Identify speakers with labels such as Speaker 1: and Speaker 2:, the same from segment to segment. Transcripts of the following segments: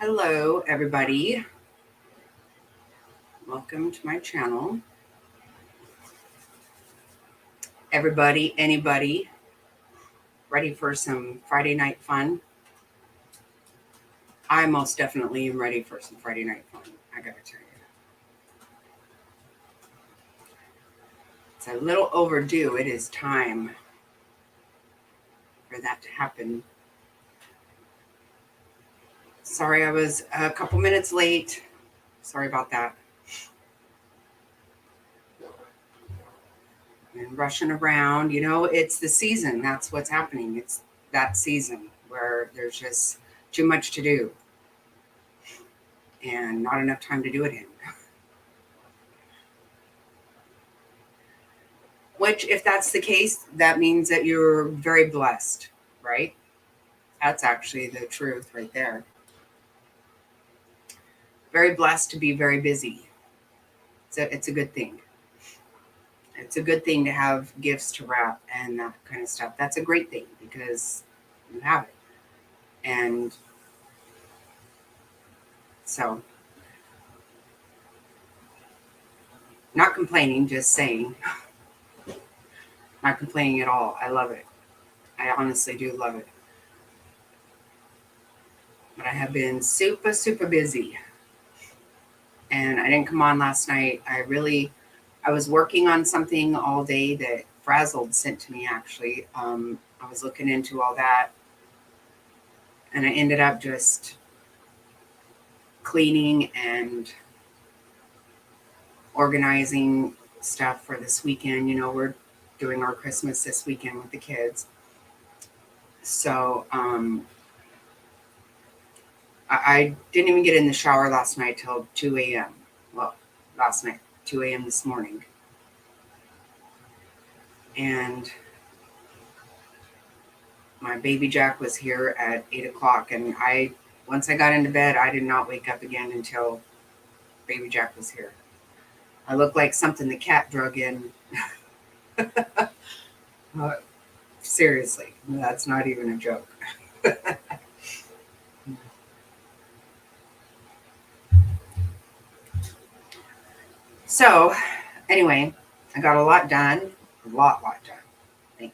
Speaker 1: Hello, everybody. Welcome to my channel. Everybody, anybody, ready for some Friday night fun? I most definitely am ready for some Friday night fun. I gotta tell you, it's a little overdue. It is time for that to happen. Sorry, I was a couple minutes late. Sorry about that. And rushing around, it's the season. That's what's happening. It's that season where there's just too much to do and not enough time to do it in. Which, if that's the case, that means that you're very blessed, right? That's actually the truth right there. Very blessed to be very busy. It's a good thing. It's a good thing to have gifts to wrap and that kind of stuff. That's a great thing because you have it. And so, not complaining, just saying. Not complaining at all. I love it. I honestly do love it. But I have been super, super busy. And I didn't come on last night. I was working on something all day that Frazzled sent to me, actually. I was looking into all that. And I ended up just cleaning and organizing stuff for this weekend. We're doing our Christmas this weekend with the kids. So I didn't even get in the shower last night till 2 a.m. Well, last night, 2 a.m. this morning. And my baby Jack was here at 8 o'clock. And once I got into bed, I did not wake up again until baby Jack was here. I look like something the cat drug in. Seriously, that's not even a joke. So, anyway, I got a lot done. A lot done.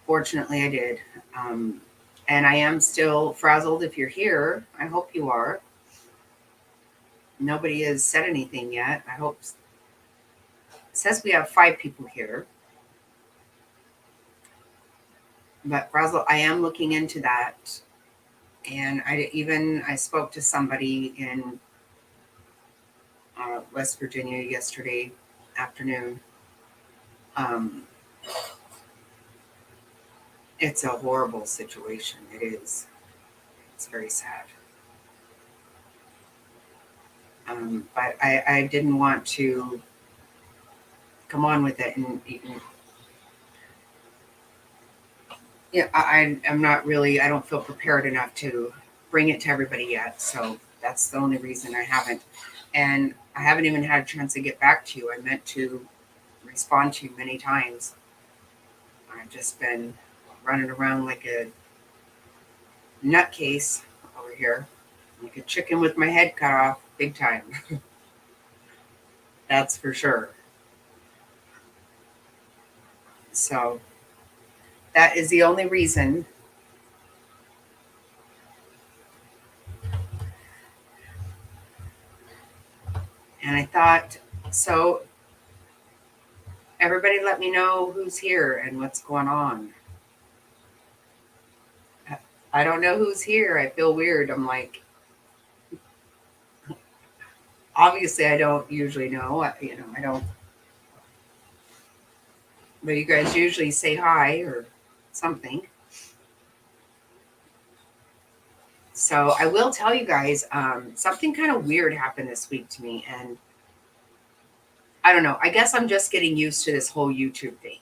Speaker 1: Fortunately, I did. And I am still frazzled. If you're here, I hope you are. Nobody has said anything yet. I hope. It says we have 5 people here. But frazzled, I am looking into that. And I spoke to somebody in West Virginia yesterday afternoon. It's a horrible situation. It is. It's very sad. But I didn't want to come on with it. And yeah, I'm not really, I don't feel prepared enough to bring it to everybody yet. So that's the only reason I haven't. And I haven't even had a chance to get back to you. I meant to respond to you many times. I've just been running around like a nutcase over here, like a chicken with my head cut off, big time. That's for sure. So that is the only reason. And I thought, so everybody let me know who's here and what's going on. I don't know who's here. I feel weird. I'm like, obviously, I don't usually know. I don't. But you guys usually say hi or something. So I will tell you guys, something kind of weird happened this week to me. And I don't know. I guess I'm just getting used to this whole YouTube thing,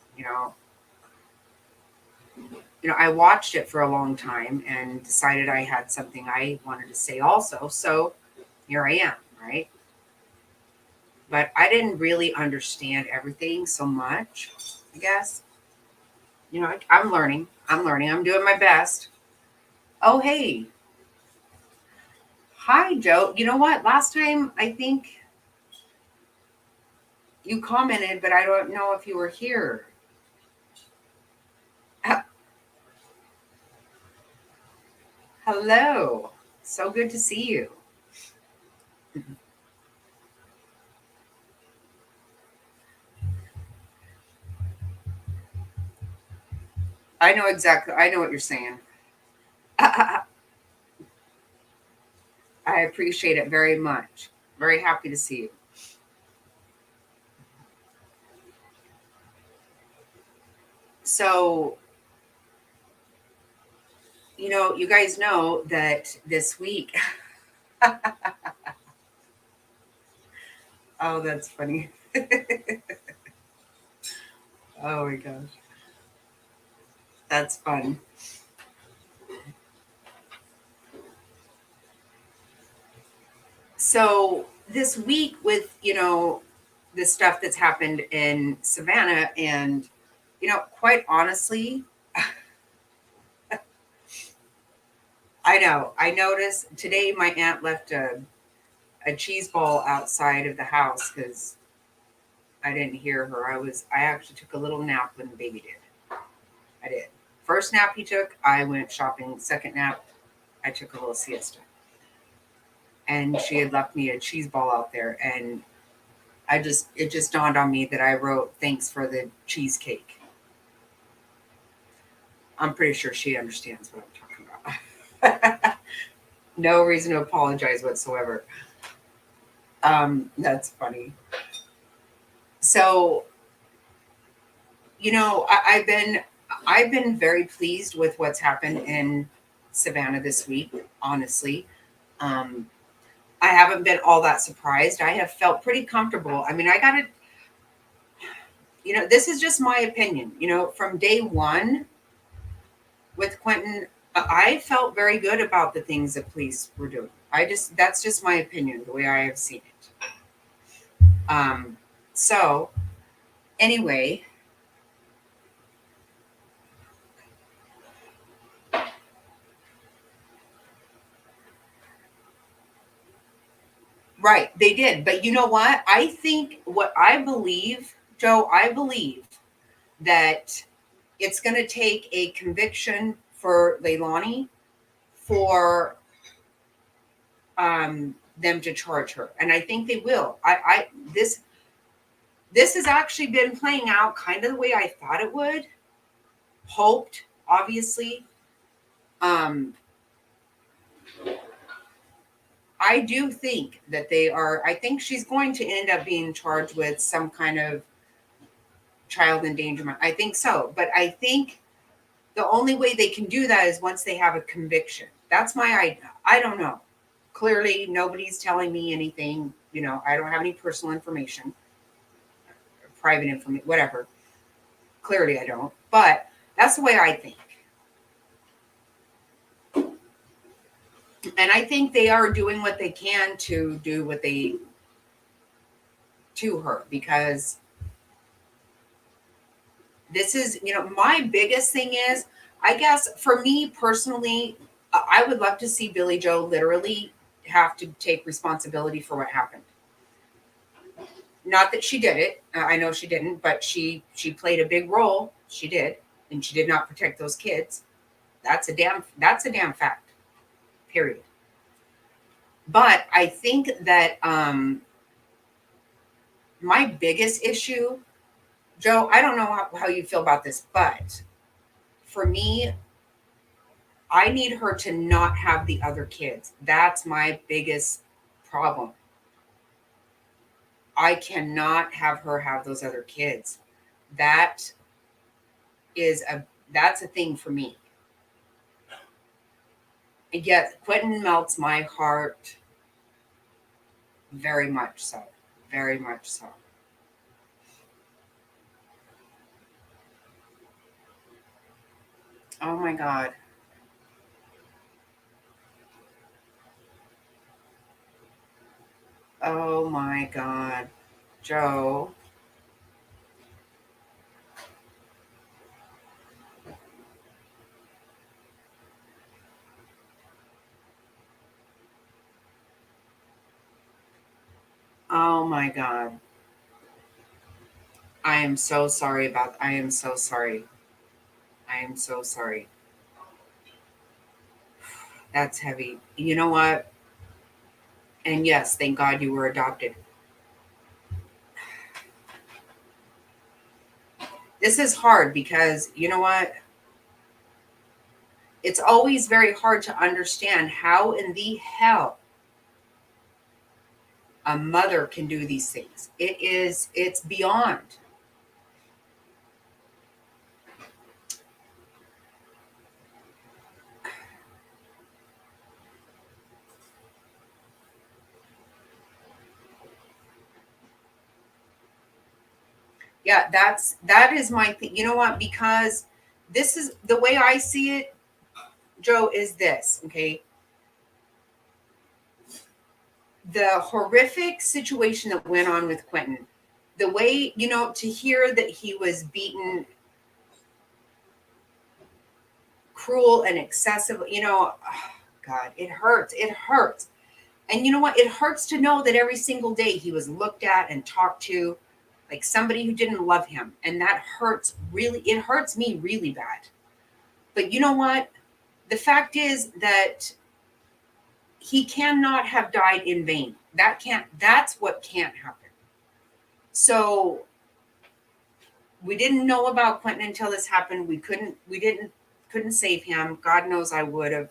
Speaker 1: I watched it for a long time and decided I had something I wanted to say also. So here I am, right? But I didn't really understand everything so much, I guess. I'm learning. I'm doing my best. Oh, hey. Hi, Joe. You know what? Last time I think you commented, but I don't know if you were here. H- Hello. So good to see you. I know what you're saying. I appreciate it very much. Very happy to see you. So, you guys know that this week. Oh, that's funny. Oh my gosh. That's fun. So, this week, with, the stuff that's happened in Savannah, and, quite honestly, I know. I noticed today my aunt left a cheese ball outside of the house because I didn't hear her. I actually took a little nap when the baby did. I did. First nap he took, I went shopping. Second nap, I took a little siesta. And she had left me a cheese ball out there, and it just dawned on me that I wrote thanks for the cheesecake. I'm pretty sure she understands what I'm talking about. No reason to apologize whatsoever. That's funny. So, I've been very pleased with what's happened in Savannah this week, honestly. Um, I haven't been all that surprised. I have felt pretty comfortable. I mean, I got to, this is just my opinion. From day one with Quentin, I felt very good about the things that police were doing. That's just my opinion, the way I have seen it. Um, so, anyway, right, they did. But you know what? What I believe, Joe, I believe that it's going to take a conviction for Leilani for them to charge her, and I think they will. This has actually been playing out kind of the way I thought it would. Hoped, obviously. Um, I do think that they are. I think she's going to end up being charged with some kind of child endangerment. I think so, but I think the only way they can do that is once they have a conviction. That's my idea. I don't know. Clearly, nobody's telling me anything. I don't have any personal information, private information, whatever. Clearly, I don't. But that's the way I think. And I think they are doing what they can to do what they to her, because this is, my biggest thing is, I guess for me personally, I would love to see Billy Joe literally have to take responsibility for what happened. Not that she did it. I know she didn't, but she played a big role. She did, and she did not protect those kids. That's a damn fact. Period. But I think that my biggest issue, Joe, I don't know how you feel about this, but for me, I need her to not have the other kids. That's my biggest problem. I cannot have her have those other kids. That is that's a thing for me. And yet Quentin melts my heart very much so. Very much so. Oh my God. Oh my God. Joe. Oh my God. I am so sorry about I am so sorry. I am so sorry. That's heavy. You know what? And yes, thank God you were adopted. This is hard because you know what? It's always very hard to understand how in the hell a mother can do these things. It's beyond. Yeah, that is my thing. You know what? Because this is the way I see it, Joe, is this, okay? The horrific situation that went on with Quentin, the way, to hear that he was beaten cruel and excessive, God, it hurts. It hurts. And you know what? It hurts to know that every single day he was looked at and talked to like somebody who didn't love him. And that hurts really, it hurts me really bad. But you know what? The fact is that he cannot have died in vain. That's what can't happen. So we didn't know about Quentin until this happened. We couldn't save him. God knows I would have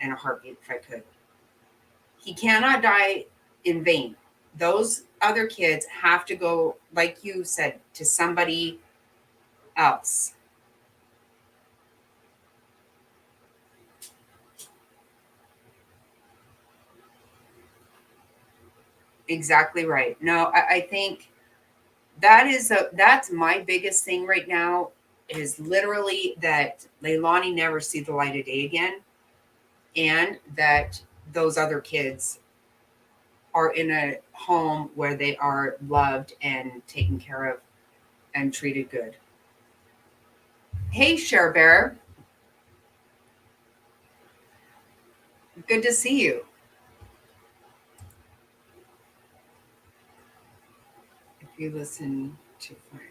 Speaker 1: in a heartbeat if I could. He cannot die in vain. Those other kids have to go, like you said, to somebody else. Exactly right. No, I think that's my biggest thing right now is literally that Leilani never see the light of day again, and that those other kids are in a home where they are loved and taken care of and treated good. Hey, Share Bear, good to see you. If you listen to Frank.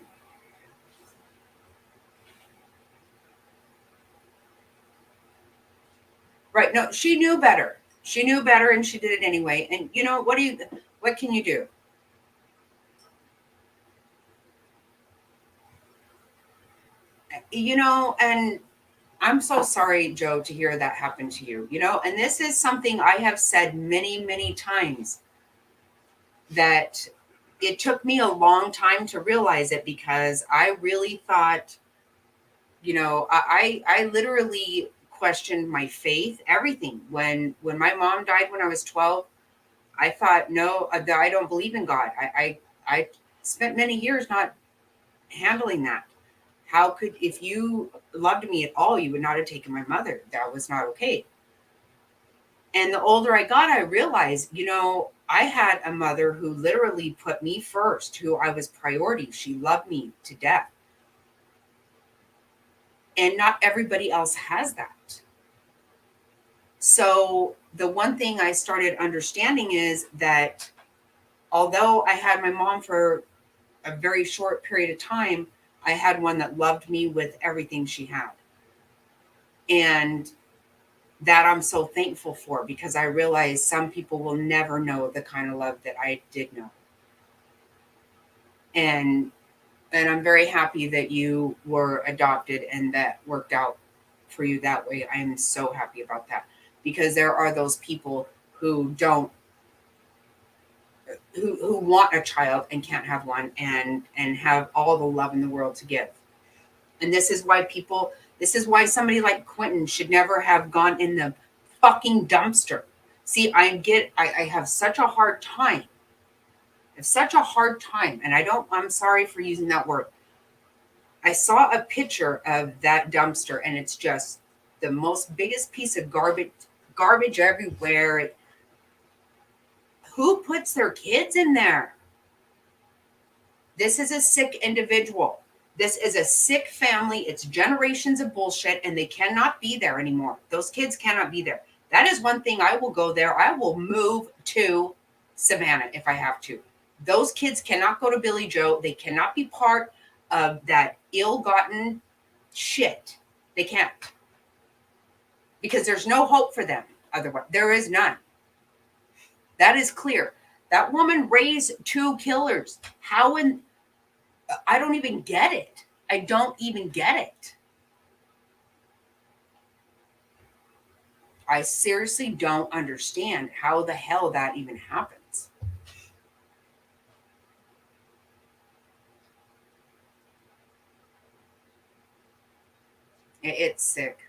Speaker 1: Right. No, she knew better. She knew better and she did it anyway. And what can you do? And I'm so sorry, Joe, to hear that happen to you. And this is something I have said many, many times that it took me a long time to realize it because I really thought, I literally questioned my faith, everything. When my mom died when I was 12, I thought, no, I don't believe in God. I spent many years not handling that. How could, if you loved me at all, you would not have taken my mother? That was not okay. And the older I got, I realized, I had a mother who literally put me first, who I was priority. She loved me to death. And not everybody else has that. So the one thing I started understanding is that although I had my mom for a very short period of time, I had one that loved me with everything she had. And that I'm so thankful for because I realize some people will never know the kind of love that I did know. And I'm very happy that you were adopted and that worked out for you that way. I am so happy about that because there are those people who don't who want a child and can't have one and have all the love in the world to give. And this is why somebody like Quentin should never have gone in the fucking dumpster. See, I have such a hard time. I have such a hard time. And I'm sorry for using that word. I saw a picture of that dumpster and it's just the most biggest piece of garbage everywhere. Who puts their kids in there? This is a sick individual. This is a sick family. It's generations of bullshit, and they cannot be there anymore. Those kids cannot be there. That is one thing I will go there. I will move to Savannah if I have to. Those kids cannot go to Billy Joe. They cannot be part of that ill-gotten shit. They can't. Because there's no hope for them otherwise. There is none. That is clear. That woman raised 2 killers. How in... I don't even get it. I don't even get it. I seriously don't understand how the hell that even happens. It's sick.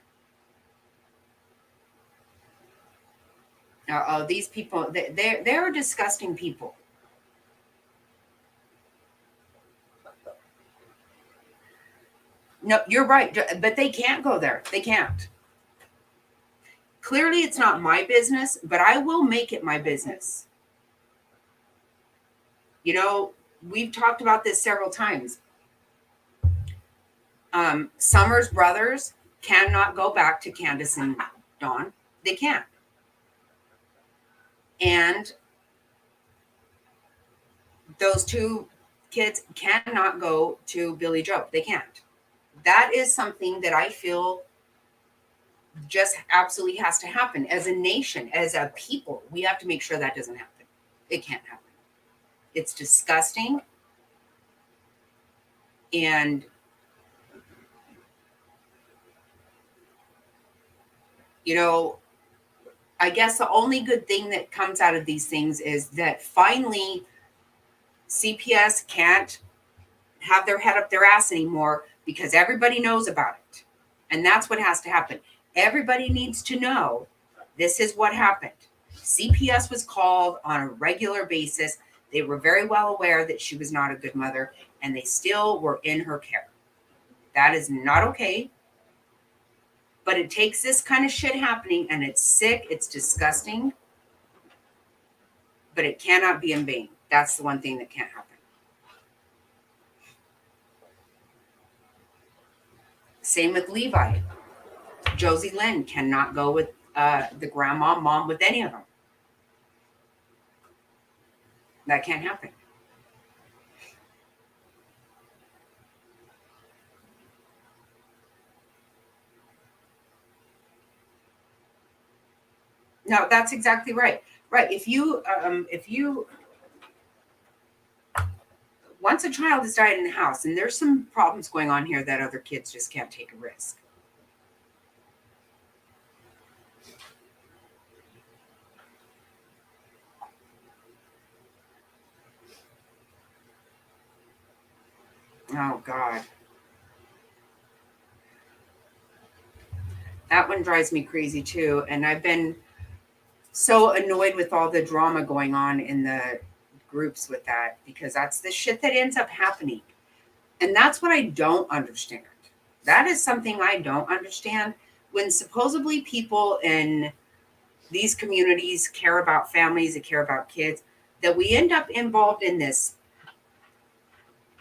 Speaker 1: These people, they're disgusting people. No, you're right, but they can't go there. They can't. Clearly, it's not my business, but I will make it my business. You know, we've talked about this several times. Summer's brothers cannot go back to Candace and Dawn. They can't. And those 2 kids cannot go to Billy Joe. They can't. That is something that I feel just absolutely has to happen. As a nation, as a people, we have to make sure that doesn't happen. It can't happen. It's disgusting. And you know, I guess the only good thing that comes out of these things is that finally CPS can't have their head up their ass anymore because everybody knows about it. And that's what has to happen. Everybody needs to know this is what happened. CPS was called on a regular basis. They were very well aware that she was not a good mother, and they still were in her care. That is not okay. But it takes this kind of shit happening, and it's sick, it's disgusting, but it cannot be in vain. That's the one thing that can't happen. Same with Levi. Josie Lynn cannot go with the grandma, mom, with any of them. That can't happen. No, that's exactly right. Right. If you once a child has died in the house, and there's some problems going on here that other kids just can't take a risk. Oh God. That one drives me crazy too. And I've been so annoyed with all the drama going on in the groups with that, because that's the shit that ends up happening. And that's what I don't understand. That is something I don't understand. When supposedly people in these communities care about families, that care about kids, that we end up involved in this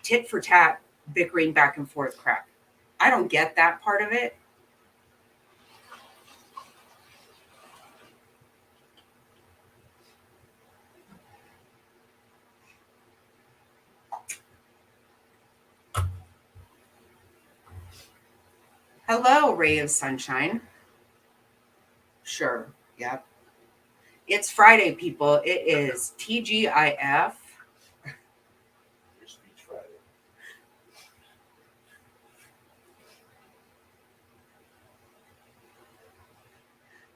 Speaker 1: tit for tat bickering back and forth crap. I don't get that part of it. Hello, ray of sunshine. Sure. Yep. It's Friday, people. It is TGIF.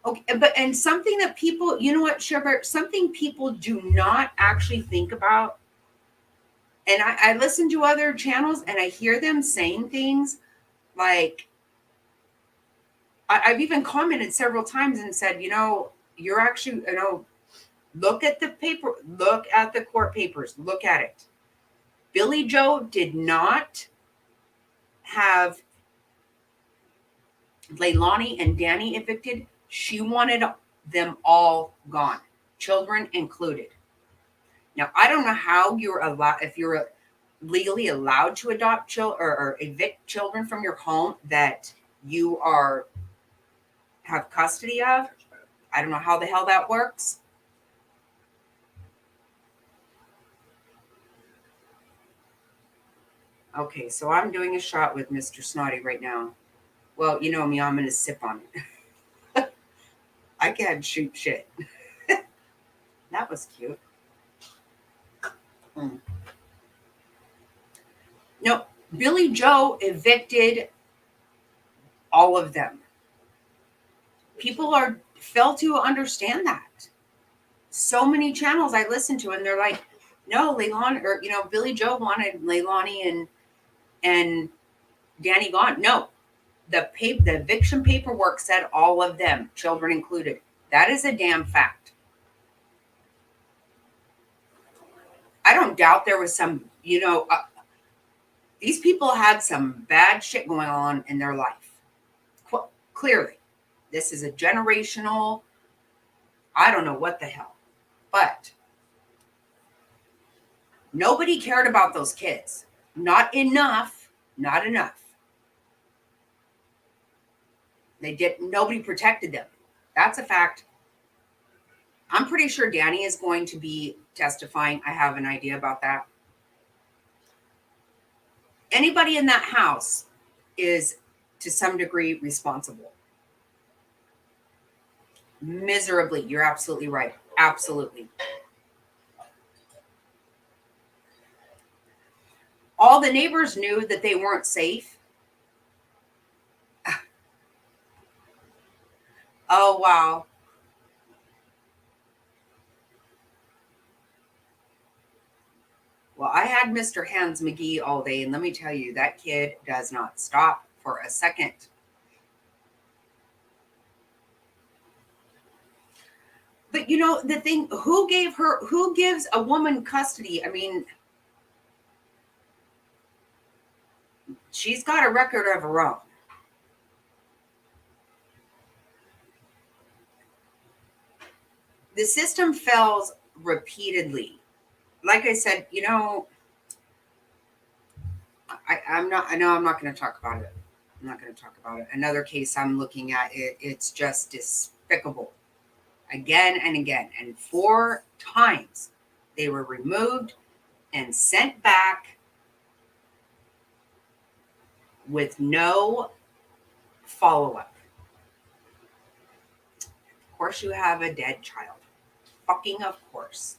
Speaker 1: Okay, but and something that people, you know what, Sherbert, something people do not actually think about. And I listen to other channels and I hear them saying things like, I've even commented several times and said, you're actually, look at the paper, look at the court papers, look at it. Billy Joe did not have Leilani and Danny evicted. She wanted them all gone, children included. Now, I don't know how you're allowed, if you're legally allowed to adopt or evict children from your home that you have custody of. I don't know how the hell that works. Okay, so I'm doing a shot with Mr. Snotty right now. Well, you know me, I'm going to sip on it. I can't shoot shit. That was cute. Mm. No, Billy Joe evicted all of them. People fail to understand that. So many channels I listen to, and they're like, no, Leilani, or Billy Joe wanted Leilani and Danny gone. No, the eviction paperwork said all of them, children included. That is a damn fact. I don't doubt there was some, these people had some bad shit going on in their life. Clearly, this is a generational, I don't know what the hell, but nobody cared about those kids. Not enough. Not enough. Nobody protected them. That's a fact. I'm pretty sure Danny is going to be testifying. I have an idea about that. Anybody in that house is to some degree responsible. Miserably. You're absolutely right. Absolutely. All the neighbors knew that they weren't safe. Oh, wow. Well, I had Mr. Hans McGee all day, and let me tell you, that kid does not stop for a second. But the thing, who gives a woman custody? I mean, she's got a record of her own. The system fails repeatedly. Like I said, I'm not going to talk about it. I'm not going to talk about it. Another case I'm looking at, it's just despicable. Again and again. And 4 times they were removed and sent back with no follow-up. Of course you have a dead child. Fucking of course.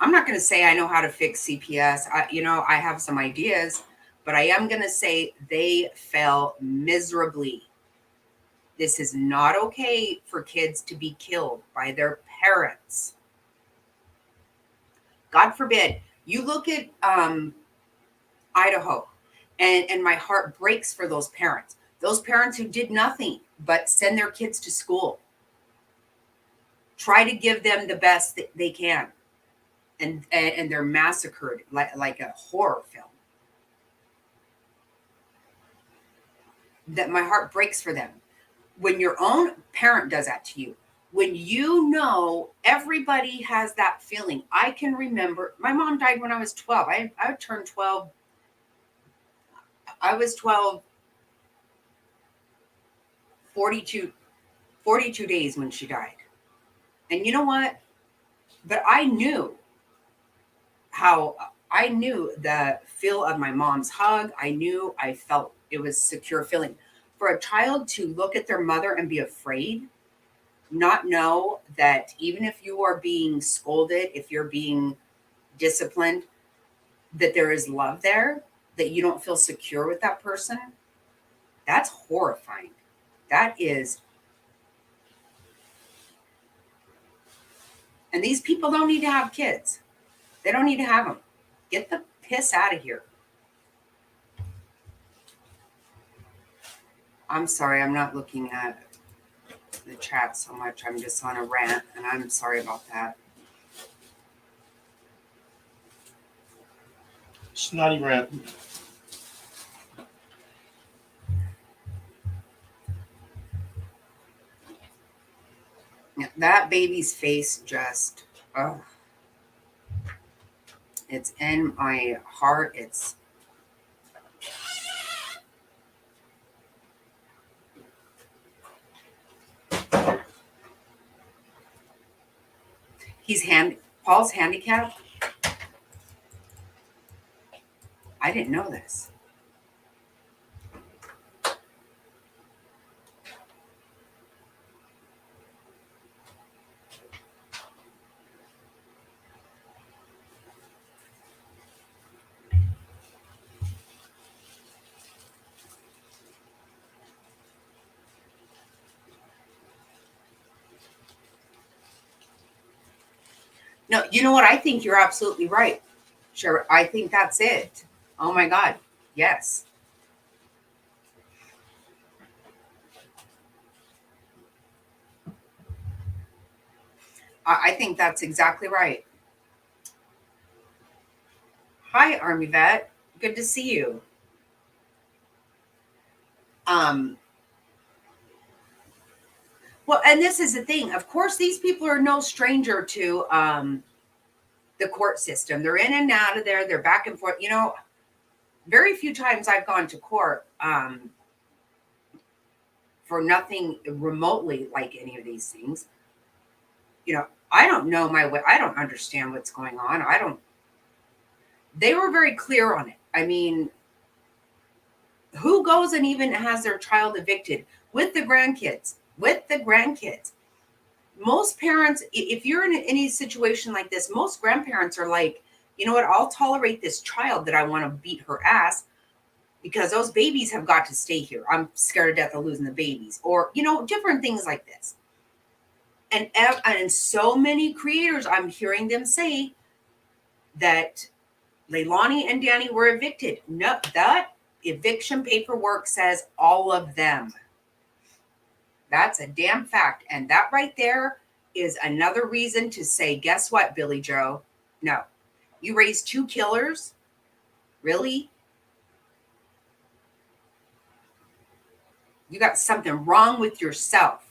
Speaker 1: I'm not going to say I know how to fix CPS. I have some ideas, but I am going to say they fell miserably. This is not okay for kids to be killed by their parents. God forbid. You look at Idaho, and my heart breaks for those parents. Those parents who did nothing but send their kids to school. Try to give them the best that they can. And they're massacred like a horror film. That my heart breaks for them. When your own parent does that to you, when everybody has that feeling. I can remember, my mom died when I was 12. I turned 12. I was 12, 42 days when she died. And you know what? But I knew the feel of my mom's hug. I felt it was secure feeling. For a child to look at their mother and be afraid, not know that even if you are being scolded, if you're being disciplined, that there is love there, that you don't feel secure with that person, that's horrifying. That is. And these people don't need to have kids. They don't need to have them. Get the piss out of here. I'm sorry, I'm not looking at the chat so much. I'm just on a rant, and I'm sorry about that.
Speaker 2: Snotty rant.
Speaker 1: That baby's face just, it's in my heart. Paul's handicapped. I didn't know this. No, you know what? I think you're absolutely right. Sure. I think that's it. Oh my God. Yes. I think that's exactly right. Hi, Army Vet. Good to see you. Um, well, and this is the thing. Of course, these people are no stranger to the court system. They're in and out of there. They're back and forth. Very few times I've gone to court for nothing remotely like any of these things. I don't know my way. I don't understand what's going on. I don't. They were very clear on it. I mean, who goes and even has their child evicted with the grandkids? With the grandkids. Most parents, if you're in any situation like this, most grandparents are like, you know what, I'll tolerate this child that I want to beat her ass because those babies have got to stay here. I'm scared to death of losing the babies, or different things like this. And so many creators, I'm hearing them say that Leilani and Danny were evicted. No, that eviction paperwork says all of them. That's a damn fact. And that right there is another reason to say, guess what, Billy Joe? No. You raised two killers? Really? You got something wrong with yourself.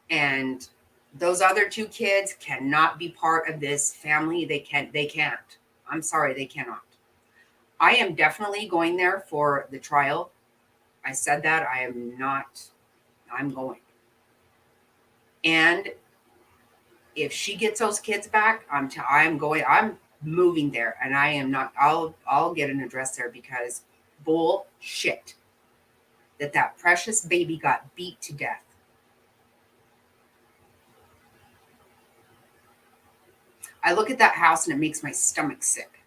Speaker 1: And those other two kids cannot be part of this family. They can't. I'm sorry, they cannot. I am definitely going there for the trial. I said that. I am not. I'm going. And if she gets those kids back, I'm going. I'm moving there, and I am not. I'll get an address there because bullshit that precious baby got beat to death. I look at that house and it makes my stomach sick.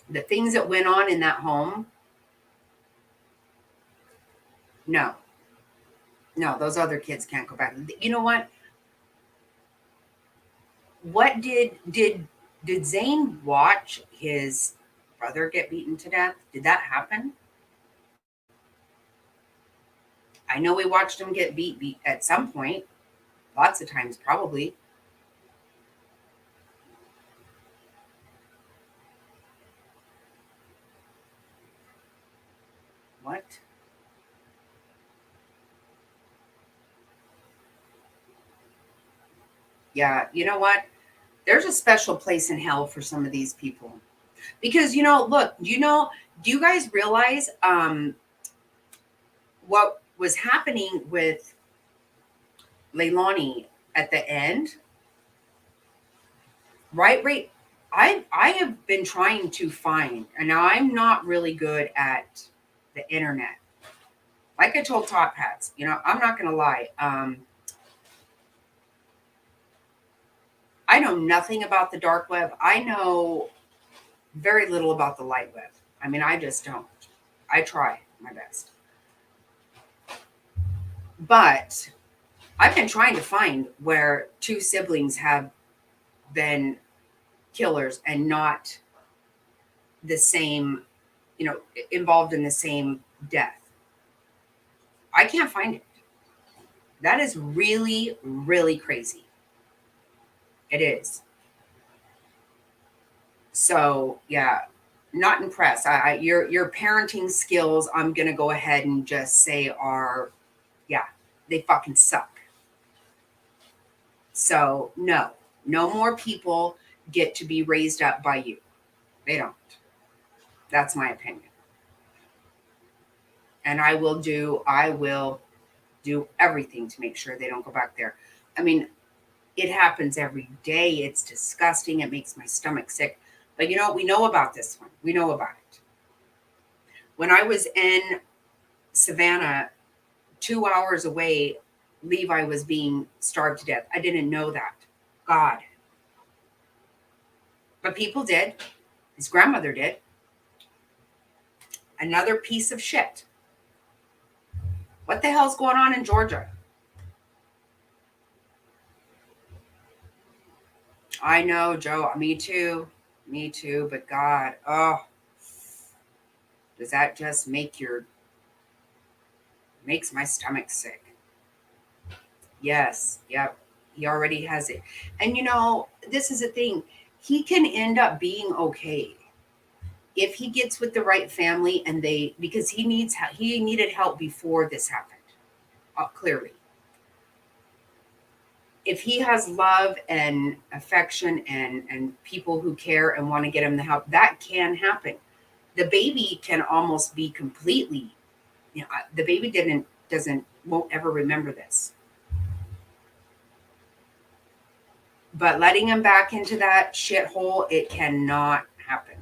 Speaker 1: The things that went on in that home, no, no, those other kids can't go back. You know what? What did Zane watch his brother get beaten to death? Did that happen? I know we watched him get beat at some point, lots of times probably. What? Yeah, you know what? There's a special place in hell for some of these people. Because look, do you guys realize what was happening with Leilani at the end? Right. I have been trying to find, and now I'm not really good at the internet. Like I told Top Hats, I'm not gonna lie. I know nothing about the dark web. I know very little about the light web. I mean, I just don't. I try my best. But I've been trying to find where two siblings have been killers and not the same, involved in the same death. I can't find it. That is really, really crazy. It is. So yeah, not impressed. Your parenting skills, I'm gonna go ahead and just say are, yeah, they fucking suck. So no more people get to be raised up by you. They don't. That's my opinion. And I will do everything to make sure they don't go back there. I mean, it happens every day. It's disgusting. It makes my stomach sick. But you know what? We know about this one. We know about it. When I was in Savannah, 2 hours away, Levi was being starved to death. I didn't know that. God. But people did. His grandmother did. Another piece of shit. What the hell's going on in Georgia? I know, Joe. Me too. Me too. But God, oh, does that just makes my stomach sick? Yes. Yep. He already has it. And you know, this is the thing. He can end up being okay if he gets with the right family and because he needed help before this happened. Clearly. If he has love and affection and people who care and want to get him the help, that can happen. The baby can almost be completely, the baby won't ever remember this. But letting him back into that shithole, it cannot happen.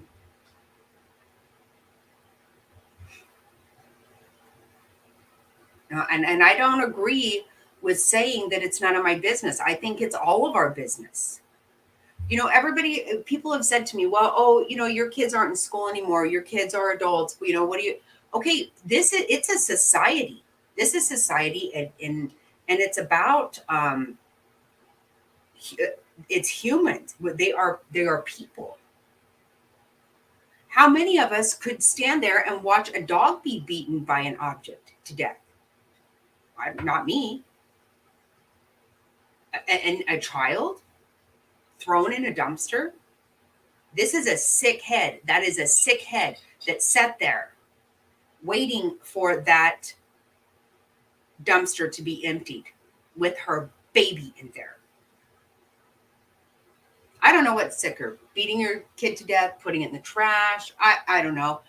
Speaker 1: And I don't agree with saying that it's none of my business. I think it's all of our business. You know, people have said to me, well, oh, your kids aren't in school anymore. Your kids are adults. What do you, okay, it's a society. This is society. And it's about, it's humans. They are people. How many of us could stand there and watch a dog be beaten by an object to death? Not me. And a child thrown in a dumpster. This is a sick head. That is a sick head that sat there waiting for that dumpster to be emptied with her baby in there. I don't know what's sicker, beating your kid to death, putting it in the trash. I don't know.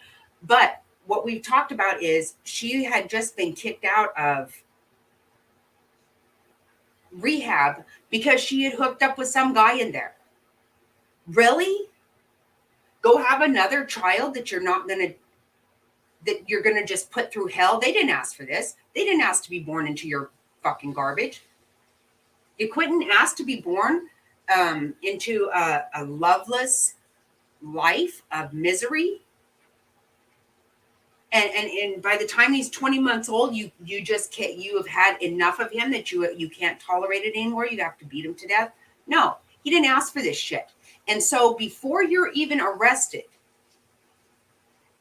Speaker 1: But what we've talked about is she had just been kicked out of rehab because she had hooked up with some guy in there. Really? Go have another child that you're gonna just put through hell? They didn't ask for this. They didn't ask to be born into your fucking garbage. You couldn't ask to be born into a loveless life of misery. And by the time he's 20 months old, you just can't. You have had enough of him that you can't tolerate it anymore. You have to beat him to death. No, he didn't ask for this shit. And so before you're even arrested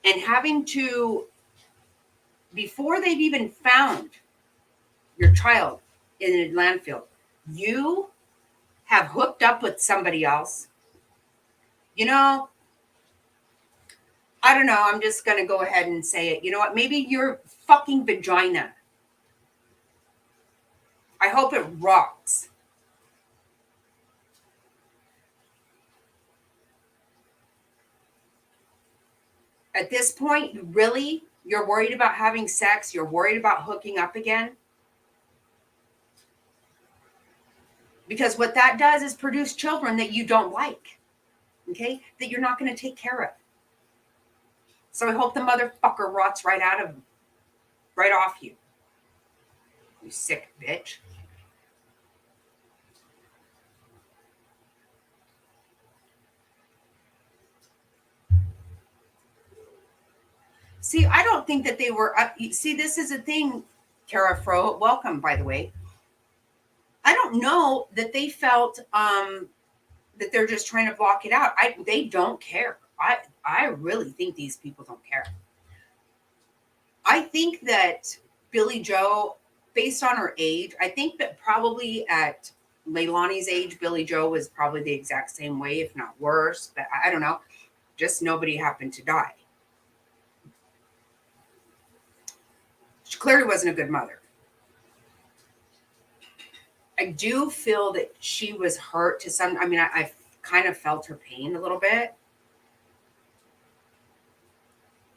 Speaker 1: and before they've even found your child in a landfill, you have hooked up with somebody else. I don't know. I'm just going to go ahead and say it. You know what? Maybe your fucking vagina. I hope it rocks. At this point, really, you're worried about having sex? You're worried about hooking up again? Because what that does is produce children that you don't like, okay? That you're not going to take care of. So I hope the motherfucker rots right off you. You sick bitch. See, I don't think that they were up. See, this is a thing, Kara Fro. Welcome, by the way. I don't know that they felt that they're just trying to block it out. They don't care. I really think these people don't care. I think that Billie Joe, based on her age, I think that probably at Leilani's age, Billie Joe was probably the exact same way, if not worse. But I don't know. Just nobody happened to die. She clearly wasn't a good mother. I do feel that she was hurt to some. I mean, I kind of felt her pain a little bit.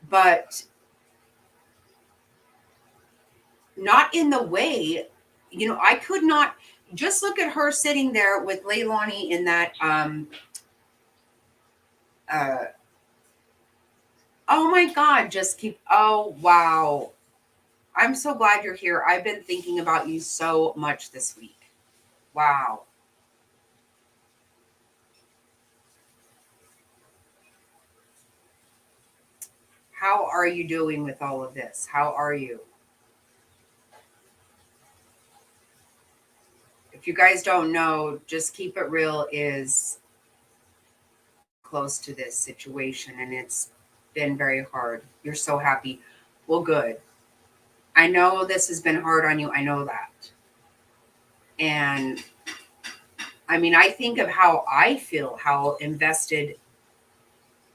Speaker 1: But not in the way, I could not just look at her sitting there with Leilani in that Uh, oh my God, just keep. Oh, wow. I'm so glad you're here. I've been thinking about you so much this week. Wow. How are you doing with all of this? How are you? If you guys don't know, Just Keep It Real is close to this situation and it's been very hard. You're so happy. Well, good. I know this has been hard on you. I know that. And I mean, I think of how I feel, how invested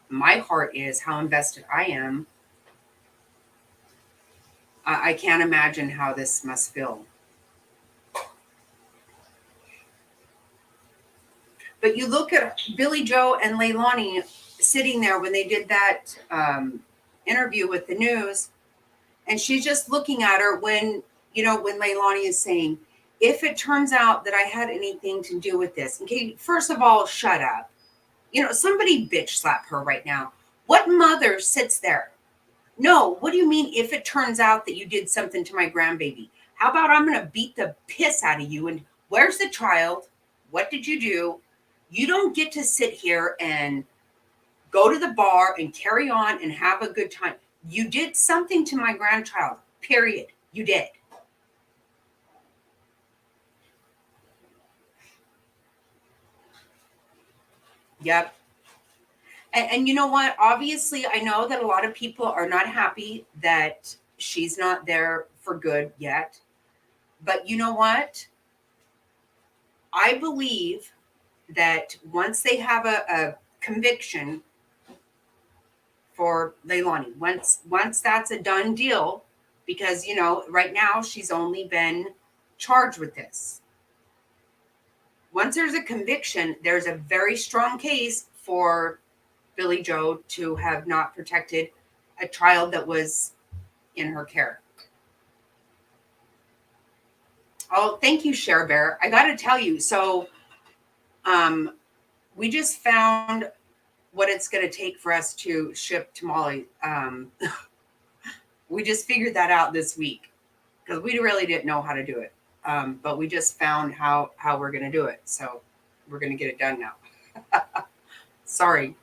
Speaker 1: my heart is, how invested I am. I can't imagine how this must feel. But you look at Billy Joe and Leilani sitting there when they did that interview with the news, and she's just looking at her when, when Leilani is saying, if it turns out that I had anything to do with this, okay, first of all, shut up. Somebody bitch slap her right now. What mother sits there? No, what do you mean if it turns out that you did something to my grandbaby? How about I'm going to beat the piss out of you? And where's the child? What did you do? You don't get to sit here and go to the bar and carry on and have a good time. You did something to my grandchild, period. You did. Yep. And you know what? Obviously, I know that a lot of people are not happy that she's not there for good yet. But you know what? I believe that once they have a conviction for Leilani, once that's a done deal, because right now she's only been charged with this. Once there's a conviction, there's a very strong case for Billy Joe to have not protected a child that was in her care. Oh, thank you, Cher Bear. I got to tell you, so we just found what it's going to take for us to ship tamale. We just figured that out this week because we really didn't know how to do it. But we just found how we're going to do it. So we're going to get it done now. Sorry.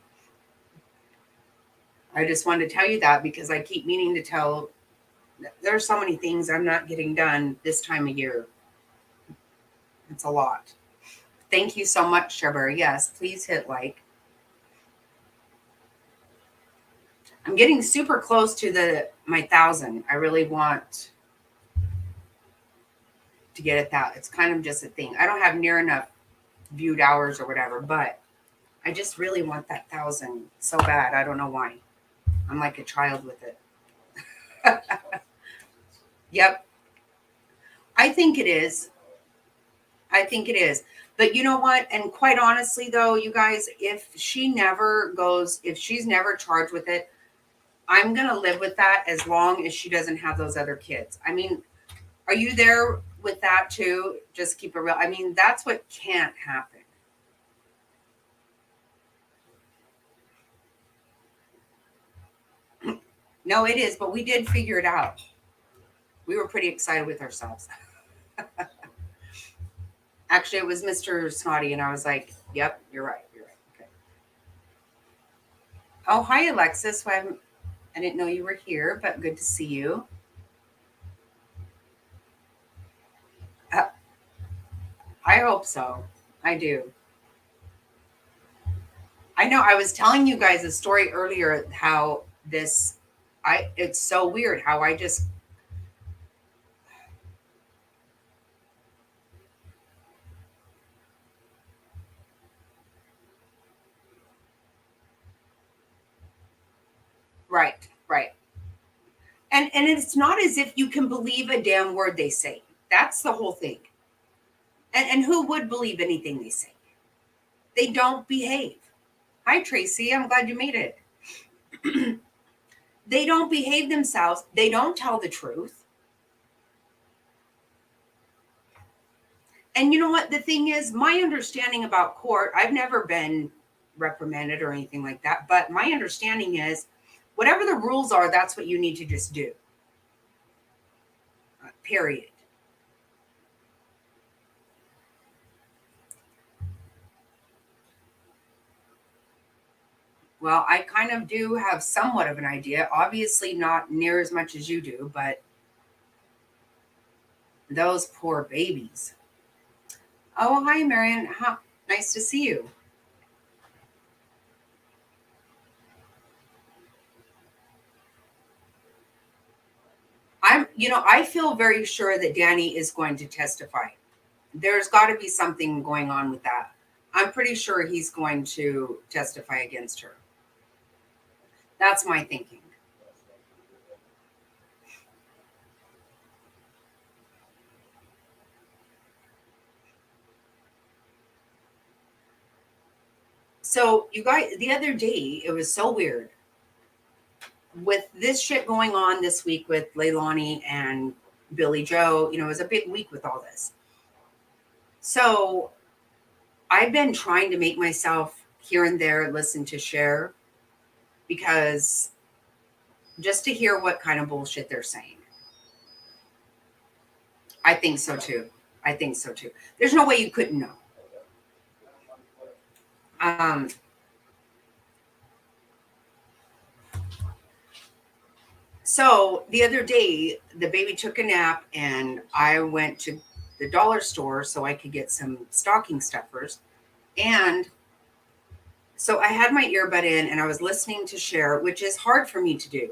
Speaker 1: I just wanted to tell you that because I keep meaning to tell. There's so many things I'm not getting done this time of year. It's a lot. Thank you so much, Sherber. Yes, please hit like. I'm getting super close to my 1,000. I really want to get at that. It's kind of just a thing. I don't have near enough viewed hours or whatever, but I just really want that 1,000 so bad. I don't know why. I'm like a child with it. Yep. I think it is. I think it is. But you know what? And quite honestly, though, you guys, if she's never charged with it, I'm going to live with that as long as she doesn't have those other kids. I mean, are you there with that too? Just keep it real. I mean, that's what can't happen. No, it is, but we did figure it out. We were pretty excited with ourselves. Actually, it was Mr. Snotty, and I was like, yep, you're right. You're right. Okay. Oh, hi, Alexis. Well, I didn't know you were here, but good to see you. Uh, I hope so. I do. I know I was telling you guys a story earlier how it's so weird how I just right, right. And it's not as if you can believe a damn word they say. That's the whole thing. And who would believe anything they say? They don't behave. Hi, Tracy. I'm glad you made it. They don't behave themselves. They don't tell the truth. And you know what? The thing is, my understanding about court, I've never been reprimanded or anything like that. But my understanding is whatever the rules are, that's what you need to just do. Period. Well, I kind of do have somewhat of an idea. Obviously, not near as much as you do, but those poor babies. Oh, hi, Marion. Nice to see you. I feel very sure that Danny is going to testify. There's got to be something going on with that. I'm pretty sure he's going to testify against her. That's my thinking. So, you guys, the other day, it was so weird with this shit going on this week with Leilani and Billy Joe. It was a big week with all this. So, I've been trying to make myself here and there listen to Cher because just to hear what kind of bullshit they're saying. I think so too. I think so too. There's no way you couldn't know. Um, so the other day, the baby took a nap, and I went to the dollar store so I could get some stocking stuffers. And so I had my earbud in, and I was listening to Cher, which is hard for me to do.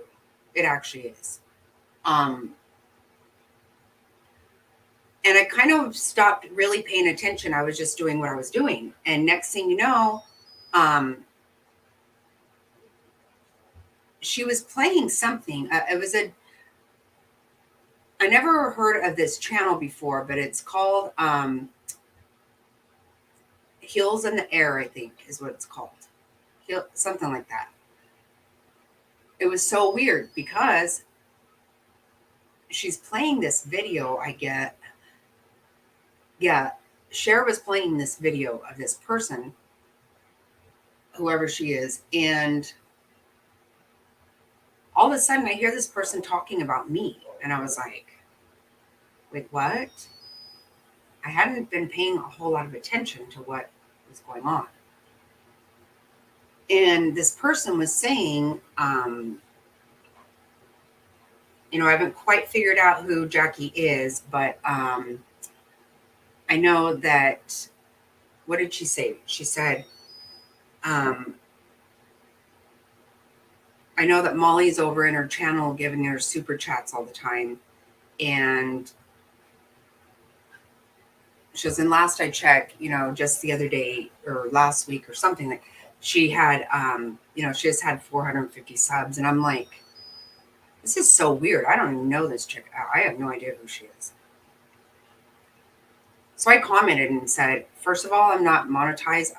Speaker 1: It actually is. Um, and I kind of stopped really paying attention. I was just doing what I was doing. And next thing you know, um, she was playing something. I never heard of this channel before, but it's called Heels in the Air, I think is what it's called. Something like that. It was so weird because she's playing this video, I get. Yeah, Cher was playing this video of this person, whoever she is, and all of a sudden I hear this person talking about me. And I was like, wait, what? I hadn't been paying a whole lot of attention to what was going on. And this person was saying, I haven't quite figured out who Jackie is, but I know that, what did she say? She said, um, I know that Molly's over in her channel giving her super chats all the time. And she was in last I checked, just the other day or last week or something, like she had, she just had 450 subs. And I'm like, this is so weird. I don't even know this chick. I have no idea who she is. So I commented and said, first of all, I'm not monetized.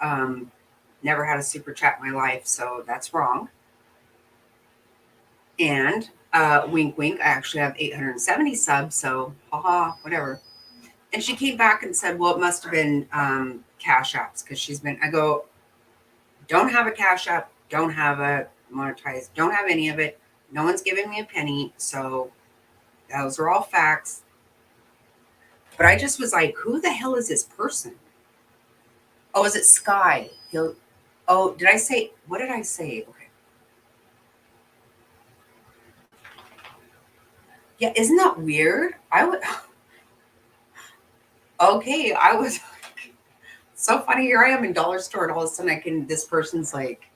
Speaker 1: Never had a super chat in my life, so that's wrong. And wink, wink, I actually have 870 subs, so haha, whatever. And she came back and said, well, it must have been Cash Apps because I go, don't have a Cash App, don't have a monetized, don't have any of it. No one's giving me a penny, so those are all facts. But I just was like, who the hell is this person? Oh, is it Sky? What did I say? Okay. Yeah, isn't that weird? Okay, I was so funny. Here I am in dollar store, and all of a sudden this person's like,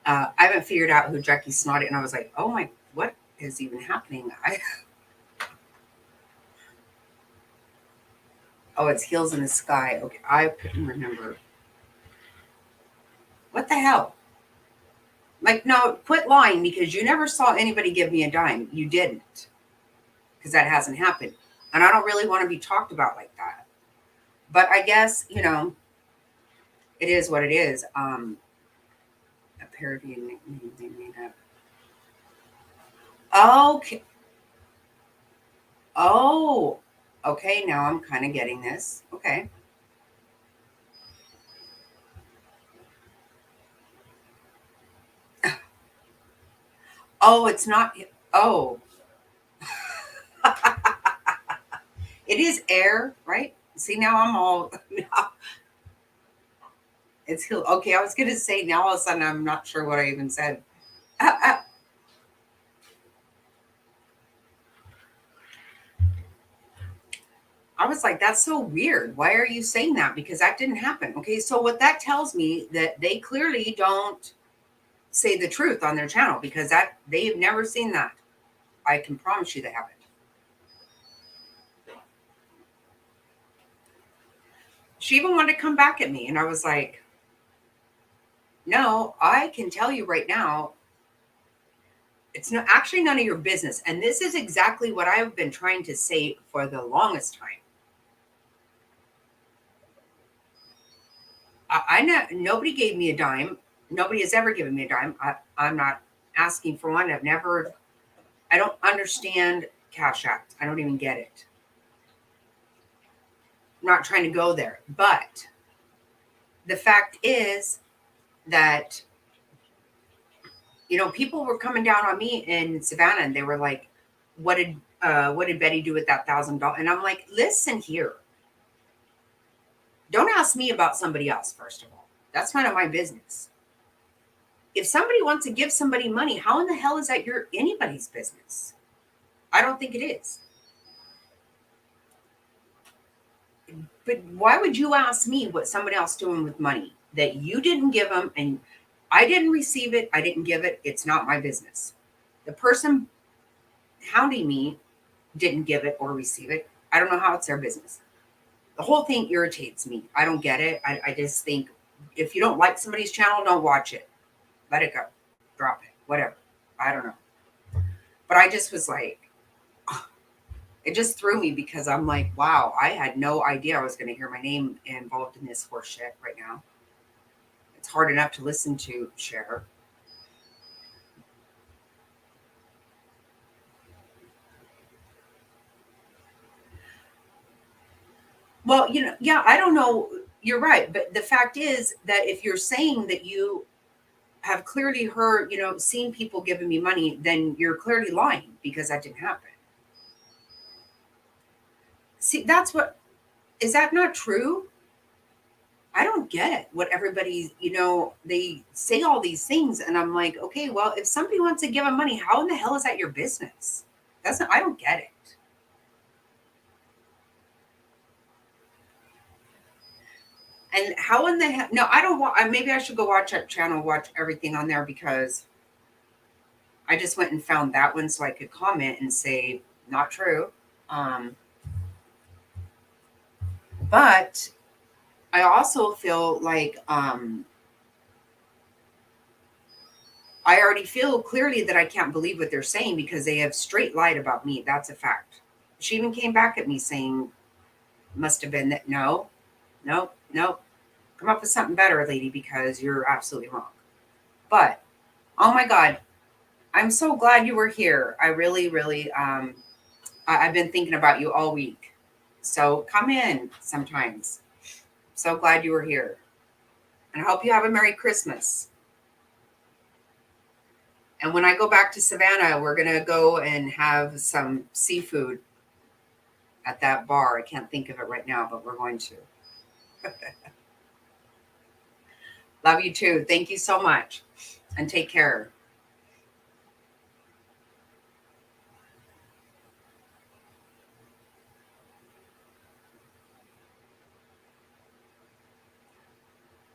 Speaker 1: I haven't figured out who Jackie Snotty, and I was like, oh my, what is even happening? Oh, it's Heels in the Sky. Okay, I couldn't remember. What the hell? Like, no, quit lying because you never saw anybody give me a dime. You didn't, because that hasn't happened. And I don't really want to be talked about like that. But I guess, it is what it is. A parody nickname they made up. Okay. Oh, okay. Now I'm kind of getting this. Okay. Oh, it's not. Oh, it is air, right? See, now I'm all. Now it's okay. I was gonna say now all of a sudden I'm not sure what I even said. I was like, that's so weird. Why are you saying that? Because that didn't happen. Okay, so what that tells me that they clearly don't say the truth on their channel because that they've never seen that. I can promise you they haven't. She even wanted to come back at me, and I was like, no, I can tell you right now, it's not actually none of your business. And this is exactly what I've been trying to say for the longest time. I know nobody gave me a dime. Nobody has ever given me a dime. I'm not asking for one. I've never, I don't understand Cash App. I don't even get it. I'm not trying to go there. But the fact is that, people were coming down on me in Savannah and they were like, what did Betty do with that $1,000? And I'm like, listen here. Don't ask me about somebody else, first of all. That's none of my business. If somebody wants to give somebody money, how in the hell is that anybody's business? I don't think it is. But why would you ask me what somebody else doing with money that you didn't give them and I didn't receive it, I didn't give it, it's not my business. The person hounding me didn't give it or receive it. I don't know how it's their business. The whole thing irritates me. I don't get it. I just think if you don't like somebody's channel, don't watch it. Let it go. Drop it. Whatever. I don't know. But I just was like, it just threw me because I'm like, wow, I had no idea I was going to hear my name involved in this horse shit right now. It's hard enough to listen to, share. Well, yeah, I don't know. You're right. But the fact is that if you're saying that you have clearly heard, seen people giving me money, then you're clearly lying because that didn't happen. See, is that not true? I don't get what everybody, they say all these things. And I'm like, okay, well, if somebody wants to give them money, how in the hell is that your business? I don't get it. And how in the hell, no, I don't want, maybe I should go watch that channel, watch everything on there because I just went and found that one so I could comment and say, not true. But I also feel like I already feel clearly that I can't believe what they're saying because they have straight lied about me. That's a fact. She even came back at me saying, must have been that. No, no, no. Come up with something better, lady, because you're absolutely wrong. But, oh my God, I'm so glad you were here. I really, really, I've been thinking about you all week. So come in sometimes. So glad you were here. And I hope you have a Merry Christmas. And when I go back to Savannah, we're going to go and have some seafood at that bar. I can't think of it right now, but we're going to. Love you too. Thank you so much. And take care.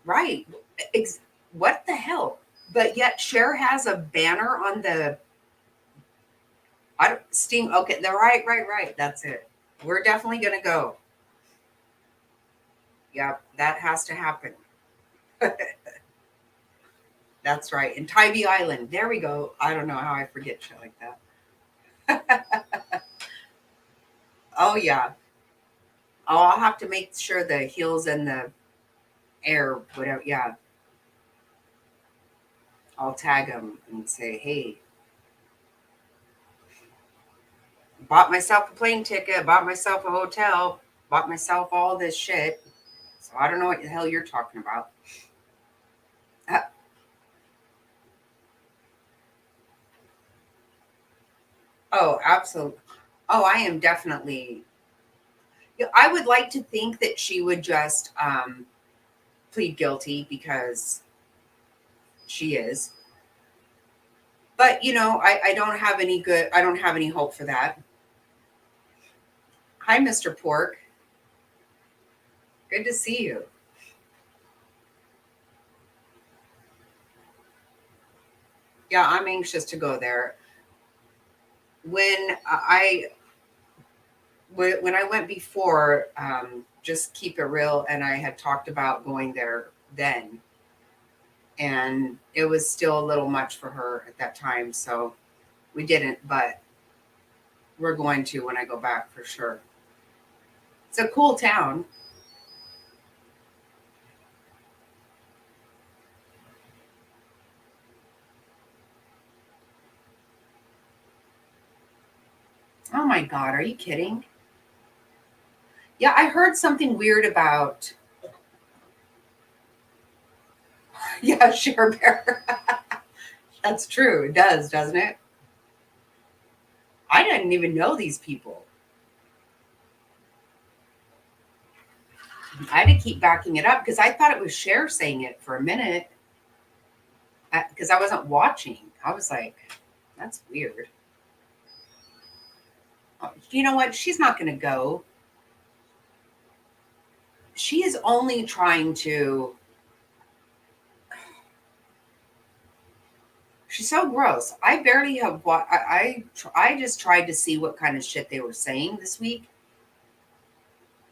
Speaker 1: Right. What the hell? But yet Cher has a banner on the Steam. Okay, the right. That's it. We're definitely gonna go. Yep, that has to happen. That's right. In Tybee Island. There we go. I don't know how I forget shit like that. Oh yeah. Oh, I'll have to make sure the heels and the air, whatever. Yeah, I'll tag them and say, hey, bought myself a plane ticket, bought myself a hotel, bought myself all this shit. So I don't know what the hell you're talking about. Uh, Oh, absolutely. Oh, I am definitely. Yeah, I would like to think that she would just plead guilty because she is. But I don't have any good. I don't have any hope for that. Hi, Mr. Pork. Good to see you. Yeah, I'm anxious to go there. When I went before, just keep it real, and I had talked about going there then, and it was still a little much for her at that time, so we didn't. But we're going to when I go back for sure. It's a cool town. Oh my God, are you kidding? Yeah, I heard something weird about. Yeah, Share Bear. That's true. It does, doesn't it? I didn't even know these people. I had to keep backing it up because I thought it was Cher saying it for a minute because I wasn't watching. I was like, that's weird. You know what? She's not going to go. She is only trying to. She's so gross. I barely have what I just tried to see what kind of shit they were saying this week.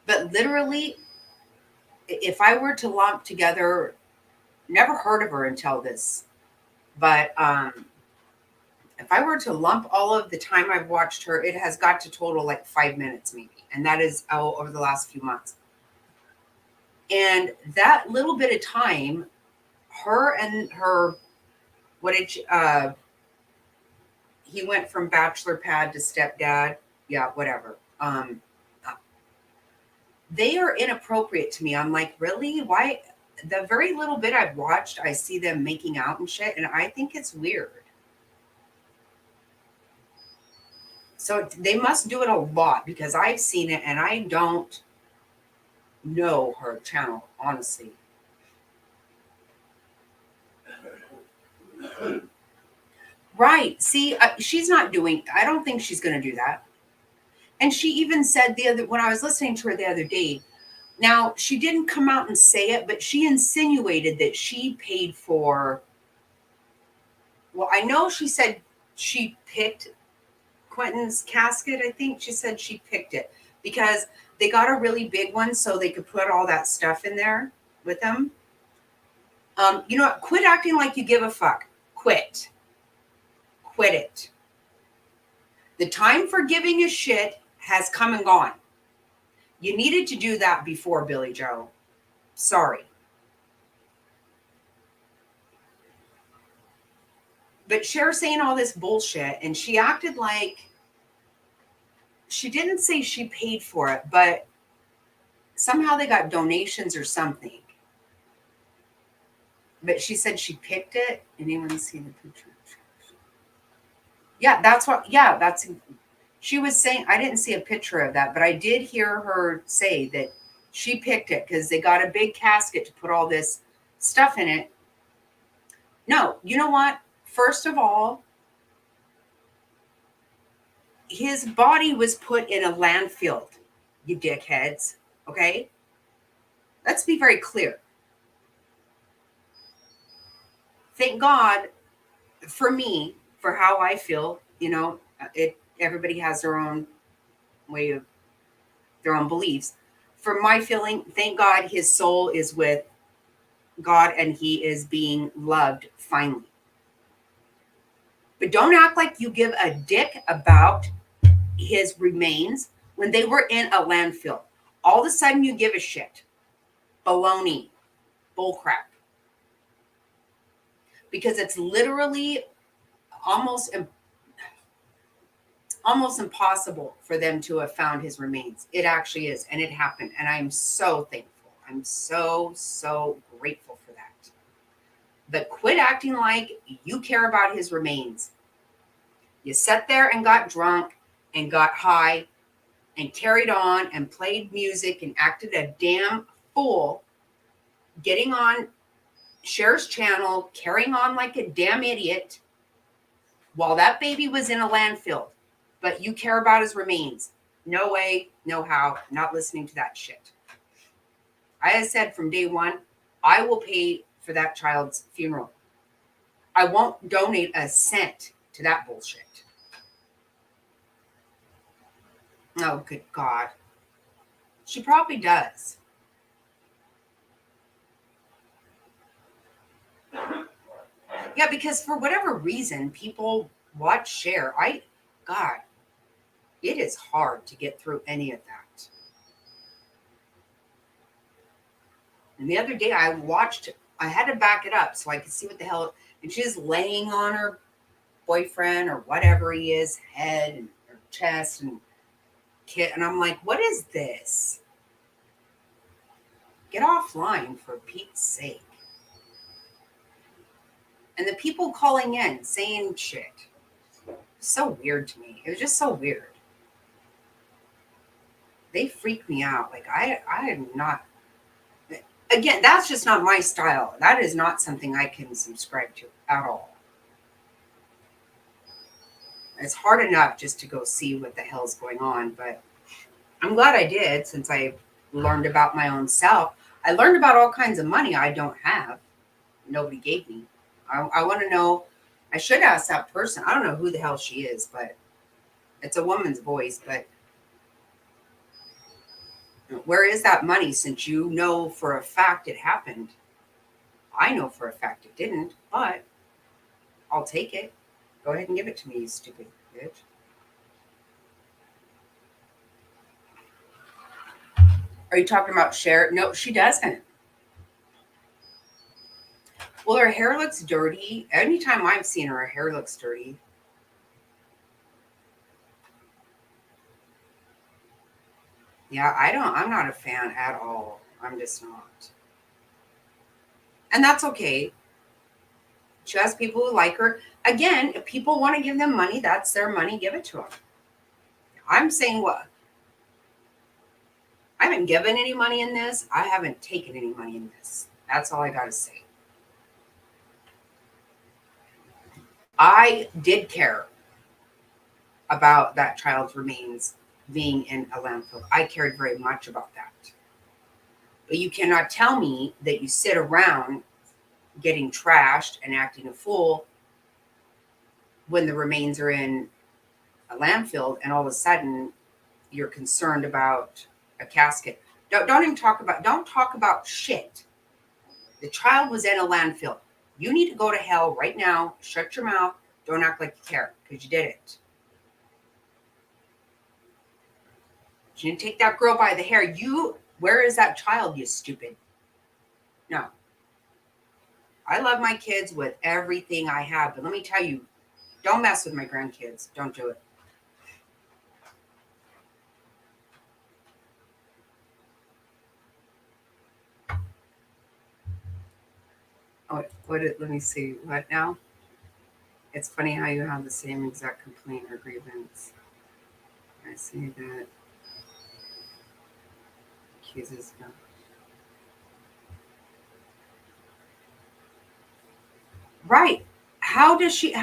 Speaker 1: But literally, if I were to lump together, never heard of her until this. But if I were to lump all of the time I've watched her, it has got to total like 5 minutes maybe, and that is over the last few months. And that little bit of time, her and her, what did he went from bachelor pad to stepdad? Yeah, whatever. They are inappropriate to me. I'm like, really? Why? The very little bit I've watched, I see them making out and shit, and I think it's weird. So they must do it a lot because I've seen it and I don't know her channel, honestly. Right. See, she's not doing, I don't think she's going to do that. And she even said when I was listening to her the other day, now she didn't come out and say it, but she insinuated that she paid for, well, I know she said she picked Quentin's casket. I think she said she picked it because they got a really big one so they could put all that stuff in there with them. You know what? Quit acting like you give a fuck. Quit. Quit it. The time for giving a shit has come and gone. You needed to do that before, Billy Joe. Sorry. But Cher saying all this bullshit, and she acted like she didn't say she paid for it, but somehow they got donations or something. But she said she picked it. Anyone see the picture? Yeah, that's what, yeah, she was saying, I didn't see a picture of that, but I did hear her say that she picked it because they got a big casket to put all this stuff in it. No, you know what? First of all, his body was put in a landfill, you dickheads. Okay? Let's be very clear. Thank God for me, for how I feel, everybody has their own way of their own beliefs. For my feeling, thank God his soul is with God and he is being loved finally. But don't act like you give a dick about his remains when they were in a landfill. All of a sudden you give a shit. Baloney. Bullcrap. Because it's literally almost almost impossible for them to have found his remains. It actually is, and it happened, and I'm so thankful. I'm so grateful for that. But quit acting like you care about his remains. You sat there and got drunk and got high and carried on and played music and acted a damn fool, getting on Cher's channel, carrying on like a damn idiot while that baby was in a landfill. But you care about his remains. No way, no how, not listening to that shit. I have said from day one, I will pay for that child's funeral. I won't donate a cent to that bullshit. Oh, good God. She probably does. Yeah, because for whatever reason, people watch Cher. God, it is hard to get through any of that. And the other day I had to back it up so I could see what the hell, and she's laying on her boyfriend or whatever he is, head and her chest and kid. And I'm like, what is this? Get offline for Pete's sake. And the people calling in saying shit. So weird to me. It was just so weird. They freak me out. Like I am not. Again, that's just not my style. That is not something I can subscribe to at all. It's hard enough just to go see what the hell's going on, but I'm glad I did since I learned about my own self. I learned about all kinds of money I don't have. Nobody gave me. I want to know. I should ask that person. I don't know who the hell she is, but it's a woman's voice. But where is that money since you know for a fact it happened? I know for a fact it didn't, but I'll take it. Go ahead and give it to me, you stupid bitch. Are you talking about Cher? No, she doesn't. Well, her hair looks dirty. Anytime I've seen her hair looks dirty. Yeah, I'm not a fan at all. I'm just not. And that's okay. She has people who like her. Again, if people want to give them money, that's their money. Give it to them. I'm saying what? I haven't given any money in this. I haven't taken any money in this. That's all I got to say. I did care about that child's remains being in a landfill. I cared very much about that. But you cannot tell me that you sit around getting trashed and acting a fool when the remains are in a landfill and all of a sudden you're concerned about a casket. Don't even talk about shit. The child was in a landfill. You need to go to hell right now. Shut your mouth. Don't act like you care because you did it. You didn't take that girl by the hair. Where is that child, you stupid? No. I love my kids with everything I have, but let me tell you, don't mess with my grandkids. Don't do it. Oh, let me see. What now? It's funny how you have the same exact complaint or grievance. I see that. Accuses no. Right. How does she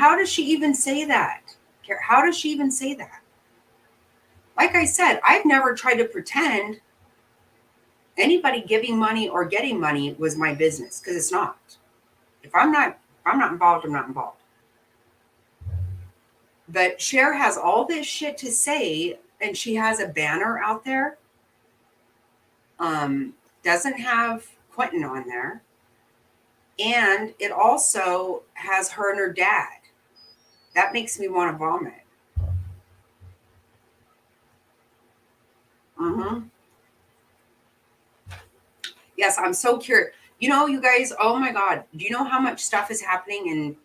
Speaker 1: even say that? How does she even say that? Like I said, I've never tried to pretend anybody giving money or getting money was my business because it's not. If I'm not involved, I'm not involved. But Cher has all this shit to say, and she has a banner out there. Doesn't have Quentin on there. And it also has her and her dad. That makes me want to vomit. Mm-hmm. Yes, I'm so curious. You know, you guys, oh my God. Do you know how much stuff is happening in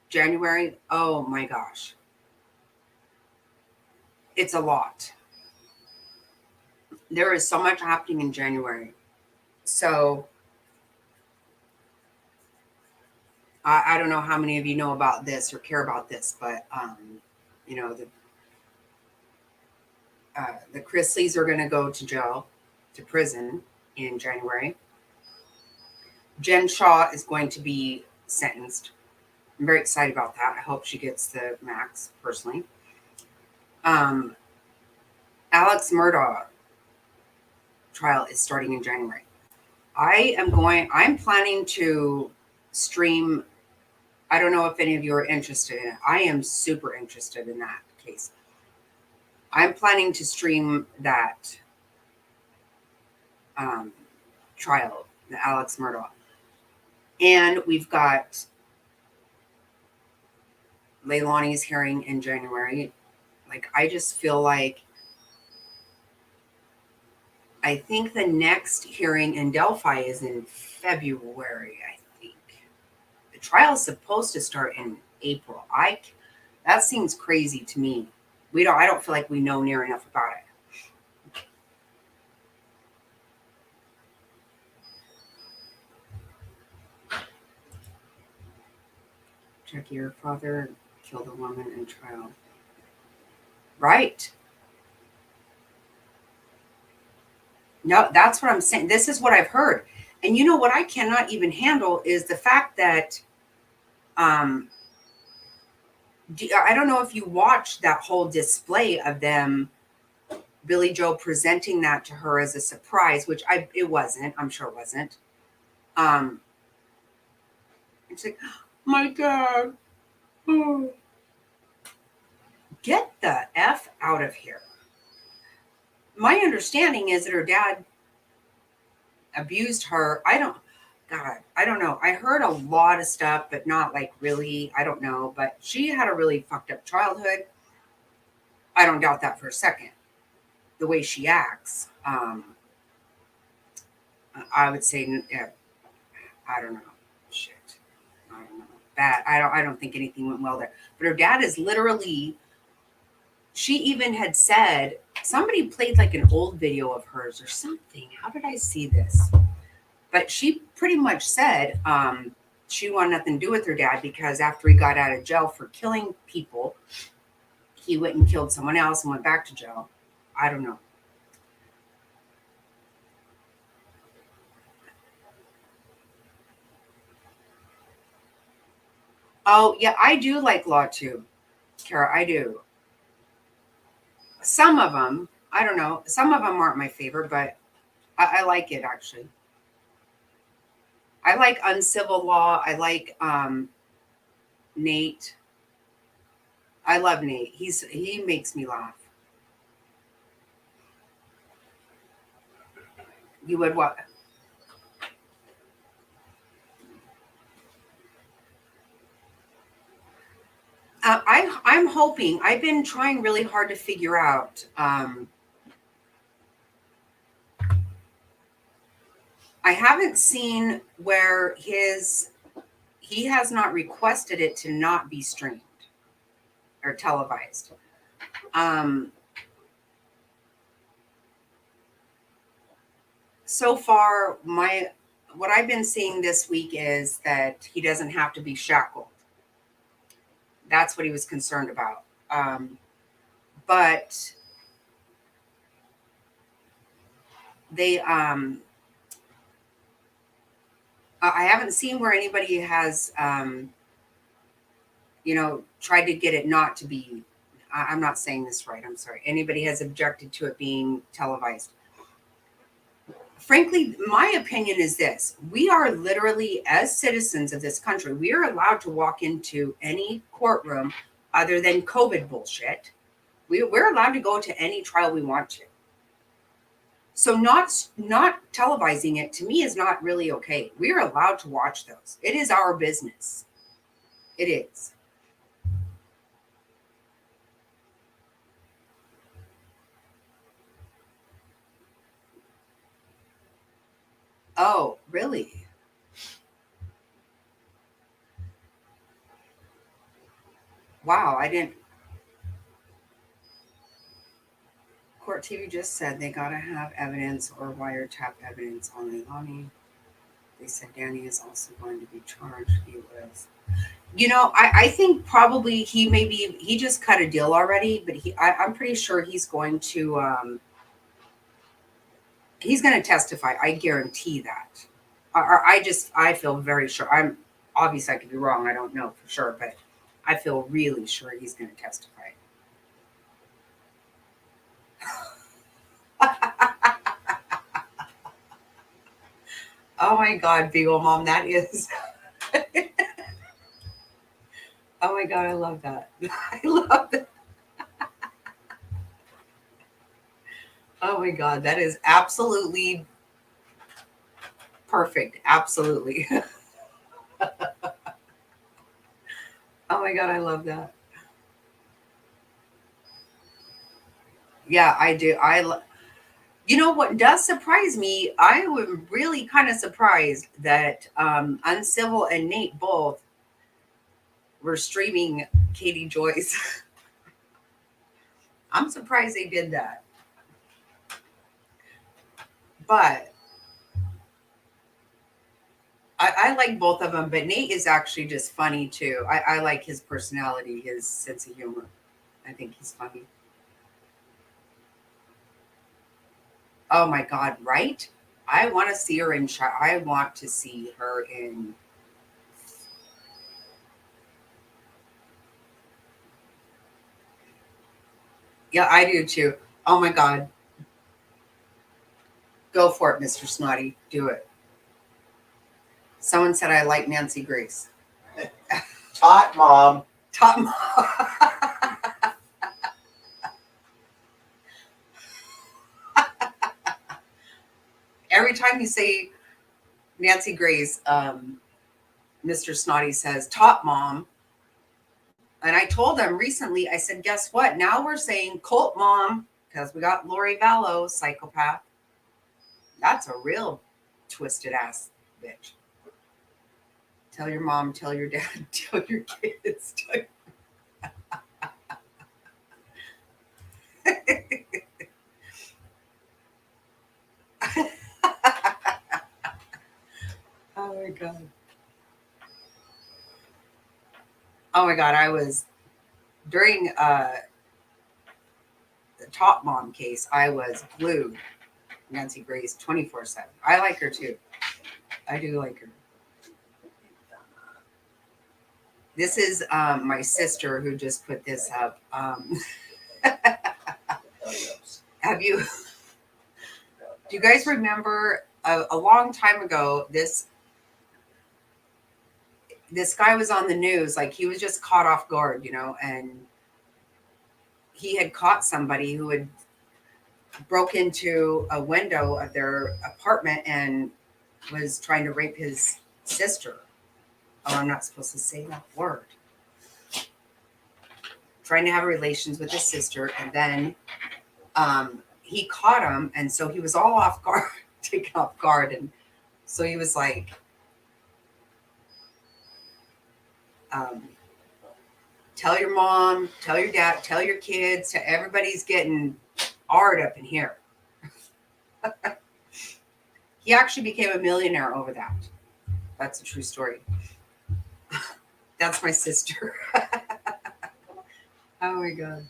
Speaker 1: January? Oh my gosh. It's a lot. There is so much happening in January. So I don't know how many of you know about this or care about this, but you know, the Chrisleys are going to go to jail, to prison in January. Jen Shaw is going to be sentenced. I'm very excited about that. I hope she gets the max, personally. Um, Alex Murdaugh trial is starting in January. I'm planning to stream. I don't know if any of you are interested in it. I am super interested in that case. I'm planning to stream that trial, the Alex Murdaugh. And we've got Leilani's hearing in January. Like, I just feel like I think the next hearing in Delphi is in February, I think. The trial is supposed to start in April. That seems crazy to me. I don't feel like we know near enough about it. Jackie, your father killed a woman in trial. Right. No, that's what I'm saying. This is what I've heard. And you know what I cannot even handle is the fact that I don't know if you watched that whole display of them, Billy Joe presenting that to her as a surprise, which it wasn't. I'm sure it wasn't. It's like, my dad. Oh. Get the F out of here. My understanding is that her dad abused her. I don't know. I heard a lot of stuff, but not like really. I don't know. But she had a really fucked up childhood. I don't doubt that for a second. The way she acts, I would say, yeah, I don't know. Shit, I don't know. Bad. I don't think anything went well there. But her dad is literally. She even had said, somebody played like an old video of hers or something. How did I see this? But she pretty much said she wanted nothing to do with her dad because after he got out of jail for killing people, he went and killed someone else and went back to jail. I don't know. Oh, yeah, I do like Law too, Kara. I do. Some of them, I don't know. Some of them aren't my favorite, but I like it actually. I like Uncivil Law. I like Nate. I love Nate. He makes me laugh. You would what? I'm hoping. I've been trying really hard to figure out. I haven't seen where he has not requested it to not be streamed or televised. So far, what I've been seeing this week is that he doesn't have to be shackled. That's what he was concerned about. But they, I haven't seen where anybody has, tried to get it not to be. I'm not saying this right. I'm sorry. Anybody has objected to it being televised. Frankly, my opinion is this. We are literally, as citizens of this country, we are allowed to walk into any courtroom other than COVID bullshit. We're allowed to go to any trial we want to. So not televising it to me is not really okay. We're allowed to watch those. It is our business. It is. Oh, really? Wow, I didn't. Court TV just said they gotta have evidence or wiretap evidence on Leilani. They said Danny is also going to be charged. He was. I think probably he just cut a deal already, but I'm pretty sure he's going to testify. I guarantee that. I feel very sure. I'm obviously I could be wrong. I don't know for sure, but I feel really sure he's going to testify. Oh my God, Beagle Mom, that is. Oh my God, I love that. I love that. Oh my God, that is absolutely perfect. Absolutely. Oh my God, I love that. Yeah, I do. You know what does surprise me? I am really kind of surprised that Uncivil and Nate both were streaming Katie Joyce. I'm surprised they did that. But I like both of them, but Nate is actually just funny too. I like his personality, his sense of humor. I think he's funny. Oh my God, right? I want to see her in. I want to see her in. Yeah, I do too. Oh my God, go for it, Mr. Snotty. Do it. Someone said I like Nancy Grace.
Speaker 2: Tot Mom.
Speaker 1: Top Mom. Every time you say Nancy Grace, Mr. Snotty says Top Mom. And I told them recently, I said, guess what? Now we're saying Cult Mom because we got Lori Vallow, psychopath. That's a real twisted ass bitch. Tell your mom, tell your dad, tell your kids. Oh my God. Oh my God. I was during the Top Mom case, I was glued. Nancy Grace 24/7. I like her too. I do like her. This is my sister who just put this up. Have you? Do you guys remember a long time ago? This guy was on the news, like he was just caught off guard, and he had caught somebody who had broke into a window of their apartment and was trying to rape his sister. Oh, I'm not supposed to say that word. Trying to have relations with his sister, and then he caught him, and so he was all off guard, taken off guard, and so he was like, "Tell your mom, tell your dad, tell your kids, everybody's getting art up in here." He actually became a millionaire over that. That's a true story. That's my sister. Oh my God.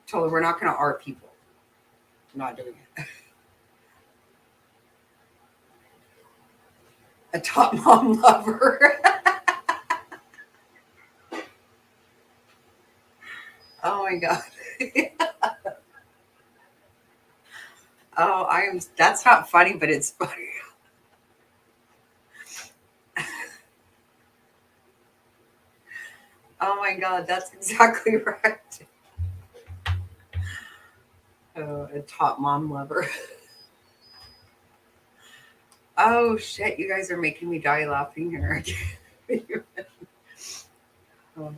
Speaker 1: Told her we're not going to art people. I'm not doing it. A Top Mom lover. Oh my God. Oh, that's not funny, but it's funny. Oh my God, that's exactly right. Oh, a Top Mom lover. Oh shit, you guys are making me die laughing here. Oh.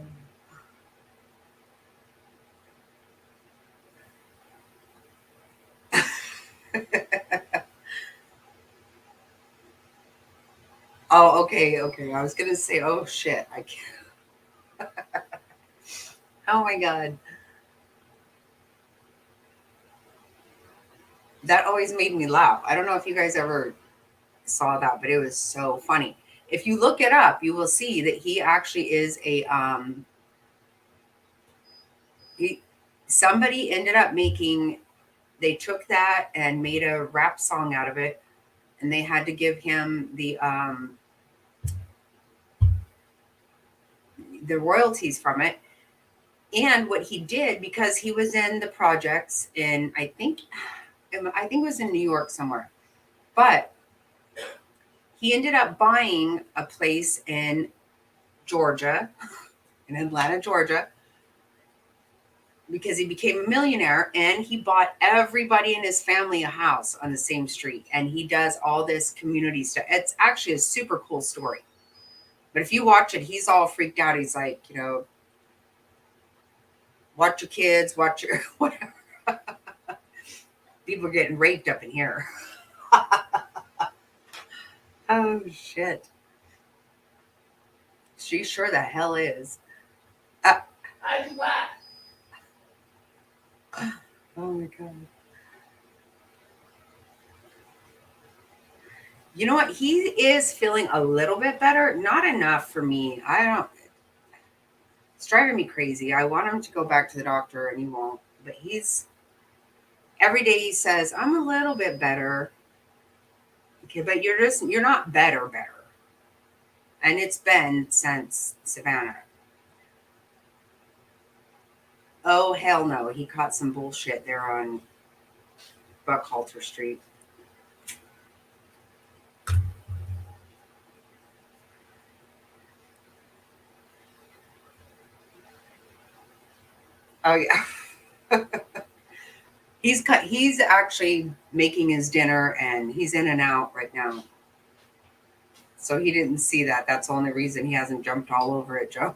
Speaker 1: Oh, okay, okay. I was gonna say, oh shit, I can't. Oh my God. That always made me laugh. I don't know if you guys ever saw that, but it was so funny. If you look it up, you will see that he actually is a he, somebody ended up making, they took that and made a rap song out of it, and they had to give him the royalties from it. And what he did, because he was in the projects in, I think it was in New York somewhere, but he ended up buying a place in Georgia, in Atlanta, Georgia, because he became a millionaire, and he bought everybody in his family a house on the same street. And he does all this community stuff. It's actually a super cool story. But if you watch it, he's all freaked out. He's like, watch your kids, watch your whatever. People are getting raped up in here. Oh, shit. She sure the hell is. Oh my God. You know what? He is feeling a little bit better. Not enough for me. It's driving me crazy. I want him to go back to the doctor and he won't. But every day he says, I'm a little bit better. Okay, but you're not better. And it's been since Savannah. Oh, hell no. He caught some bullshit there on Buckhalter Street. Oh, yeah. He's actually making his dinner, and he's in and out right now. So he didn't see that. That's the only reason he hasn't jumped all over it, Joe.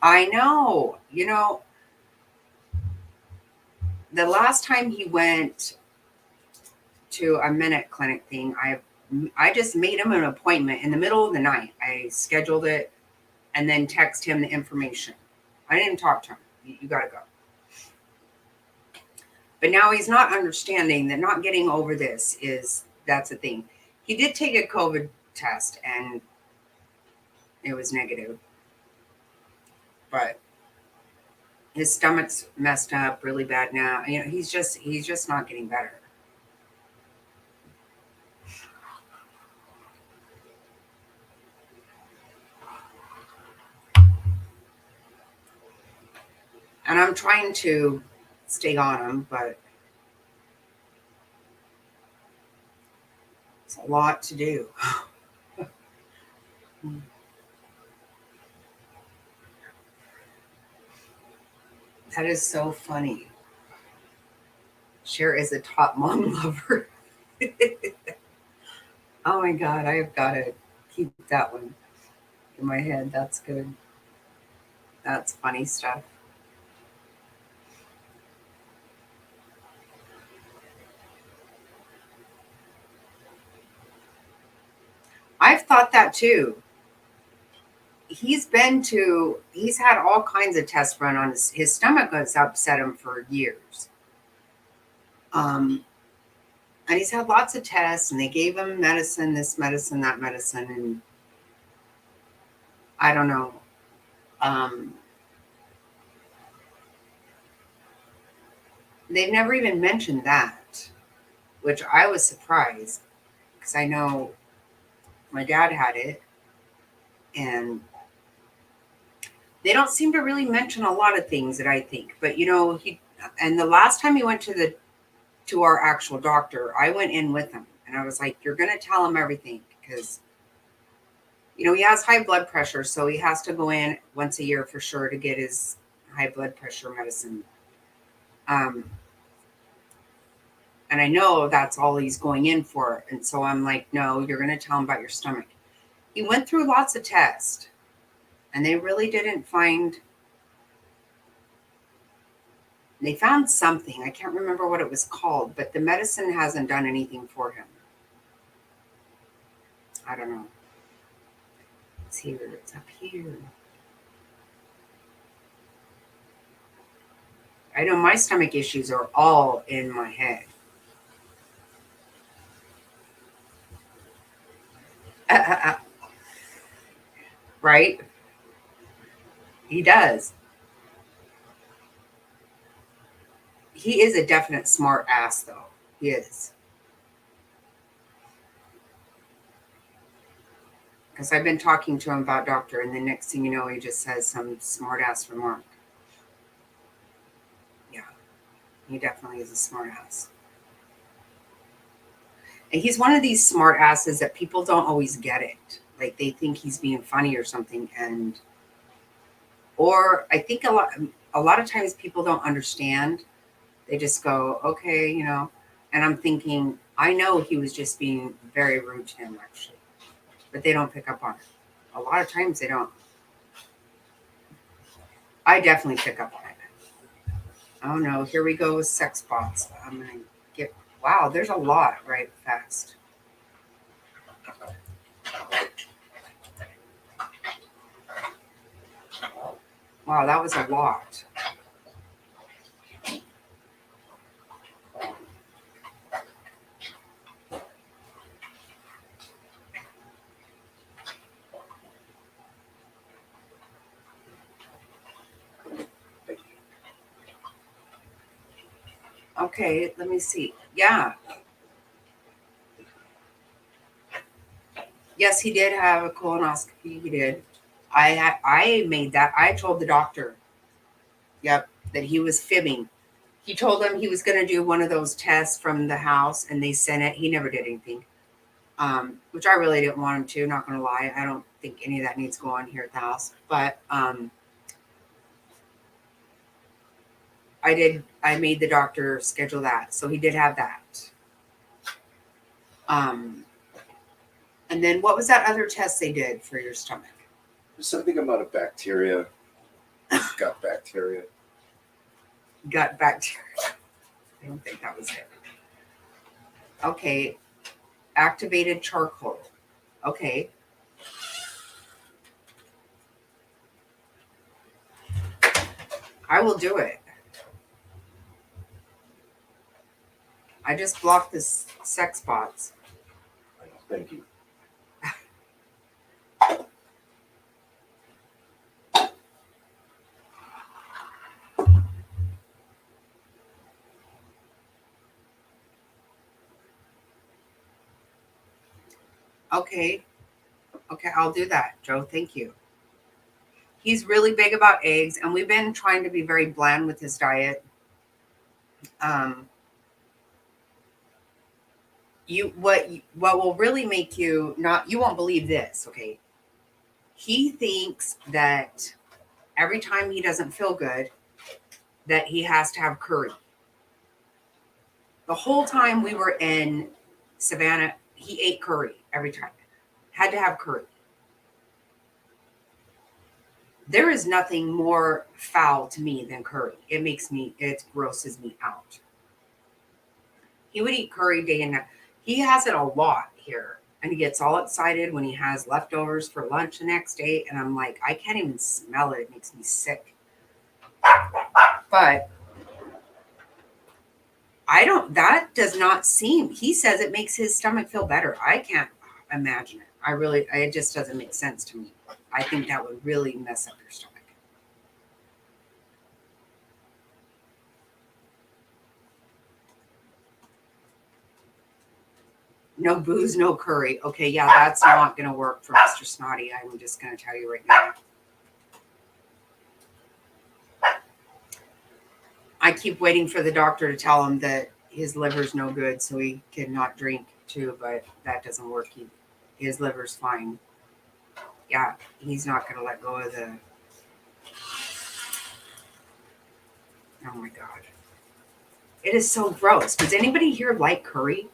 Speaker 1: I know. The last time he went to a minute clinic thing, I just made him an appointment in the middle of the night. I scheduled it and then text him the information. I didn't talk to him. You got to go. But now he's not understanding that not getting over this that's a thing. He did take a COVID test and it was negative. But his stomach's messed up really bad now. He's just not getting better. And I'm trying to stay on him, but it's a lot to do. That is so funny. Cher is a top mom lover. Oh my God, I have got to keep that one in my head. That's good. That's funny stuff. I've thought that too. He's had all kinds of tests run on his stomach has upset him for years. And he's had lots of tests, and they gave him medicine, this medicine, that medicine, and I don't know. They've never even mentioned that, which I was surprised because I know my dad had it, and they don't seem to really mention a lot of things that I think. But and the last time he went to our actual doctor, I went in with him, and I was like, "You're going to tell him everything because." He has high blood pressure, so he has to go in once a year for sure to get his high blood pressure medicine. And I know that's all he's going in for. And so I'm like, no, you're going to tell him about your stomach. He went through lots of tests, and they really didn't find. They found something. I can't remember what it was called, but the medicine hasn't done anything for him. I don't know. It's here. It's up here. I know my stomach issues are all in my head. Right? He does. He is a definite smart ass, though. He is. Because I've been talking to him about doctor, and the next thing you know, he just says some smart ass remark. Yeah, he definitely is a smart ass. And he's one of these smart asses that people don't always get it. Like they think he's being funny or something, and or I think a lot of times people don't understand. They just go, okay, you know. And I'm thinking, I know he was just being very rude to him, actually, but they don't pick up on it. A lot of times they don't. I definitely pick up on it. Oh no, here we go with sex bots. I'm gonna get. Wow, there's a lot right fast. Wow, that was a lot. Okay, let me see. Yeah. Yes, he did have a colonoscopy. He did. I made that. I told the doctor, yep, that he was fibbing. He told him he was going to do one of those tests from the house, and they sent it. He never did anything, which I really didn't want him to. Not going to lie, I don't think any of that needs to go on here at the house. But I did. I made the doctor schedule that, so he did have that. And then what was that other test they did for your stomach?
Speaker 3: There's something about a bacteria, gut bacteria.
Speaker 1: Gut bacteria. I don't think that was it. Okay. Activated charcoal. Okay. I will do it. I just blocked this sex bots.
Speaker 3: Thank you.
Speaker 1: Okay. Okay, I'll do that, Joe. Thank you. He's really big about eggs, and we've been trying to be very bland with his diet. What will really make you not, you won't believe this, okay? He thinks that every time he doesn't feel good, that he has to have curry. The whole time we were in Savannah, he ate curry every time. Had to have curry. There is nothing more foul to me than curry. It grosses me out. He would eat curry day and night. He has it a lot here. And he gets all excited when he has leftovers for lunch the next day. And I'm like, I can't even smell it. It makes me sick. But that does not seem, he says it makes his stomach feel better. I can't imagine it. It just doesn't make sense to me. I think that would really mess up your stomach. No booze, no curry. Okay, yeah, that's not going to work for Mr. Snotty. I'm just going to tell you right now. I keep waiting for the doctor to tell him that his liver's no good, so he cannot drink too, but that doesn't work. His liver's fine. Yeah, he's not going to let go of the... Oh my God. It is so gross. Does anybody here like curry?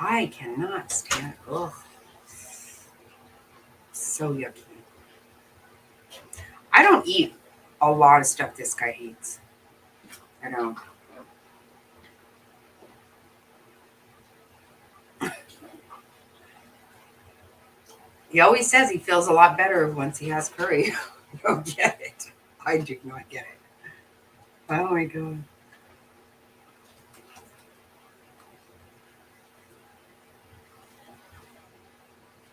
Speaker 1: I cannot stand it. Ugh. So yucky. I don't eat a lot of stuff this guy eats. I don't. He always says he feels a lot better once he has curry. I don't get it. I do not get it. Oh my god.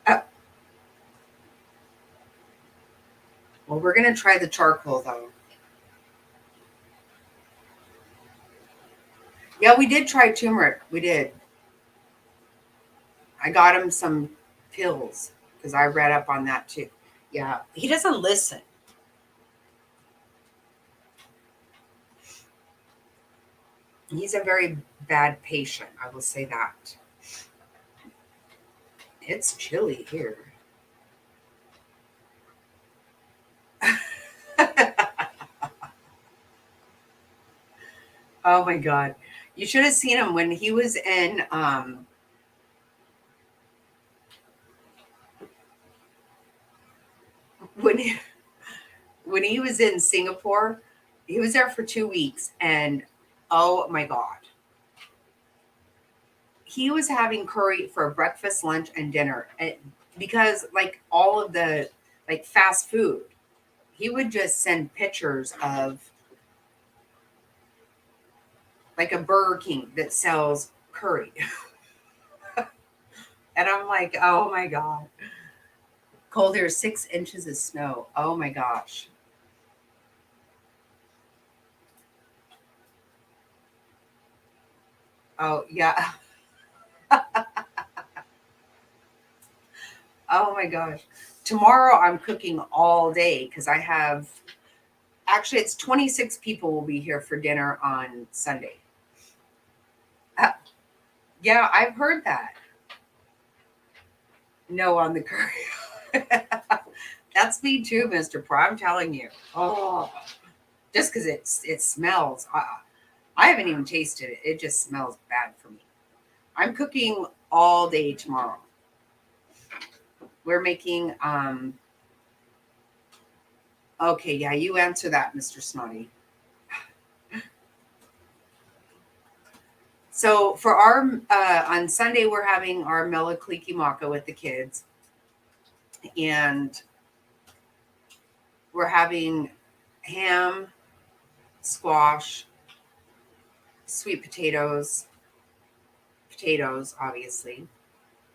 Speaker 1: Uh, well, we're gonna try the charcoal though. Yeah, we did try turmeric. We did. I got him some pills because I read up on that too. Yeah, he doesn't listen. He's a very bad patient. I will say that. It's chilly here. Oh my god. You should have seen him when he was in when he, when he was in Singapore. He was there for 2 weeks and oh my god. He was having curry for breakfast, lunch, and dinner. And because like all of the like fast food, he would just send pictures of like a Burger King that sells curry. And I'm like, oh my god. Cold here, 6 inches of snow. Oh my gosh. Oh yeah. Oh my gosh. Tomorrow I'm cooking all day because I have actually it's 26 people will be here for dinner on Sunday. Uh, yeah, I've heard that. No on the curry. That's me too, Mr. Pro. I'm telling you. Oh, just because it smells. I haven't even tasted it. It just smells bad for me. I'm cooking all day tomorrow. We're making okay, yeah, you answer that, Mr. Snotty. So for our on Sunday we're having our Melakliki Maka with the kids, and we're having ham, squash, sweet potatoes obviously,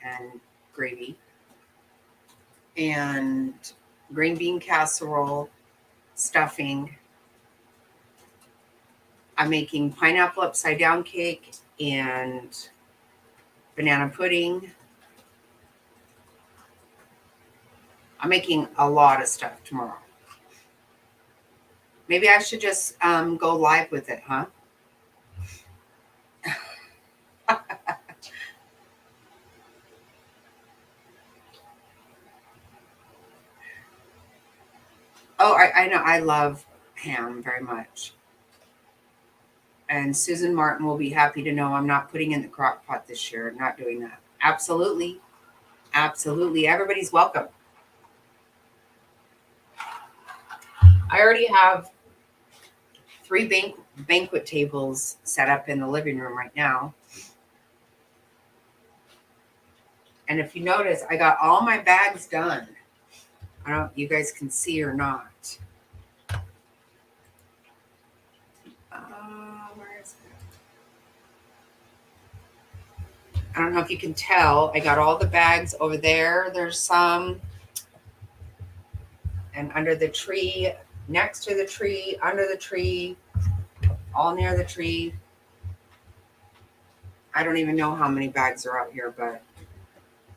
Speaker 1: and gravy, and green bean casserole, stuffing. I'm making pineapple upside down cake and banana pudding. I'm making a lot of stuff tomorrow. Maybe I should just go live with it, huh? Oh, I know. I love ham very much. And Susan Martin will be happy to know I'm not putting in the crock pot this year. I'm not doing that. Absolutely. Absolutely. Everybody's welcome. I already have 3 banquet tables set up in the living room right now. And if you notice, I got all my bags done. I don't know if you guys can see or not. Where is it? I don't know if you can tell. I got all the bags over there. There's some. And under the tree, next to the tree, under the tree, all near the tree. I don't even know how many bags are out here, but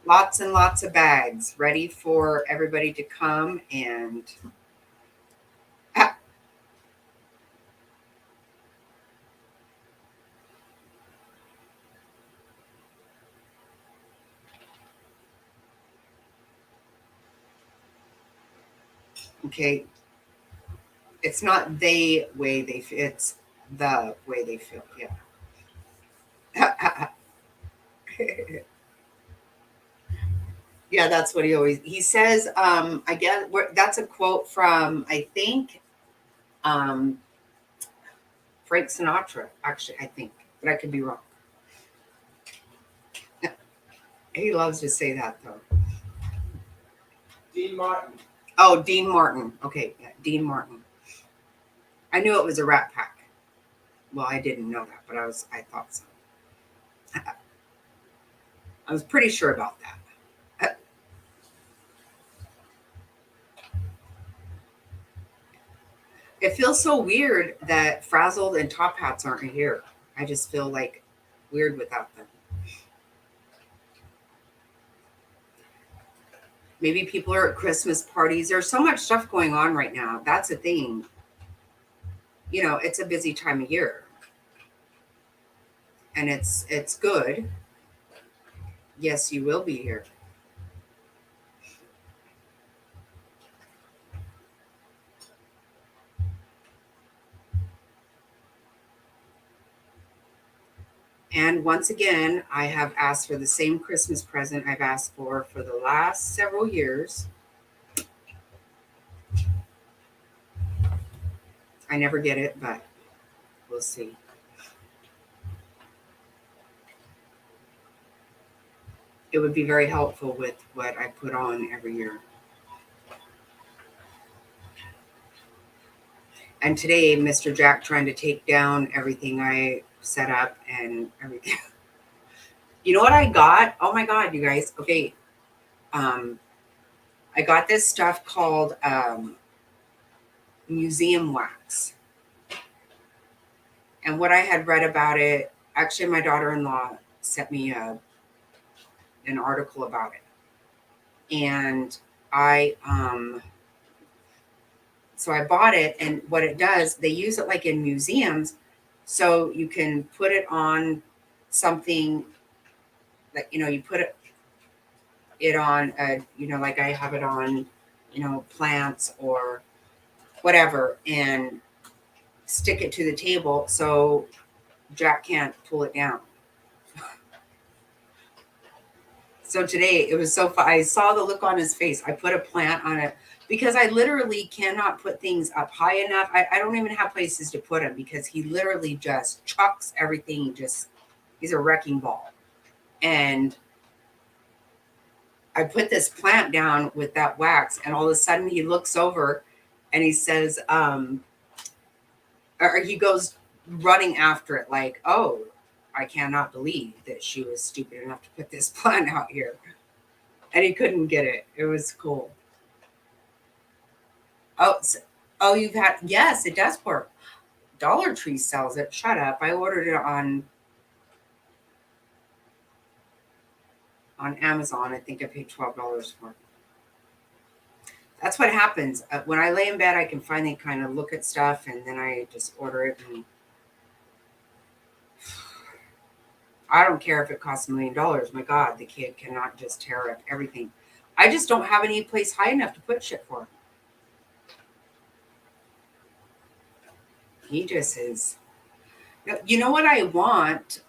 Speaker 1: lots and lots of bags ready for everybody to come and okay. It's not the way they feel, it's the way they feel. Yeah. Yeah, that's what he says. I guess that's a quote from I think um, Frank Sinatra. Actually, I think, but I could be wrong. He loves to say that though.
Speaker 2: Dean Martin.
Speaker 1: Oh, Dean Martin. Okay, yeah, Dean Martin. I knew it was a Rat Pack. Well, I didn't know that, but I thought so. I was pretty sure about that. It feels so weird that Frazzled and Top Hats aren't here. I just feel like weird without them. Maybe people are at Christmas parties. There's so much stuff going on right now. That's a thing. You know, it's a busy time of year. And it's good. Yes, you will be here. And once again, I have asked for the same Christmas present I've asked for the last several years. I never get it, but we'll see. It would be very helpful with what I put on every year. And today, Mr. Jack trying to take down everything I set up and everything. You know what I got? Oh my God, you guys. Okay. I got this stuff called museum wax. And what I had read about it, actually, my daughter-in-law sent me an article about it. And so I bought it, and what it does, they use it like in museums, so you can put it on something that, you know, you put it on, you know, like I have it on, you know, plants or whatever, and stick it to the table so Jack can't pull it down. So today it was so fun. I saw the look on his face. I put a plant on it because I literally cannot put things up high enough. I don't even have places to put him because he literally just chucks everything. He's a wrecking ball. And I put this plant down with that wax, and all of a sudden he looks over and he says, or he goes running after it like, oh, I cannot believe that she was stupid enough to put this plant out here. And he couldn't get it. It was cool. Oh, you've had, yes, it does work. Dollar Tree sells it. Shut up. I ordered it on Amazon. I think I paid $12 for it. That's what happens. When I lay in bed, I can finally kind of look at stuff, and then I just order it. And I don't care if it costs $1 million. My God, the kid cannot just tear up everything. I just don't have any place high enough to put shit for him. He just is. You know what I want,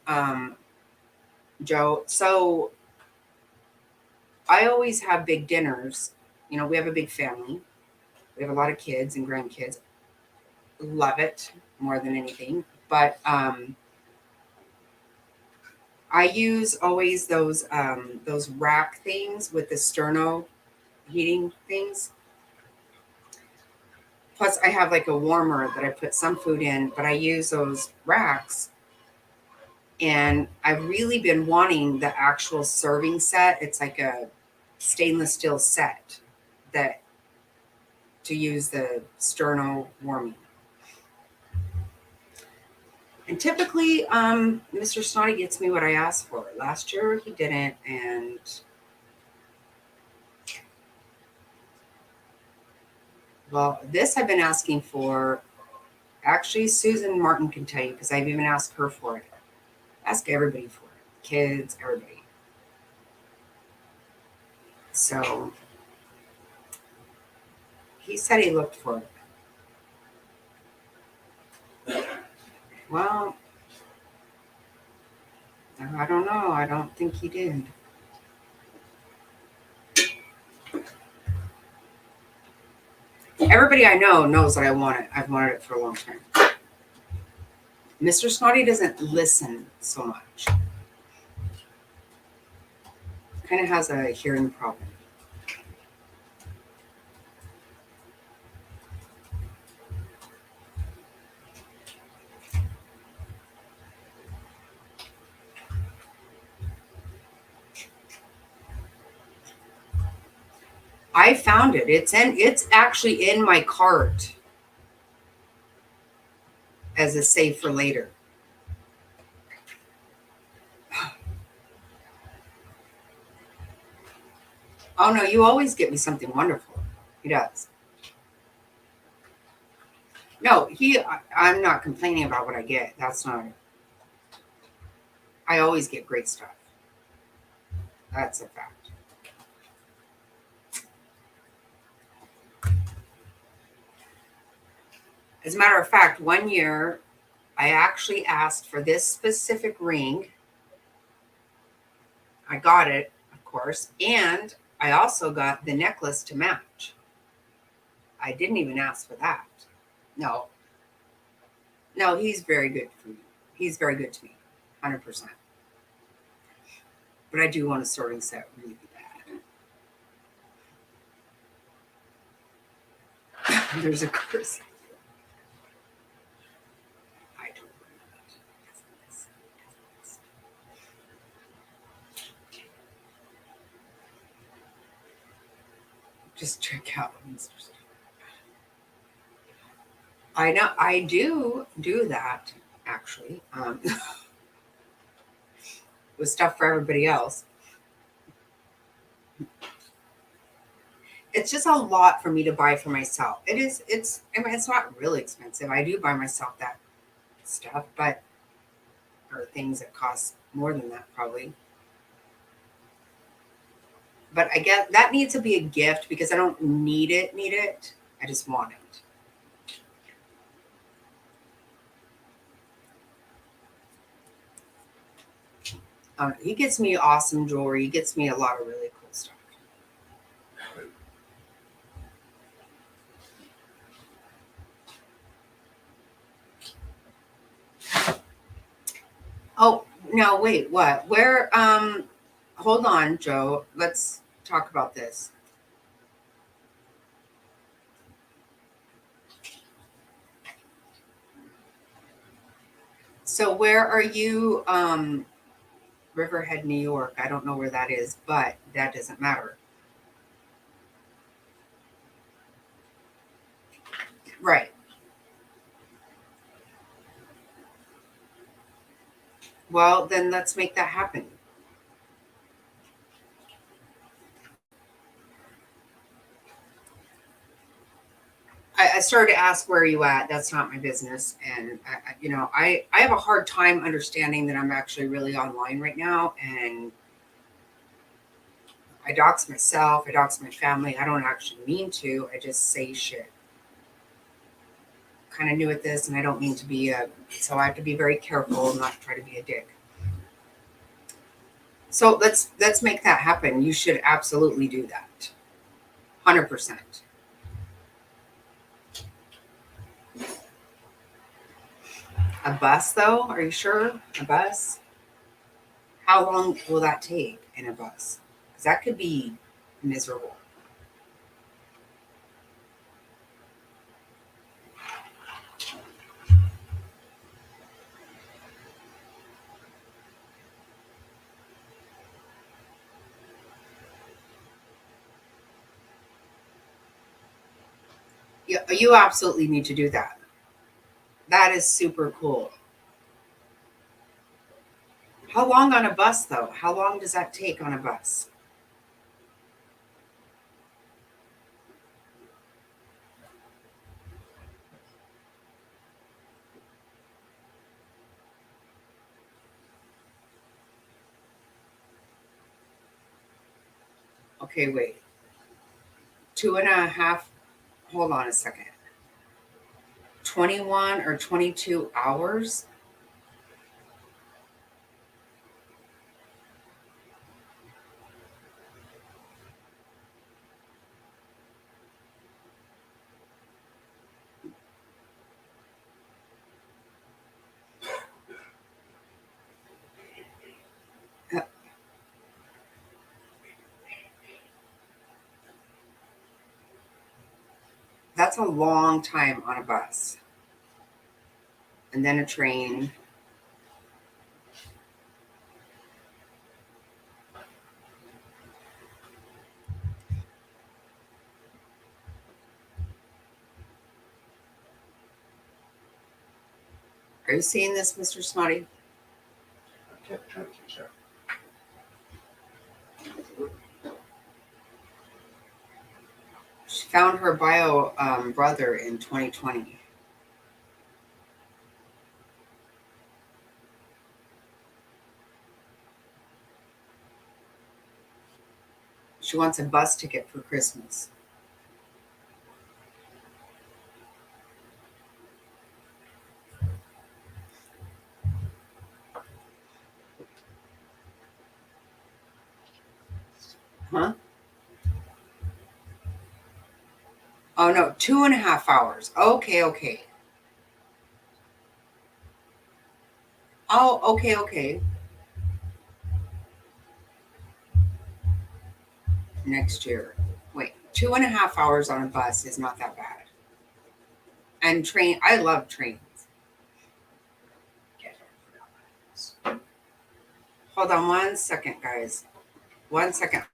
Speaker 1: Joe? So I always have big dinners. You know, we have a big family. We have a lot of kids and grandkids. Love it more than anything. But I use always those rack things with the sterno heating things. Plus, I have like a warmer that I put some food in, but I use those racks. And I've really been wanting the actual serving set. It's like a stainless steel set that to use the sterno warming. And typically, Mr. Snotty gets me what I asked for. Last year he didn't, and well, this I've been asking for. Actually, Susan Martin can tell you because I've even asked her for it. Ask everybody for it. Kids, everybody. So he said he looked for it. Well, I don't know. I don't think he did. Everybody I know knows that I want it. I've wanted it for a long time. Mr. Snotty doesn't listen so much. Kind of has a hearing problem. I found it. It's actually in my cart as a save for later. Oh no, you always get me something wonderful. He does. No, I'm not complaining about what I get. That's not it. I always get great stuff. That's a fact. As a matter of fact, one year I actually asked for this specific ring. I got it, of course, and I also got the necklace to match. I didn't even ask for that. No, no, he's very good for me. He's very good to me, 100%. But I do want a sorting set really bad. There's a curse. I don't know. Just check out Mr. I know I do that actually with stuff for everybody else. It's just a lot for me to buy for myself. I mean, it's not really expensive. I do buy myself that stuff, but or things that cost more than that probably. But I get that needs to be a gift because I don't need it. I just want it. He gets me awesome jewelry. He gets me a lot of really cool stuff. Oh, no, wait, what? Where, hold on, Joe. Let's talk about this. So where are you, Riverhead, New York? I don't know where that is, but that doesn't matter. Right. Well, then let's make that happen. I started to ask where are you at. That's not my business, and I have a hard time understanding that I'm actually really online right now, and I dox myself, I dox my family. I don't actually mean to. I just say shit. Kind of new at this, and I don't mean to be so I have to be very careful and not try to be a dick. So let's make that happen. You should absolutely do that. 100%. A bus, though? Are you sure? A bus? How long will that take in a bus? Because that could be miserable. You absolutely need to do that. That is super cool. How long on a bus, though? How long does that take on a bus? Okay, wait. 2.5. Hold on a second. 21 or 22 hours? Uh, That's a long time on a bus. And then a train. Are you seeing this, Mr. Snotty?
Speaker 3: I can't try to catch up.
Speaker 1: She found her bio brother in 2020. She wants a bus ticket for Christmas. Huh? Oh no, 2.5 hours. Okay. Oh, okay. Next year. Wait, 2.5 hours on a bus is not that bad. And train, I love trains. Hold on 1 second, guys. 1 second.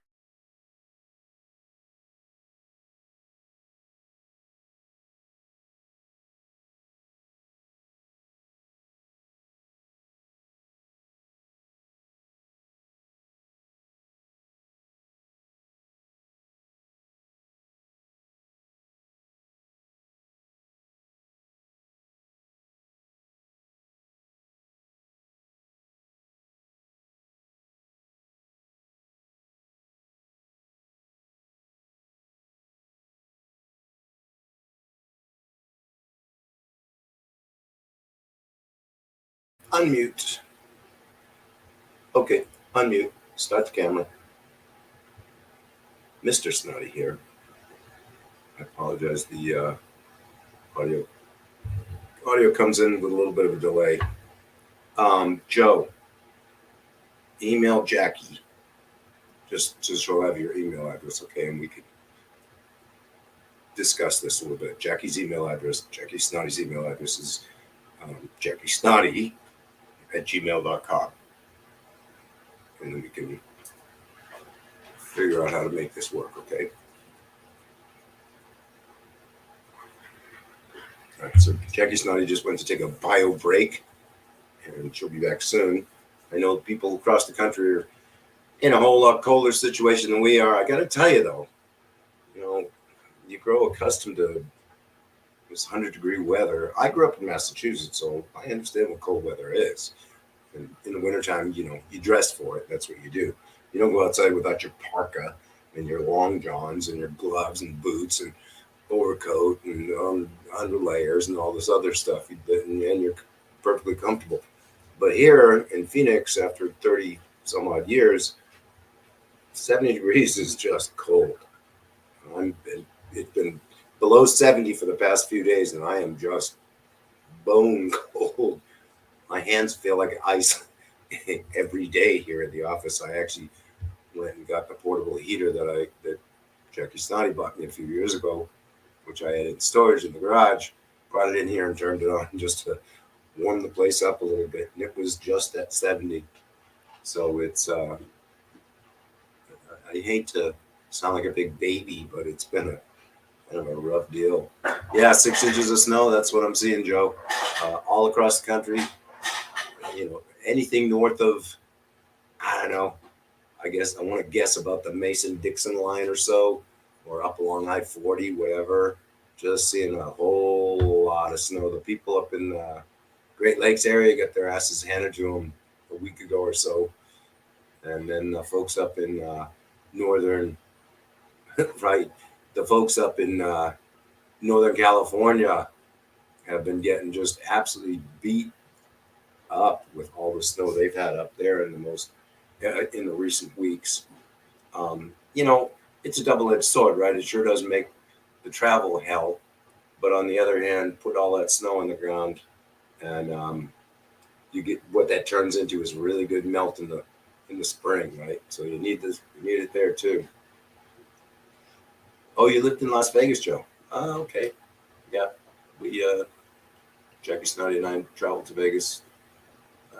Speaker 3: Unmute. Okay, unmute. Start the camera. Mr. Snotty here. I apologize. The audio comes in with a little bit of a delay. Joe, email Jackie. Just so she'll have your email address, okay? And we could discuss this a little bit. Jackie's email address, Jackie Snotty's email address is JackieSnotty@gmail.com. And then we can figure out how to make this work, okay? All right, so Jackie Snotty just went to take a bio break, and she'll be back soon. I know people across the country are in a whole lot colder situation than we are. I got to tell you, though, you grow accustomed to this 100-degree weather. I grew up in Massachusetts, so I understand what cold weather is. And in the wintertime, you dress for it. That's what you do. You don't go outside without your parka and your long johns and your gloves and boots and overcoat and under layers and all this other stuff. And you're perfectly comfortable. But here in Phoenix, after 30 some odd years, 70 degrees is just cold. It's been below 70 for the past few days, and I am just bone cold. My hands feel like ice every day here at the office. I actually went and got the portable heater that Jackie Snotty bought me a few years ago, which I had in storage in the garage. Brought it in here and turned it on just to warm the place up a little bit, and it was just at 70. So it's I hate to sound like a big baby, but it's been a kind of a rough deal. Yeah, 6 inches of snow. That's what I'm seeing, Joe. All across the country. Anything north of, I don't know. I guess I want to guess about the Mason-Dixon line or so, or up along I-40, whatever. Just seeing a whole lot of snow. The people up in the Great Lakes area got their asses handed to them a week ago or so. And then the folks up in northern, right, the folks up in Northern California have been getting just absolutely beat up with all the snow they've had up there in the recent weeks. It's a double-edged sword, right? It sure does make the travel hell, but on the other hand, put all that snow on the ground, and you get what that turns into is really good melt in the spring, right? So you need it there too. Oh, you lived in Las Vegas, Joe? Okay. Yeah, we Jackie Snotty and I travel to Vegas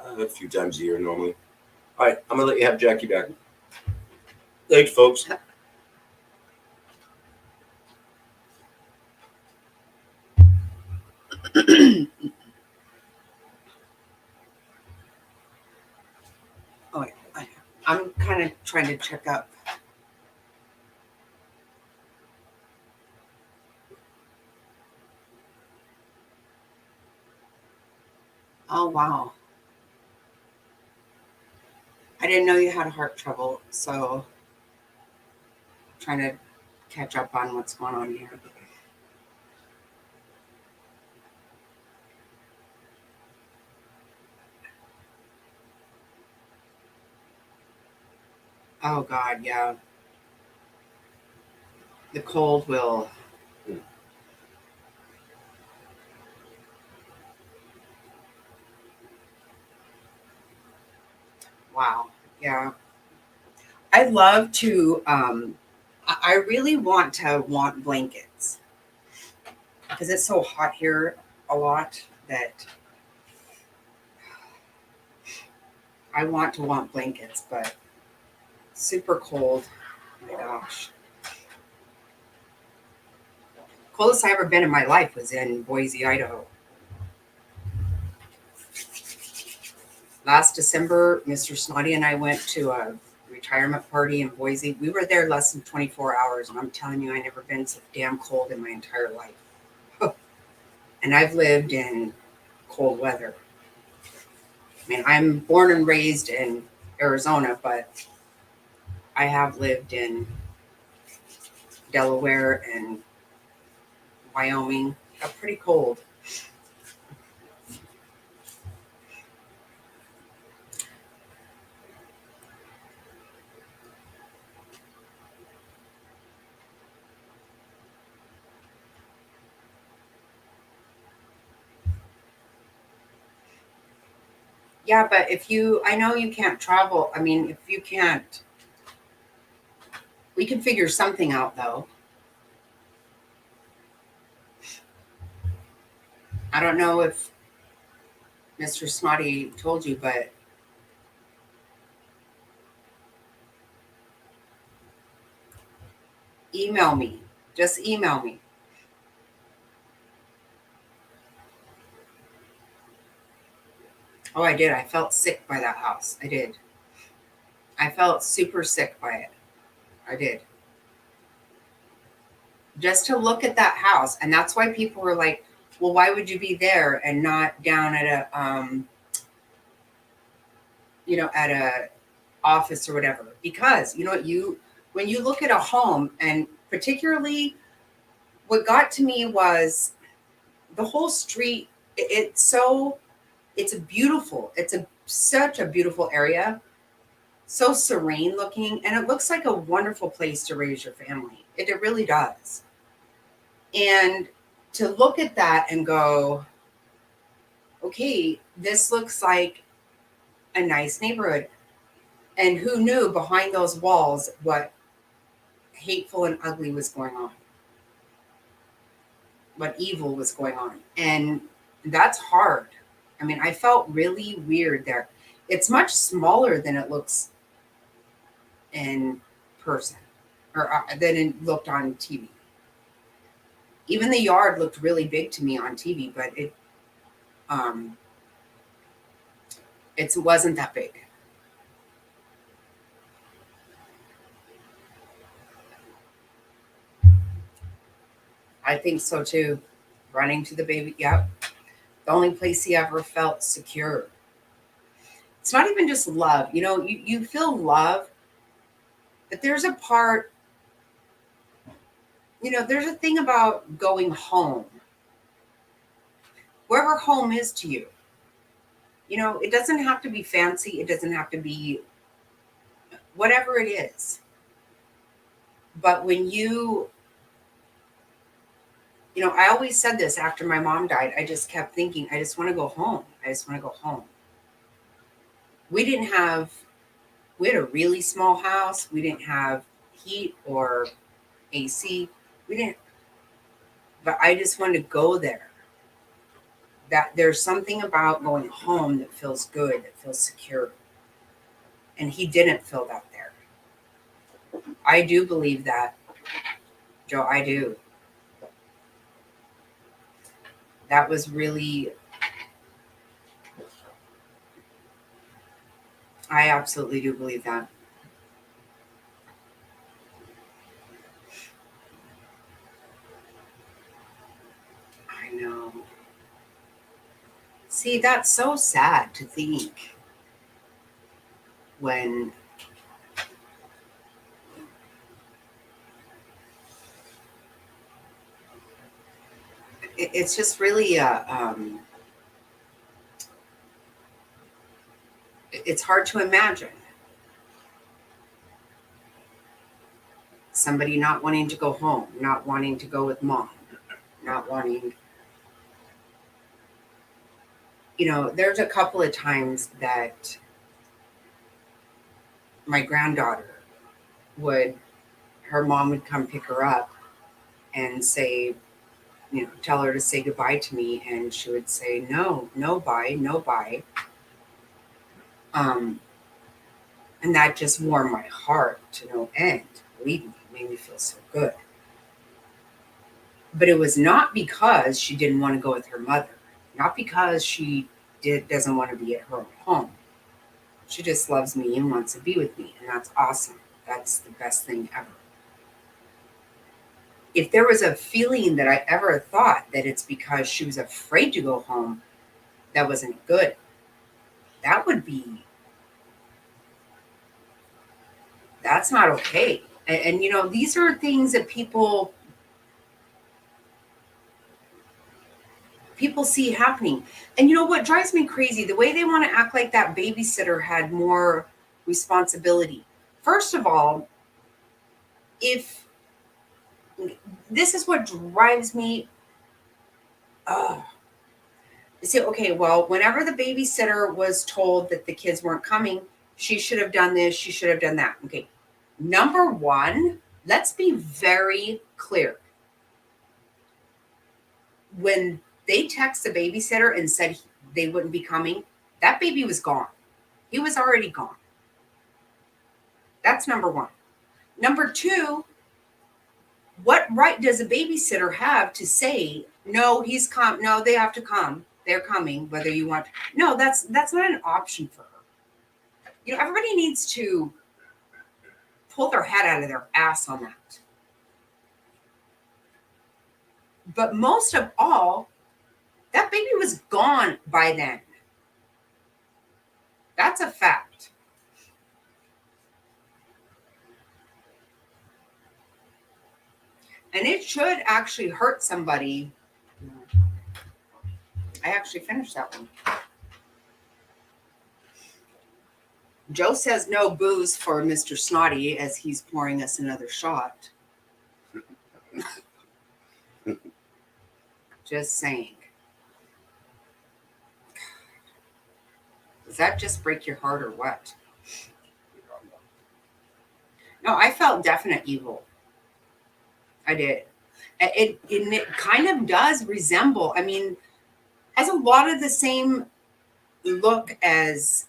Speaker 3: a few times a year normally. All right, I'm gonna let you have Jackie back. Thanks, folks.
Speaker 1: trying to check up. Oh, wow. I didn't know you had heart trouble, so I'm trying to catch up on what's going on here. Oh, God, yeah. The cold will. Wow. Yeah. I love to, I really want to want blankets because it's so hot here a lot that I want to want blankets, but super cold. Oh my gosh. Coldest I ever been in my life was in Boise, Idaho. Last December, Mr. Snotty and I went to a retirement party in Boise. We were there less than 24 hours, and I'm telling you, I never been so damn cold in my entire life. And I've lived in cold weather. I mean, I'm born and raised in Arizona, but I have lived in Delaware and Wyoming. Got pretty cold. Yeah, but I know you can't travel. I mean, if you can't, we can figure something out though. I don't know if Mr. Snotty told you, but email me. Just email me. Oh, I did. I felt sick by that house. I did. I felt super sick by it. I did. Just to look at that house. And that's why people were like, well, why would you be there and not down at at a office or whatever? Because you know what, when you look at a home, and particularly what got to me was the whole street, it's such a beautiful area, so serene looking, and it looks like a wonderful place to raise your family. It really does. And to look at that and go, okay, this looks like a nice neighborhood. And who knew behind those walls what hateful and ugly was going on, what evil was going on. And that's hard. I mean, I felt really weird there. It's much smaller than it looks in person, or than it looked on TV. Even the yard looked really big to me on TV, but um, it wasn't that big. I think so too. Running to the baby, yep. The only place he ever felt secure. It's not even just love. You feel love, but there's a part, there's a thing about going home. Wherever home is to you. It doesn't have to be fancy. It doesn't have to be whatever it is. But when I always said this after my mom died, I just kept thinking, I just want to go home. I just want to go home. We had a really small house. We didn't have heat or AC. But I just wanted to go there. That there's something about going home that feels good, that feels secure. And he didn't feel that there. I do believe that, Joe, I do. That was really, I absolutely do believe that. See, that's so sad to think when it's just really it's hard to imagine somebody not wanting to go home, not wanting to go with mom, not wanting. There's a couple of times that my granddaughter her mom would come pick her up and say, tell her to say goodbye to me. And she would say, no, no, bye, no, bye. And that just warmed my heart to no end. Believe me, it made me feel so good. But it was not because she didn't want to go with her mother, not because she doesn't want to be at her home. She just loves me and wants to be with me, and that's awesome. That's the best thing ever. If there was a feeling that I ever thought that it's because she was afraid to go home, that wasn't good. That's not okay. And these are things that people see happening. And what drives me crazy, the way they want to act like that babysitter had more responsibility. First of all, if this is what drives me, say, okay, well, whenever the babysitter was told that the kids weren't coming, she should have done this, she should have done that. Okay, number one, let's be very clear. When they text the babysitter and said they wouldn't be coming, that baby was gone. He was already gone. That's number one. Number two, what right does a babysitter have to say, no, no, they have to come. They're coming, whether you want. No, that's not an option for her. Everybody needs to pull their head out of their ass on that. But most of all, that baby was gone by then. That's a fact. And it should actually hurt somebody. I actually finished that one. Joe says no booze for Mr. Snotty as he's pouring us another shot. Just saying. Does that just break your heart or what? No, I felt definite evil. I did. It kind of does resemble, has a lot of the same look as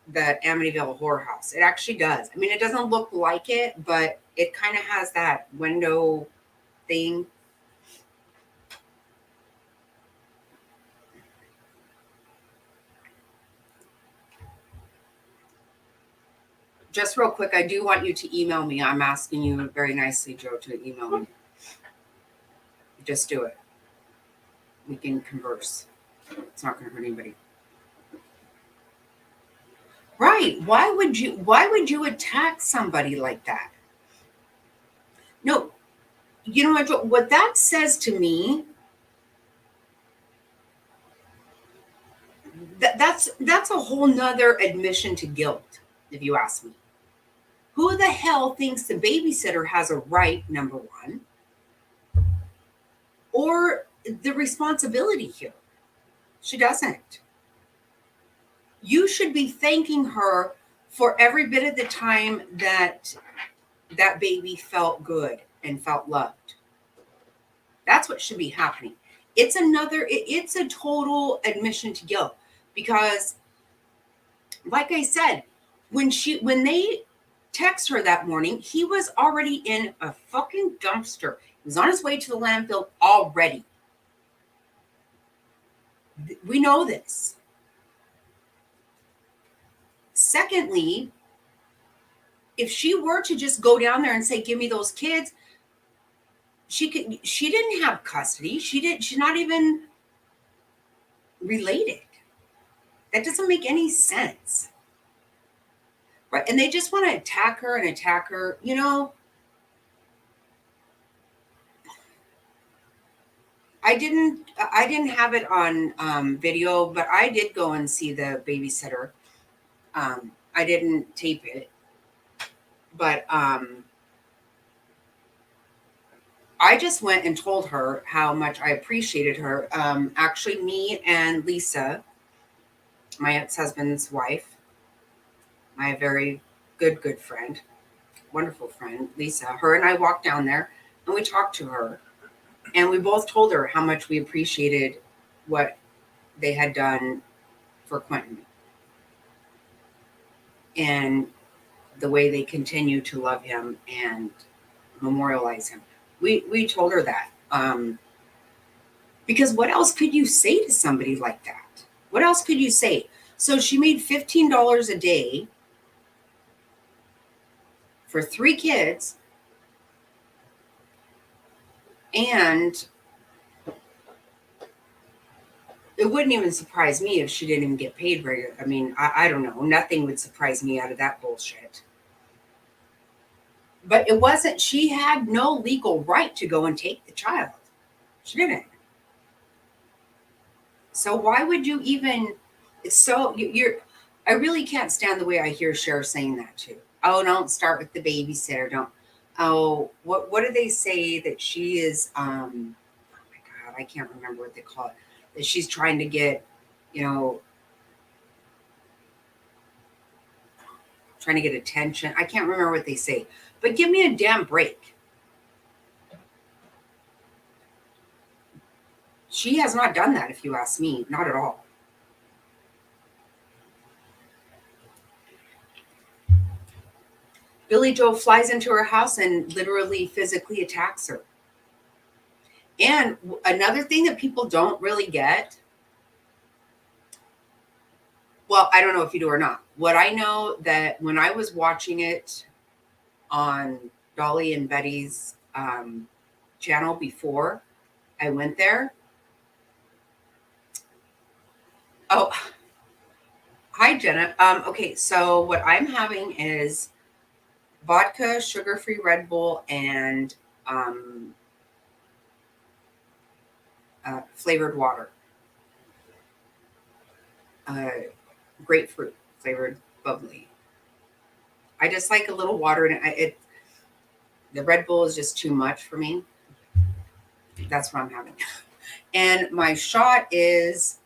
Speaker 1: the Amityville Horror House. It actually does. It doesn't look like it, but it kind of has that window thing. Just real quick, I do want you to email me. I'm asking you very nicely, Joe, to email me. Just do it. We can converse. It's not going to hurt anybody. Right. Why would you attack somebody like that? No. You know what that says to me? That's a whole nother admission to guilt, if you ask me. Who the hell thinks the babysitter has a right, number one, or the responsibility here? She doesn't. You should be thanking her for every bit of the time that baby felt good and felt loved. That's what should be happening. It's a total admission to guilt, because like I said, when they text her that morning, he was already in a fucking dumpster. He was on his way to the landfill already. We know this. Secondly, if she were to just go down there and say, give me those kids, she didn't have custody. She's not even related. That doesn't make any sense. Right? And they just want to attack her and attack her. You know, I didn't have it on video, but I did go and see the babysitter. I didn't tape it, but I just went and told her how much I appreciated her. Actually, me and Lisa, my ex-husband's wife, my very good friend, wonderful friend, Lisa, her and I walked down there and we talked to her. And we both told her how much we appreciated what they had done for Quentin and the way they continue to love him and memorialize him. We told her that. Because what else could you say to somebody like that? What else could you say? So she made $15 a day for 3 kids, and it wouldn't even surprise me if she didn't even get paid regular. I mean, I don't know. Nothing would surprise me out of that bullshit. But it wasn't, she had no legal right to go and take the child. She didn't. So why would you even, it's so, I really can't stand the way I hear Cher saying that too. Oh, don't start with the babysitter. Don't. Oh, what do they say that she is, oh my God, I can't remember what they call it. That she's trying to get, trying to get attention. I can't remember what they say, but give me a damn break. She has not done that, if you ask me, not at all. Billy Joe flies into her house and literally physically attacks her. And another thing that people don't really get, well, I don't know if you do or not. What I know that when I was watching it on Dolly and Betty's channel before I went there. Oh, hi, Jenna. Okay, so what I'm having is vodka, sugar-free Red Bull, and flavored water. Grapefruit flavored bubbly. I just like a little water in it. The Red Bull is just too much for me. That's what I'm having. And my shot is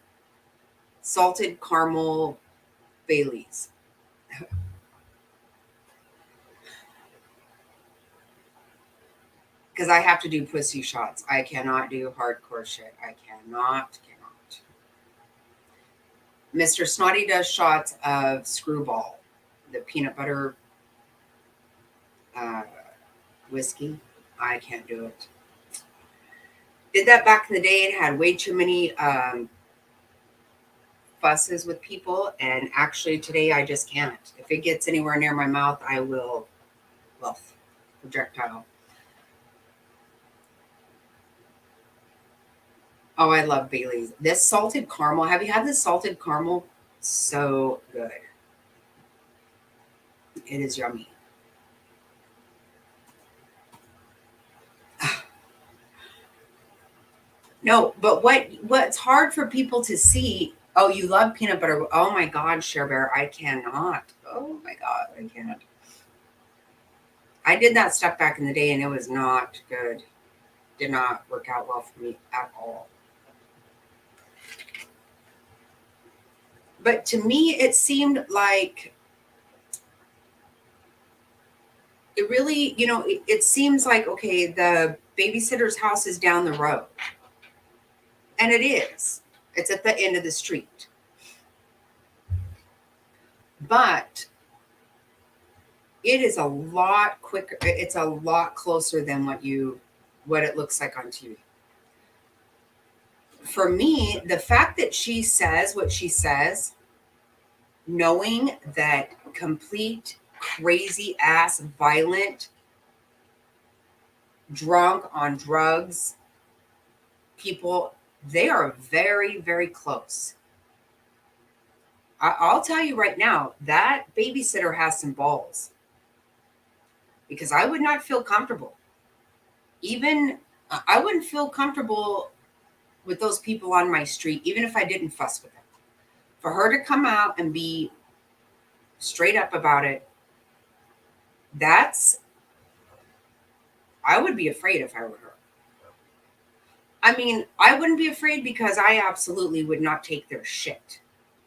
Speaker 1: salted caramel Baileys. Because I have to do pussy shots. I cannot do hardcore shit. I cannot. Mr. Snotty does shots of Screwball, the peanut butter whiskey. I can't do it. Did that back in the day and had way too many fusses with people. And actually today I just can't. If it gets anywhere near my mouth, I will, well, projectile. Oh, I love Bailey's. This salted caramel. Have you had this salted caramel? So good. It is yummy. No, but what's hard for people to see, oh, you love peanut butter. Oh my God, Cher Bear, I cannot. Oh my God, I can't. I did that stuff back in the day and it was not good. Did not work out well for me at all. But to me, it seemed like it really, it seems like, okay, the babysitter's house is down the road. And it is. It's at the end of the street. But it is a lot quicker. It's a lot closer than what it looks like on TV. For me, the fact that she says what she says, knowing that complete crazy ass, violent, drunk on drugs people, they are very, very close. I'll tell you right now, that babysitter has some balls, because I would not feel comfortable. Even I wouldn't feel comfortable with those people on my street, even if I didn't fuss with them. For her to come out and be straight up about it, that's, I would be afraid if I were her. I mean, I wouldn't be afraid because I absolutely would not take their shit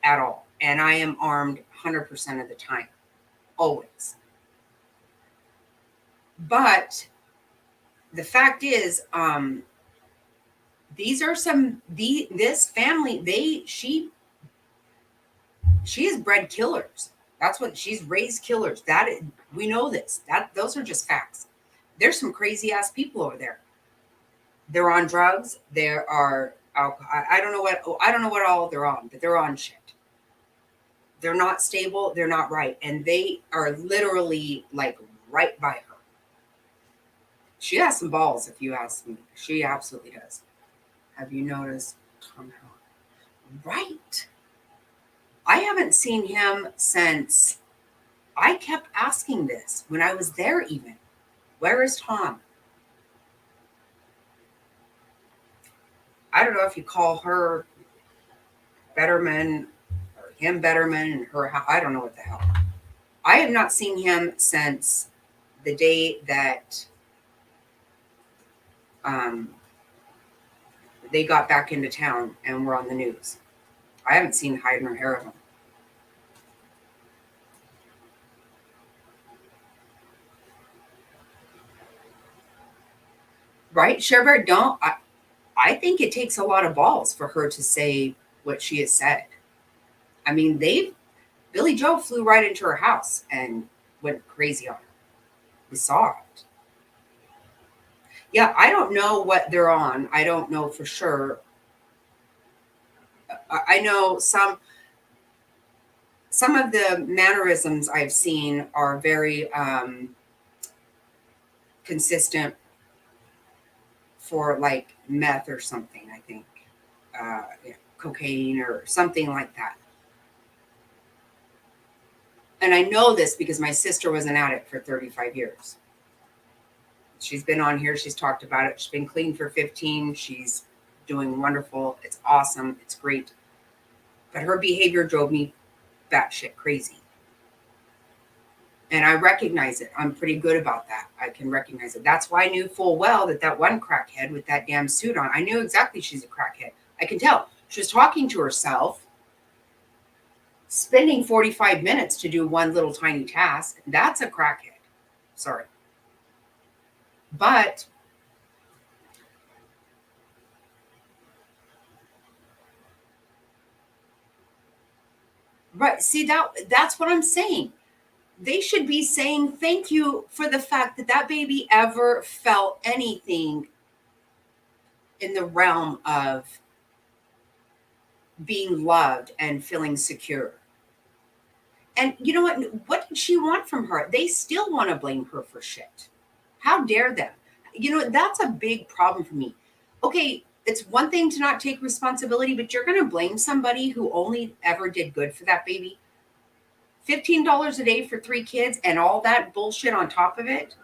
Speaker 1: at all. And I am armed 100% of the time, always. But the fact is, these are this family, she has bred killers. That's what she's raised, killers. We know this. Those are just facts. There's some crazy ass people over there. They're on drugs. There are alcohol. I don't know what all they're on, but they're on shit. They're not stable. They're not right. And they are literally like right by her. She has some balls, if you ask me. She absolutely does. Have you noticed Tom Howard? Right. I haven't seen him since, I kept asking this when I was there even. Where is Tom? I don't know if you call her Betterman or him Betterman and her, I don't know what the hell. I have not seen him since the day that they got back into town and were on the news. I haven't seen hide nor hair of him. Right, Sherbert? Don't. I think it takes a lot of balls for her to say what she has said. I mean, Billy Joe flew right into her house and went crazy on her. We saw it. Yeah, I don't know what they're on. I don't know for sure. I know some of the mannerisms I've seen are very consistent for like meth or something, I think. Cocaine or something like that. And I know this because my sister was an addict for 35 years. She's been on here. She's talked about it. She's been clean for 15. She's doing wonderful. It's awesome. It's great. But her behavior drove me batshit crazy. And I recognize it. I'm pretty good about that. I can recognize it. That's why I knew full well that one crackhead with that damn suit on, I knew exactly she's a crackhead. I can tell. She was talking to herself, spending 45 minutes to do one little tiny task. That's a crackhead. Sorry. But right, see, that's what I'm saying. They should be saying thank you for the fact that baby ever felt anything in the realm of being loved and feeling secure. And you know what did she want from her? They still want to blame her for shit. How dare them? You know, that's a big problem for me. Okay, it's one thing to not take responsibility, but you're going to blame somebody who only ever did good for that baby. $15 a day for 3 kids and all that bullshit on top of it?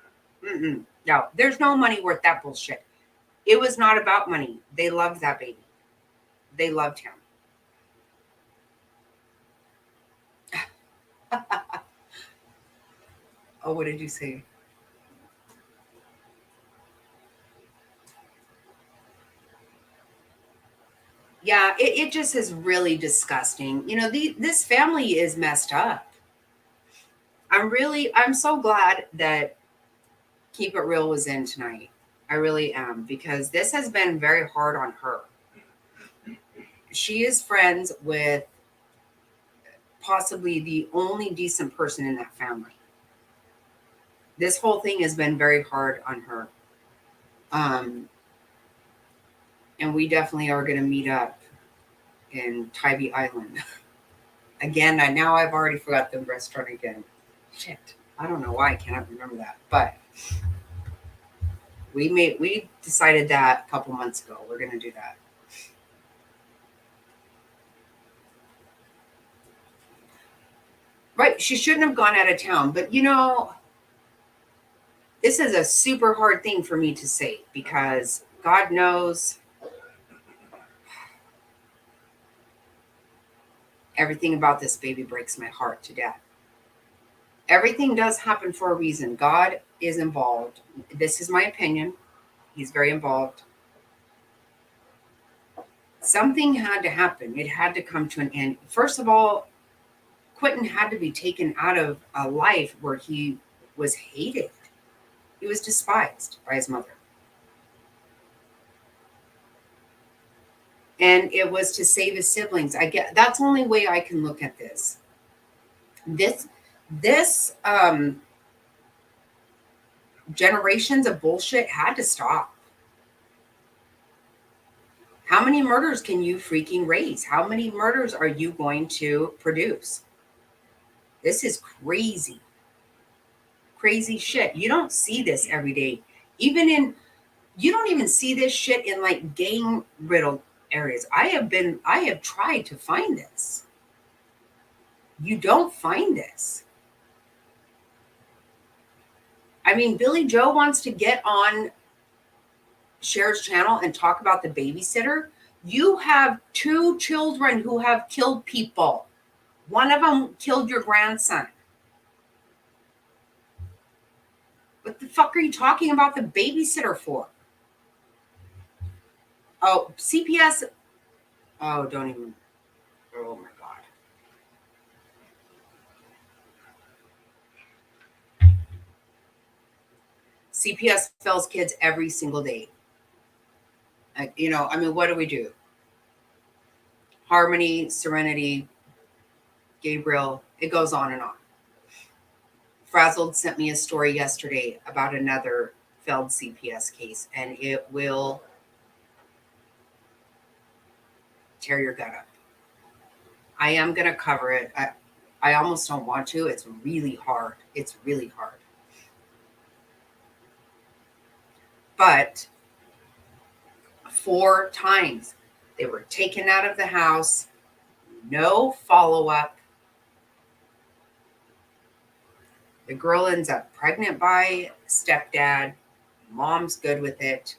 Speaker 1: No, there's no money worth that bullshit. It was not about money. They loved that baby. They loved him. Oh, what did you say? Yeah, it just is really disgusting. You know, this family is messed up. I'm so glad that Keep It Real was in tonight. I really am, because this has been very hard on her. She is friends with possibly the only decent person in that family. This whole thing has been very hard on her. And we definitely are going to meet up in Tybee Island. Again, now I've already forgot the restaurant again. Shit. I don't know why I cannot remember that. But we decided that a couple months ago. We're going to do that. She shouldn't have gone out of town. But this is a super hard thing for me to say because God knows everything about this baby breaks my heart to death. Everything does happen for a reason. God is involved. This is my opinion. He's very involved. Something had to happen. It had to come to an end. First of all, Quentin had to be taken out of a life where he was hated. He was despised by his mother. And it was to save his siblings. That's the only way I can look at this. This generations of bullshit had to stop. How many murders can you freaking raise? How many murders are you going to produce? This is crazy. Crazy shit. You don't see this every day. You don't even see this shit in like gang riddled areas. I have tried to find this. You don't find this. I mean, Billy Joe wants to get on Cher's channel and talk about the babysitter. You have 2 children who have killed people. One of them killed your grandson. What the fuck are you talking about the babysitter for? Oh, CPS. Oh, don't even. Oh my God. CPS fails kids every single day. I mean, what do we do? Harmony, Serenity, Gabriel, it goes on and on. Frazzled sent me a story yesterday about another failed CPS case, and it will tear your gut up. I am going to cover it. I almost don't want to. It's really hard. It's really hard. But 4 times they were taken out of the house, no follow-up. The girl ends up pregnant by stepdad. Mom's good with it.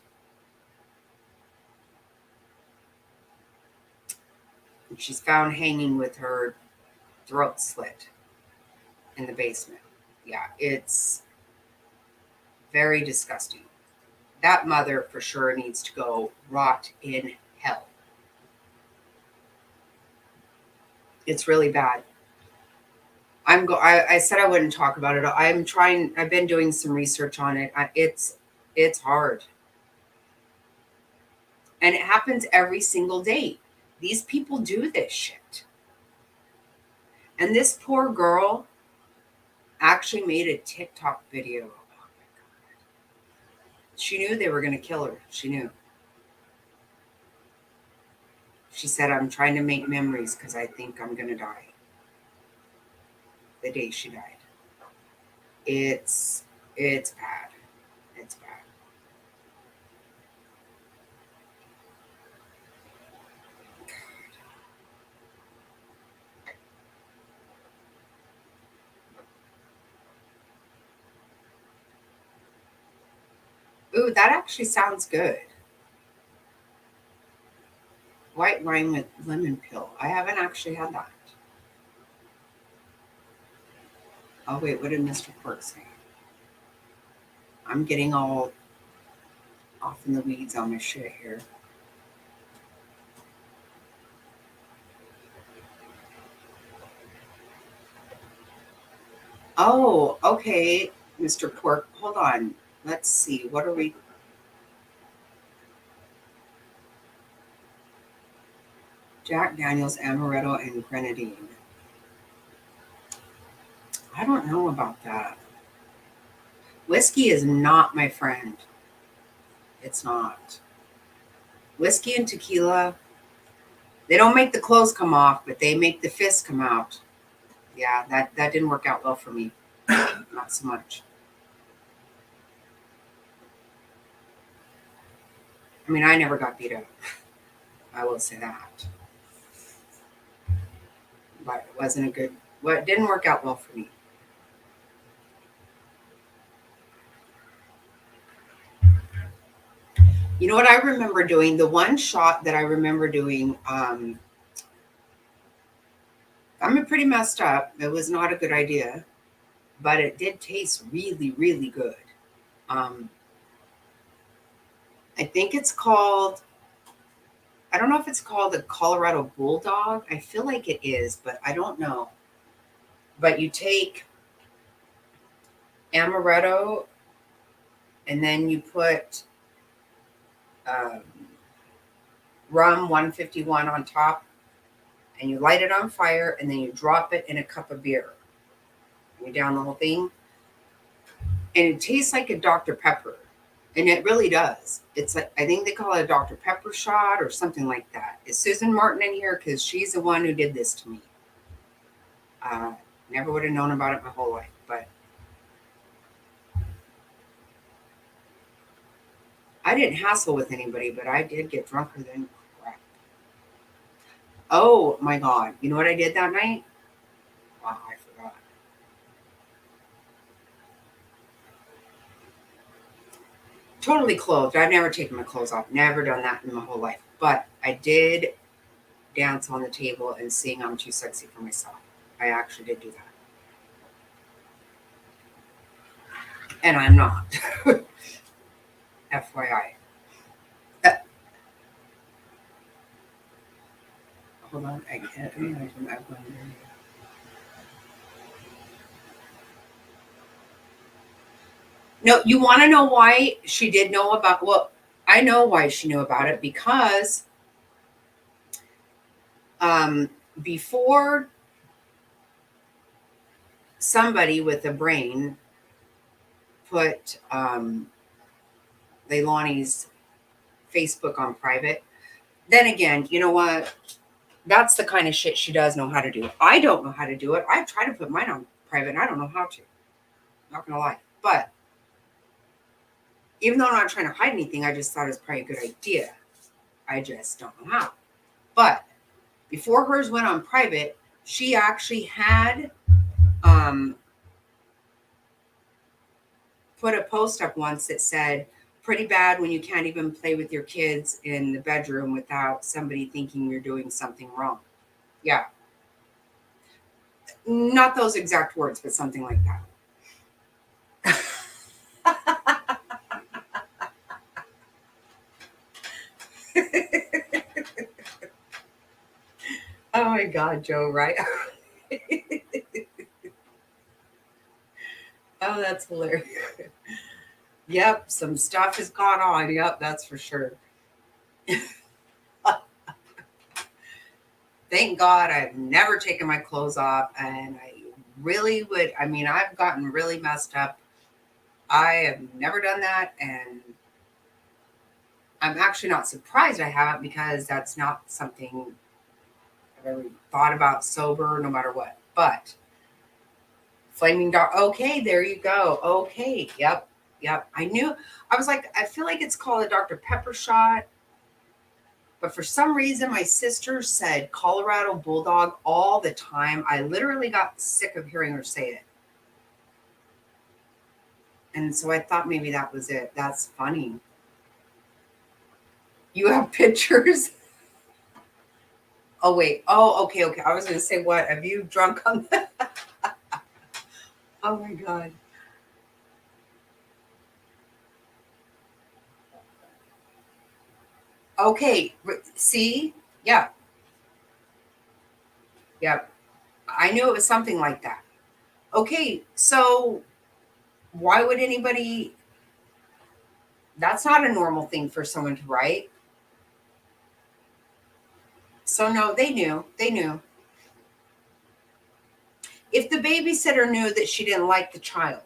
Speaker 1: And she's found hanging with her throat slit in the basement. Yeah, it's very disgusting. That mother for sure needs to go rot in hell. It's really bad. I said I wouldn't talk about it. I've been doing some research on it. It's hard. And it happens every single day. These people do this shit. And this poor girl actually made a TikTok video. Oh my God. She knew they were going to kill her. She knew. She said, I'm trying to make memories because I think I'm going to die. The day she died. It's bad. It's bad. Ooh, that actually sounds good. White wine with lemon peel. I haven't actually had that. Oh, wait, what did Mr. Pork say? I'm getting all off in the weeds on my shit here. Oh, okay, Mr. Pork. Hold on. Let's see. What are we? Jack Daniels, Amaretto, and Grenadine. I don't know about that. Whiskey is not my friend. It's not. Whiskey and tequila, they don't make the clothes come off, but they make the fists come out. Yeah, that didn't work out well for me. Not so much. I mean, I never got beat up. I will say that. But it wasn't Well, it didn't work out well for me. You know what I remember doing? The one shot that I remember doing, I'm pretty messed up. It was not a good idea, but it did taste really, really good. Um, I think it's called, I don't know if it's called the Colorado Bulldog. I feel like it is, but I don't know. But you take amaretto and then you put um, rum 151 on top and you light it on fire and then you drop it in a cup of beer. You down the whole thing. And it tastes like a Dr. Pepper. And it really does. It's like, I think they call it a Dr. Pepper shot or something like that. Is Susan Martin in here? Because she's the one who did this to me. Never would have known about it my whole life. But I didn't hassle with anybody, but I did get drunker than crap. Oh my God. You know what I did that night? Wow, I forgot. Totally clothed. I've never taken my clothes off. Never done that in my whole life. But I did dance on the table and sing I'm Too Sexy for Myself. I actually did do that. And I'm not. FYI. Hold on. I can't imagine that one. No, you want to know why she did know about, well, I know why she knew about it because before somebody with a brain put Leilani's Facebook on private, then again, you know what? That's the kind of shit she does know how to do. I don't know how to do it. I've tried to put mine on private and I don't know how to. Not gonna lie. But even though I'm not trying to hide anything, I just thought it was probably a good idea. I just don't know how. But before hers went on private, she actually had put a post up once that said, pretty bad when you can't even play with your kids in the bedroom without somebody thinking you're doing something wrong. Yeah. Not those exact words, but something like that. Oh my God, Joe, right? Oh, that's hilarious. Yep, some stuff has gone on. Yep, that's for sure. Thank God I've never taken my clothes off, and I really would. I mean, I've gotten really messed up. I have never done that, and I'm actually not surprised I haven't because that's not something I've ever thought about sober, no matter what. But Flaming Dog, okay, there you go. Okay, yep. I knew. I was like, I feel like it's called a Dr. Pepper shot. But for some reason, my sister said Colorado Bulldog all the time. I literally got sick of hearing her say it. And so I thought maybe that was it. That's funny. You have pictures? Oh, wait. Oh, okay. I was going to say, what? Have you drunk on that? Oh, my God. Okay. See? Yeah. I knew it was something like that. Okay. So why would anybody? That's not a normal thing for someone to write. So no, they knew. If the babysitter knew that she didn't like the child,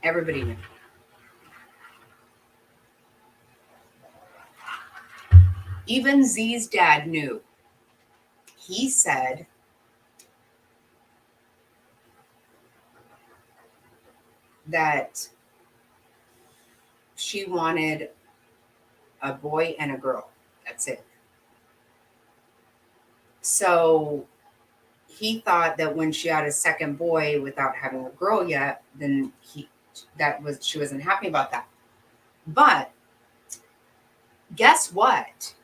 Speaker 1: everybody knew. Even Z's dad knew. He said that she wanted a boy and a girl. That's it. So he thought that when she had a second boy without having a girl yet, then she wasn't happy about that. But guess what?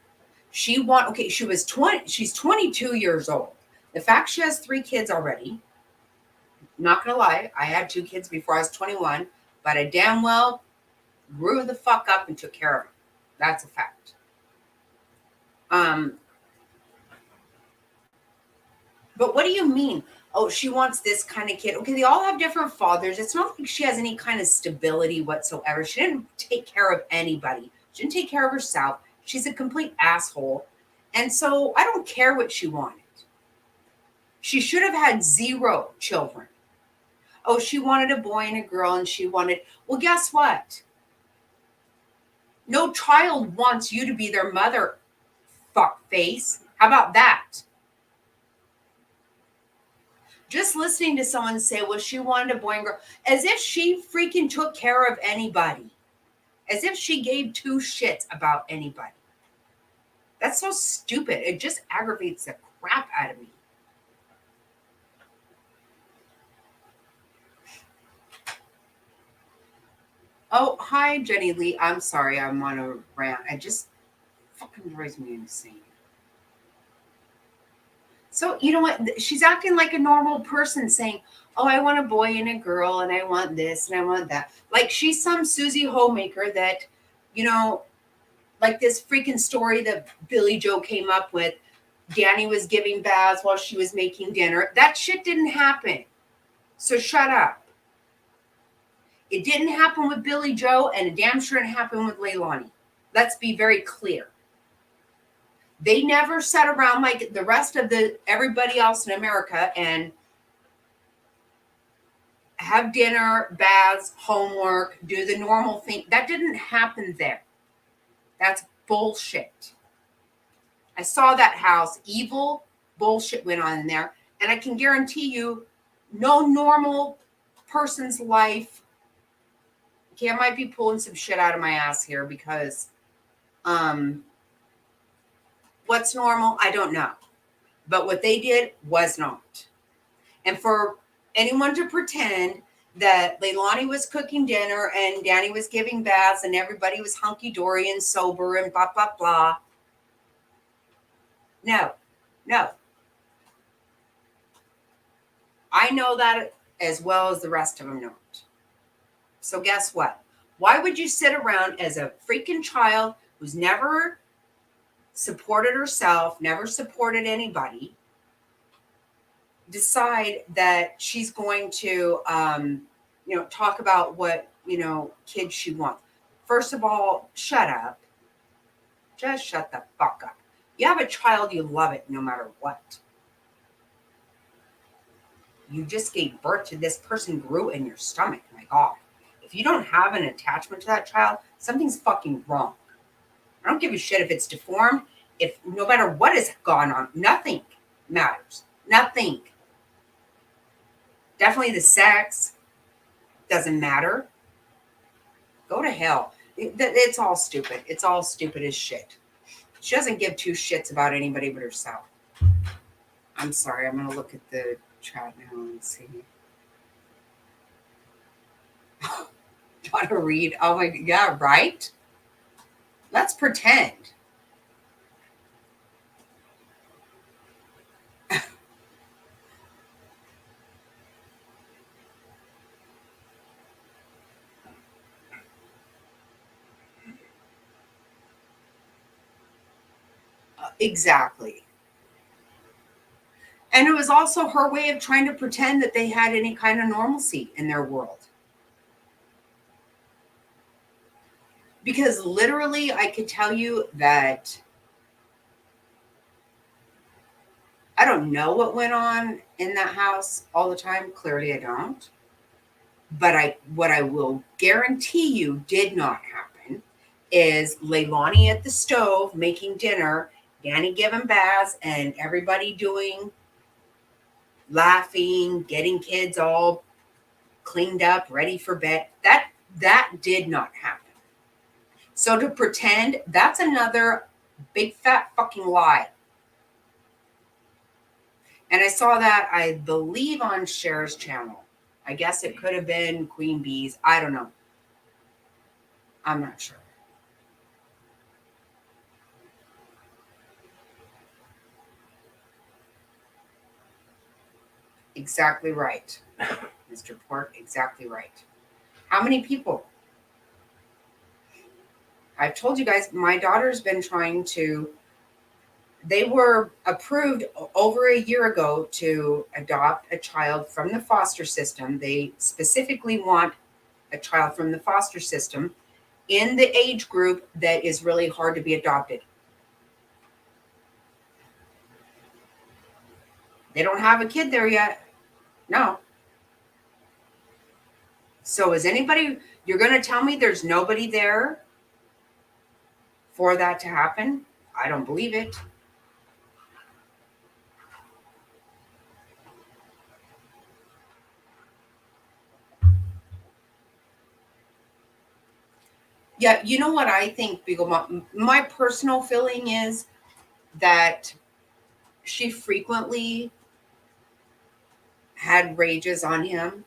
Speaker 1: She was 20, she's 22 years old. The fact she has 3 kids already, not gonna lie, I had 2 kids before I was 21, but I damn well grew the fuck up and took care of them. That's a fact. But what do you mean? Oh, she wants this kind of kid. Okay, they all have different fathers. It's not like she has any kind of stability whatsoever. She didn't take care of anybody. She didn't take care of herself. She's a complete asshole. And so I don't care what she wanted. She should have had 0 children. Oh, she wanted a boy and a girl, and well, guess what? No child wants you to be their mother, fuck face. How about that? Just listening to someone say, well, she wanted a boy and girl, as if she freaking took care of anybody. As if she gave 2 shits about anybody. That's so stupid. It just aggravates the crap out of me. Oh, hi, Jenny Lee. I'm sorry, I'm on a rant. It just fucking drives me insane. So, you know what? She's acting like a normal person saying, oh, I want a boy and a girl, and I want this, and I want that. Like she's some Susie Homemaker that, like this freaking story that Billy Joe came up with. Danny was giving baths while she was making dinner. That shit didn't happen. So shut up. It didn't happen with Billy Joe, and it damn sure didn't happen with Leilani. Let's be very clear. They never sat around like the rest of everybody else in America and have dinner, baths, homework, do the normal thing. That didn't happen there. That's bullshit. I saw that house. Evil bullshit went on in there. And I can guarantee you, no normal person's life. Okay, I might be pulling some shit out of my ass here because what's normal? I don't know. But what they did was not. And for anyone to pretend that Leilani was cooking dinner and Danny was giving baths and everybody was hunky-dory and sober and blah, blah, blah. No. I know that as well as the rest of them know it. So guess what? Why would you sit around as a freaking child who's never supported herself, never supported anybody, decide that she's going to, talk about what, kids she wants? First of all, shut up. Just shut the fuck up. You have a child, you love it no matter what. You just gave birth to this person, grew in your stomach. My God. If you don't have an attachment to that child, something's fucking wrong. I don't give a shit if it's deformed. If no matter what has gone on, nothing matters. Nothing. Definitely the sex doesn't matter. Go to hell. It's all stupid. It's all stupid as shit. She doesn't give 2 shits about anybody but herself. I'm sorry. I'm going to look at the chat now and see. Want to read? Oh my God, yeah, right? Let's pretend. Exactly. And it was also her way of trying to pretend that they had any kind of normalcy in their world. Because literally, I could tell you that I don't know what went on in that house all the time. Clearly, I don't. But what I will guarantee you did not happen is Leilani at the stove making dinner, Danny giving baths, and everybody laughing, getting kids all cleaned up, ready for bed. That did not happen. So to pretend, that's another big fat fucking lie. And I saw that, I believe, on Cher's channel. I guess it could have been Queen Bee's. I don't know. I'm not sure. Exactly right. Mr. Pork, exactly right. How many people? I've told you guys, my daughter's been trying to, they were approved over a year ago to adopt a child from the foster system. They specifically want a child from the foster system in the age group that is really hard to be adopted. They don't have a kid there yet. No. So is anybody, you're going to tell me there's nobody there for that to happen? I don't believe it. Yeah, you know what I think, Beagle Mom? My personal feeling is that she frequently had rages on him.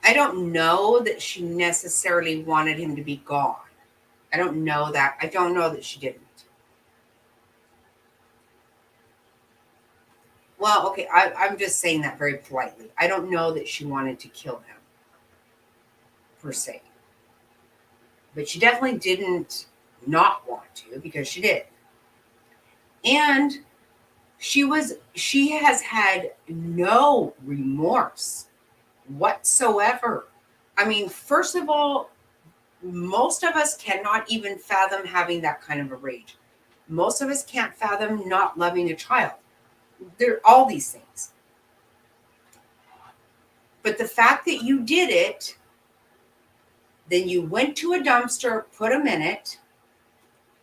Speaker 1: I don't know that she necessarily wanted him to be gone. I don't know that. I don't know that she didn't. Well, okay, I'm just saying that very politely. I don't know that she wanted to kill him, per se. But she definitely didn't not want to, because she did. And she has had no remorse whatsoever. I mean, first of all, most of us cannot even fathom having that kind of a rage. Most of us can't fathom not loving a child. There are all these things. But the fact that you did it, then you went to a dumpster, put them in it,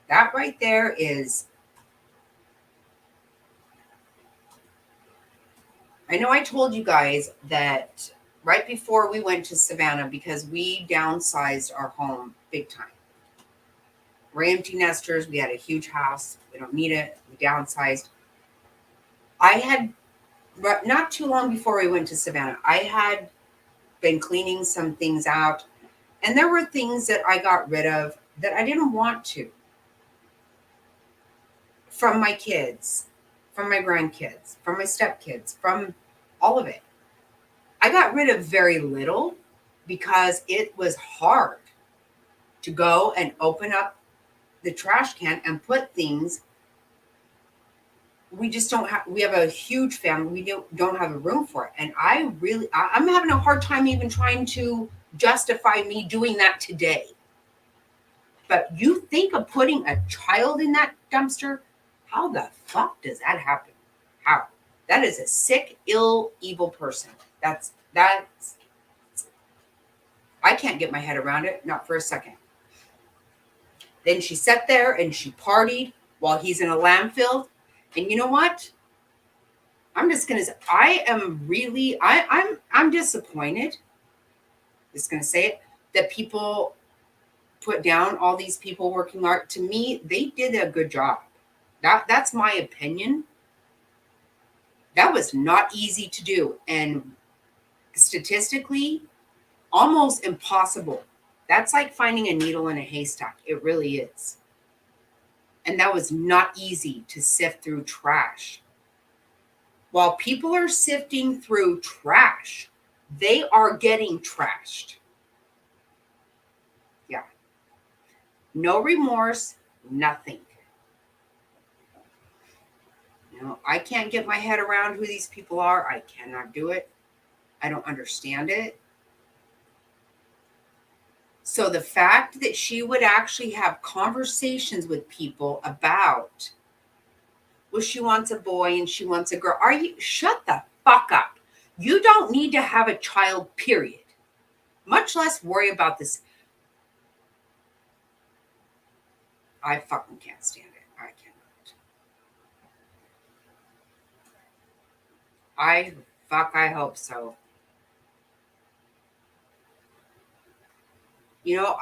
Speaker 1: that right there is, I know I told you guys that right before we went to Savannah, because we downsized our home big time. We're empty nesters. We had a huge house. We don't need it. We downsized. I had, not too long before we went to Savannah, I had been cleaning some things out. And there were things that I got rid of that I didn't want to. From my kids, from my grandkids, from my stepkids, from all of it. I got rid of very little because it was hard to go and open up the trash can and put things. We just don't have, we have a huge family. We don't have a room for it. And I'm having a hard time even trying to justify me doing that today. But you think of putting a child in that dumpster? How the fuck does that happen? How? That is a sick, ill, evil person. That's I can't get my head around it, not for a second. Then she sat there and she partied while he's in a landfill. And you know what? I'm just gonna say, I'm disappointed. Just gonna say it, that people put down all these people working hard. To me, they did a good job. That's my opinion. That was not easy to do, and statistically, almost impossible. That's like finding a needle in a haystack. It really is. And that was not easy to sift through trash. While people are sifting through trash, they are getting trashed. Yeah. No remorse, nothing. You know, I can't get my head around who these people are. I cannot do it. I don't understand it. So the fact that she would actually have conversations with people about, well, she wants a boy and she wants a girl. Shut the fuck up. You don't need to have a child, period. Much less worry about this. I fucking can't stand it. I cannot. I hope so. You know,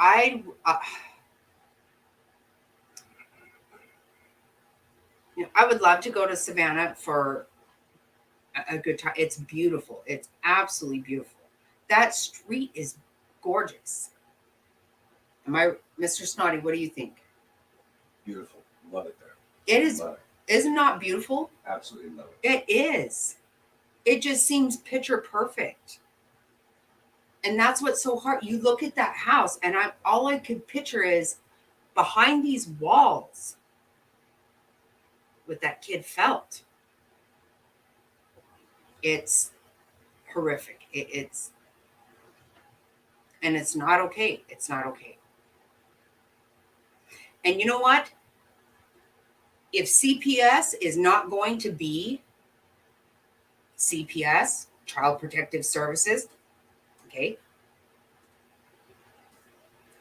Speaker 1: I would love to go to Savannah for a good time. It's beautiful. It's absolutely beautiful. That street is gorgeous. Mr. Snotty, what do you think?
Speaker 2: Beautiful. Love it there.
Speaker 1: It is,
Speaker 2: Love
Speaker 1: isn't not beautiful?
Speaker 2: it. Absolutely love it.
Speaker 1: It is. It just seems picture perfect. And that's what's so hard. You look at that house, and all I could picture is behind these walls what that kid felt. It's horrific. And it's not okay. It's not okay. And you know what? If CPS is not going to be CPS, Child Protective Services, okay,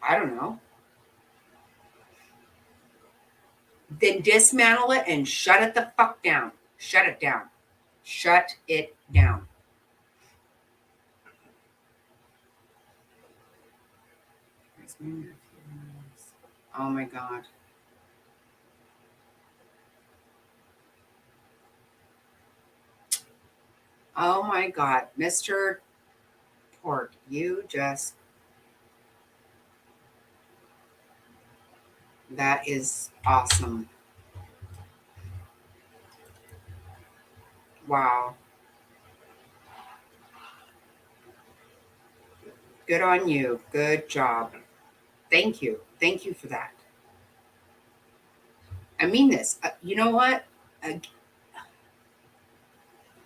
Speaker 1: I don't know, then dismantle it and shut it the fuck down. Shut it down. Shut it down. Oh my God. Oh my God. Mr. Pork, you just. That is awesome. Wow. Good on you. Good job. Thank you. Thank you for that. I mean this. You know what?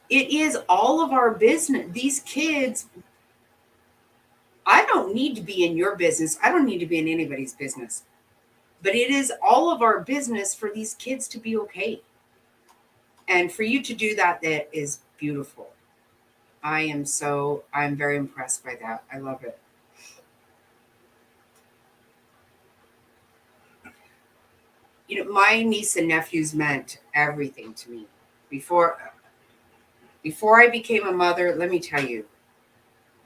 Speaker 1: It is all of our business. These kids, I don't need to be in your business. I don't need to be in anybody's business. But it is all of our business for these kids to be okay. And for you to do that, that is beautiful. I'm very impressed by that. I love it. You know, my niece and nephews meant everything to me. Before I became a mother, let me tell you,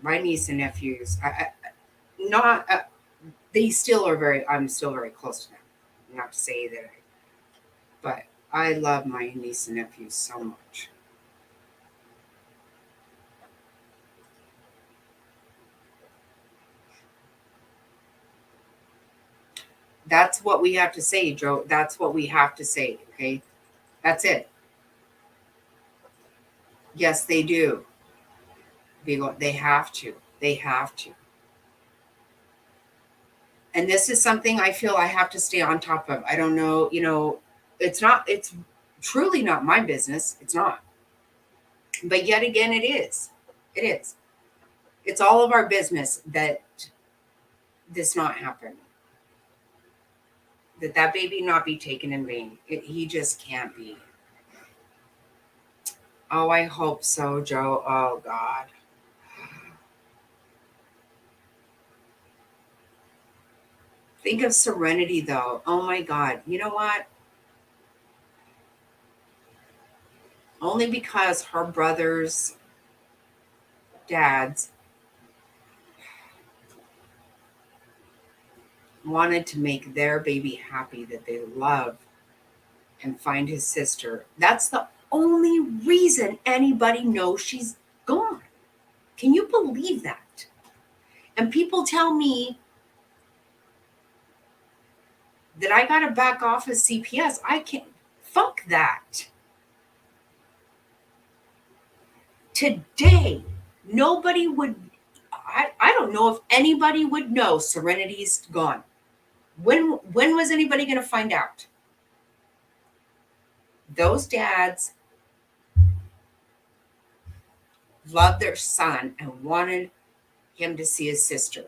Speaker 1: my niece and nephews, they still are I'm still very close to them. Not to say that, but I love my niece and nephews so much. That's what we have to say, Joe. That's what we have to say, okay? That's it. Yes, they do. They have to. They have to. And this is something I feel I have to stay on top of. I don't know, it's truly not my business. It's not. But yet again, it is. It is. It's all of our business that this not happen. That baby not be taken in vain. He just can't be. Oh, I hope so, Joe. Oh, God. Think of Serenity, though. Oh, my God. You know what? Only because her brother's dads wanted to make their baby happy that they love and find his sister. That's the only reason anybody knows she's gone. Can you believe that? And people tell me that I got to back off as CPS. I can't. Fuck that. Today, nobody would. I don't know if anybody would know Serenity's gone. When was anybody going to find out? Those dads loved their son and wanted him to see his sister.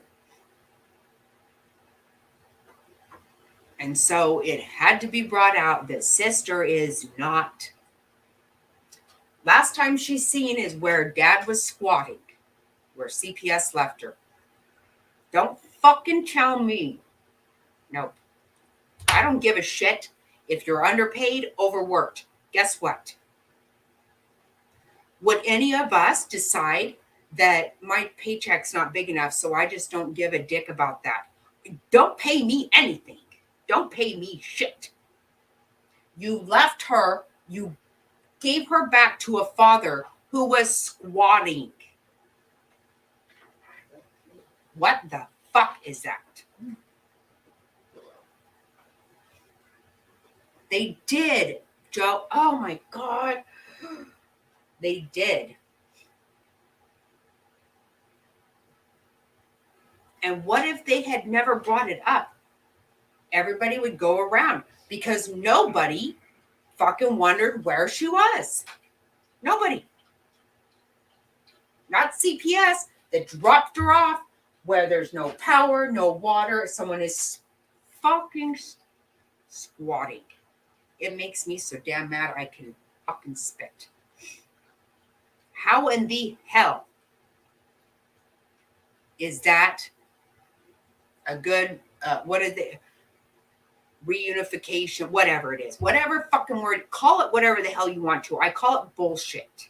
Speaker 1: And so it had to be brought out that sister is not. Last time she's seen is where dad was squatting, where CPS left her. Don't fucking tell me. Nope. I don't give a shit if you're underpaid, overworked. Guess what? Would any of us decide that my paycheck's not big enough, so I just don't give a dick about that? Don't pay me anything. Don't pay me shit. You left her, you gave her back to a father who was squatting. What the fuck is that? They did, Joe. Oh my God. They did. And what if they had never brought it up? Everybody would go around because nobody fucking wondered where she was. Nobody. Not CPS that dropped her off where there's no power, no water. Someone is fucking squatting. It makes me so damn mad I can fucking spit. How in the hell is that a good, what is it? Reunification, whatever it is, whatever fucking word, call it whatever the hell you want to. I call it bullshit.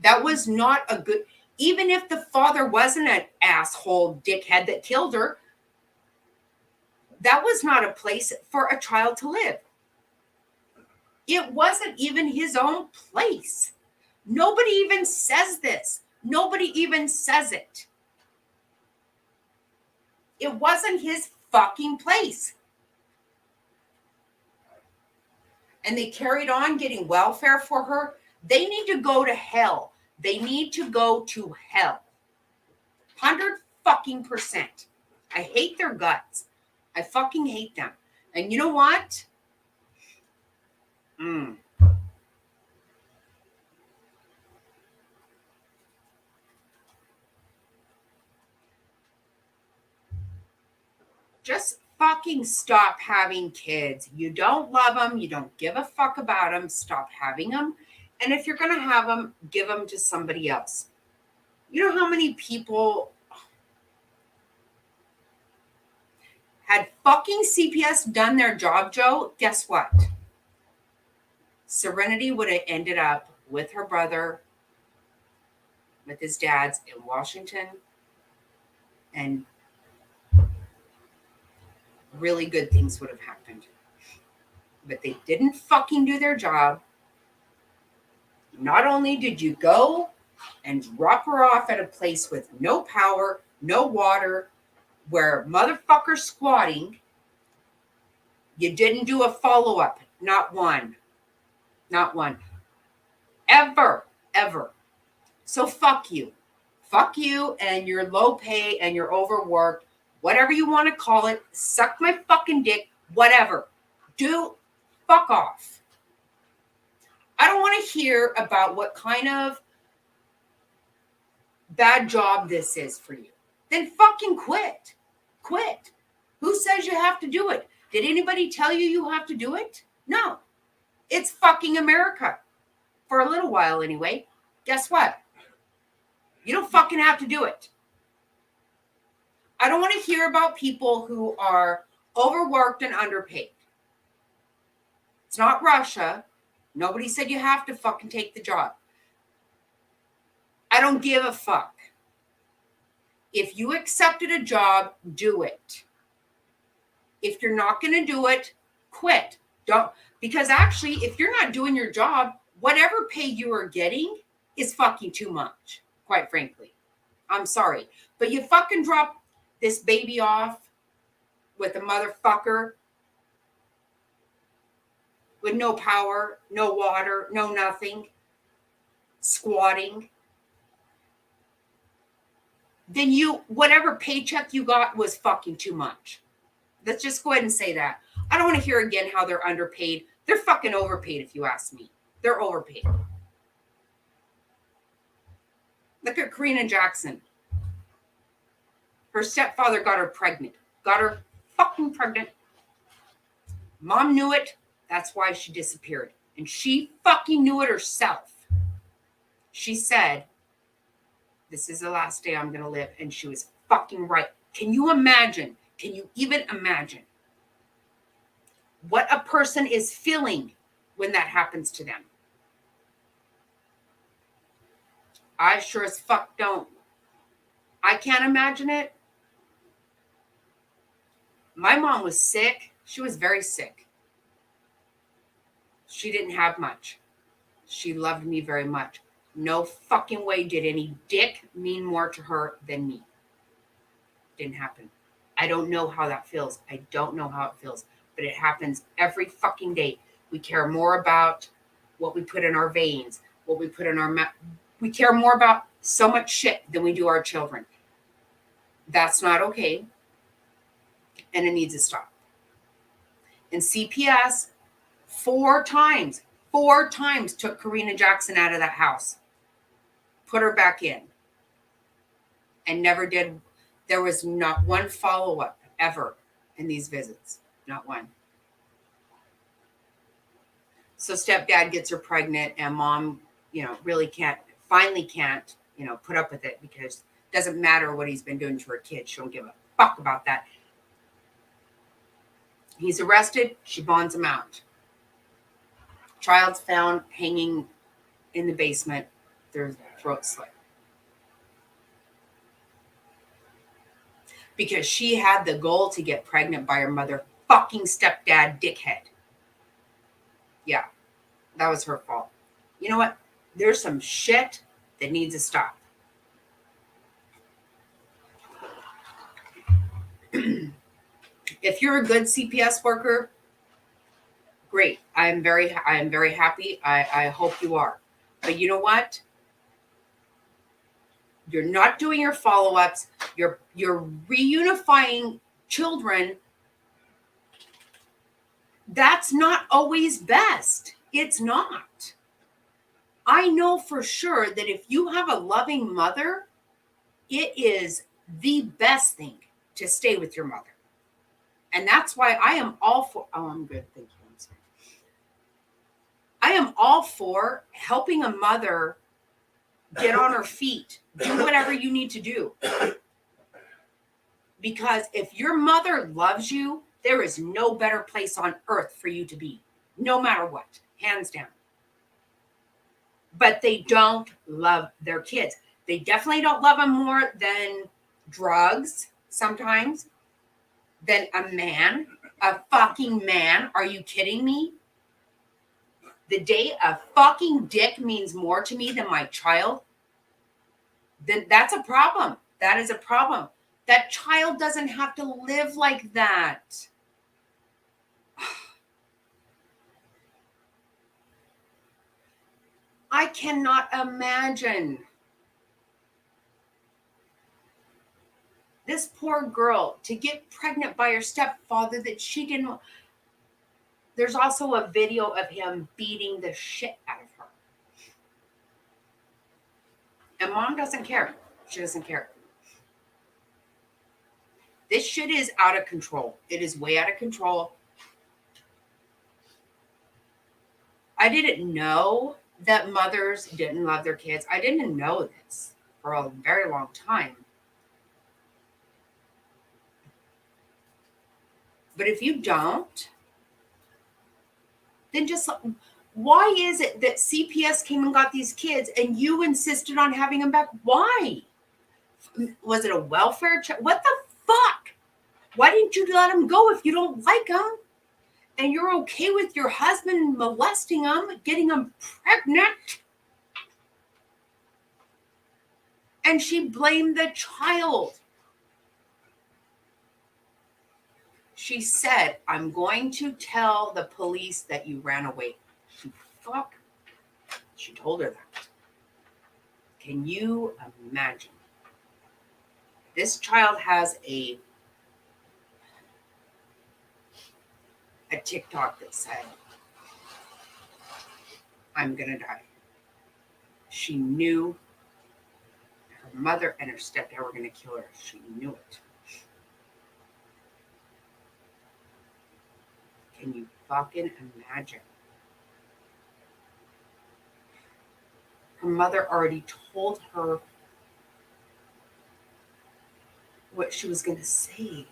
Speaker 1: That was not a good, even if the father wasn't an asshole dickhead that killed her, that was not a place for a child to live. It wasn't even his own place. Nobody even says this. Nobody even says it. It wasn't his fucking place. And they carried on getting welfare for her. They need to go to hell. They need to go to hell. 100% I hate their guts. I fucking hate them. And you know what? Just fucking stop having kids. You don't love them. You don't give a fuck about them. Stop having them. And if you're going to have them, give them to somebody else. You know how many people had fucking CPS done their job, Joe? Guess what? Serenity would have ended up with her brother, with his dad's in Washington, and really good things would have happened. But they didn't fucking do their job. Not only did you go and drop her off at a place with no power, no water, where motherfuckers squatting, you didn't do a follow-up. Not one. Not one. Ever. So fuck you. Fuck you and your low pay and your overworked, whatever you want to call it, suck my fucking dick, whatever. Fuck off. I don't want to hear about what kind of bad job this is for you. Then fucking quit. Quit. Who says you have to do it? Did anybody tell you have to do it? No. It's fucking America. For a little while anyway. Guess what? You don't fucking have to do it. I don't want to hear about people who are overworked and underpaid. It's not Russia. Nobody said you have to fucking take the job. I don't give a fuck. If you accepted a job, do it. If you're not going to do it, quit. Don't, because actually, if you're not doing your job, whatever pay you are getting is fucking too much, quite frankly. I'm sorry. But you fucking drop this baby off with a motherfucker with no power, no water, no nothing, squatting. Then whatever paycheck you got was fucking too much. Let's just go ahead and say that. I don't want to hear again how they're underpaid. They're fucking overpaid if you ask me. They're overpaid. Look at Karina Jackson. Her stepfather got her pregnant. Got her fucking pregnant. Mom knew it. That's why she disappeared. And she fucking knew it herself. She said, this is the last day I'm going to live. And she was fucking right. Can you imagine? Can you even imagine what a person is feeling when that happens to them? I sure as fuck don't. I can't imagine it. My mom was sick. She was very sick. She didn't have much. She loved me very much. No fucking way did any dick mean more to her than me. Didn't happen. I don't know how that feels. I don't know how it feels, but it happens every fucking day. We care more about what we put in our veins, what we put in our mouth. We care more about so much shit than we do our children. That's not okay. And it needs to stop. And CPS 4 times took Karina Jackson out of that house, put her back in, and never did. There was not one follow-up ever in these visits. Not one. So stepdad gets her pregnant, and mom, finally can't, put up with it, because it doesn't matter what he's been doing to her kids. She don't give a fuck about that. He's arrested. She bonds him out. Child's found hanging in the basement, their throat slit. Because she had the goal to get pregnant by her motherfucking stepdad dickhead. Yeah, that was her fault. You know what? There's some shit that needs to stop. If you're a good CPS worker, great. I am very happy. I hope you are. But you know what? You're not doing your follow-ups. You're reunifying children. That's not always best. It's not. I know for sure that if you have a loving mother, it is the best thing to stay with your mother. And that's why I am all for, I'm good, thank you. I'm sorry. I am all for helping a mother get on her feet, do whatever you need to do. Because if your mother loves you, there is no better place on earth for you to be, no matter what, hands down. But they don't love their kids. They definitely don't love them more than drugs sometimes, than a fucking man. Are you kidding me? The day a fucking dick means more to me than my child, then that's a problem. That is a problem. That child doesn't have to live like that. I cannot imagine. This poor girl to get pregnant by her stepfather that she didn't. There's also a video of him beating the shit out of her. And mom doesn't care. She doesn't care. This shit is out of control. It is way out of control. I didn't know that mothers didn't love their kids. I didn't know this for a very long time. But if you don't, then just, why is it that CPS came and got these kids and you insisted on having them back? Why? Was it a welfare check? What the fuck? Why didn't you let them go if you don't like them? And you're okay with your husband molesting them, getting them pregnant? And she blamed the child. She said, I'm going to tell the police that you ran away. Fuck. She told her that. Can you imagine? This child has a TikTok that said, I'm going to die. She knew her mother and her stepdad were going to kill her. She knew it. Can you fucking imagine? Her mother already told her what she was going to say.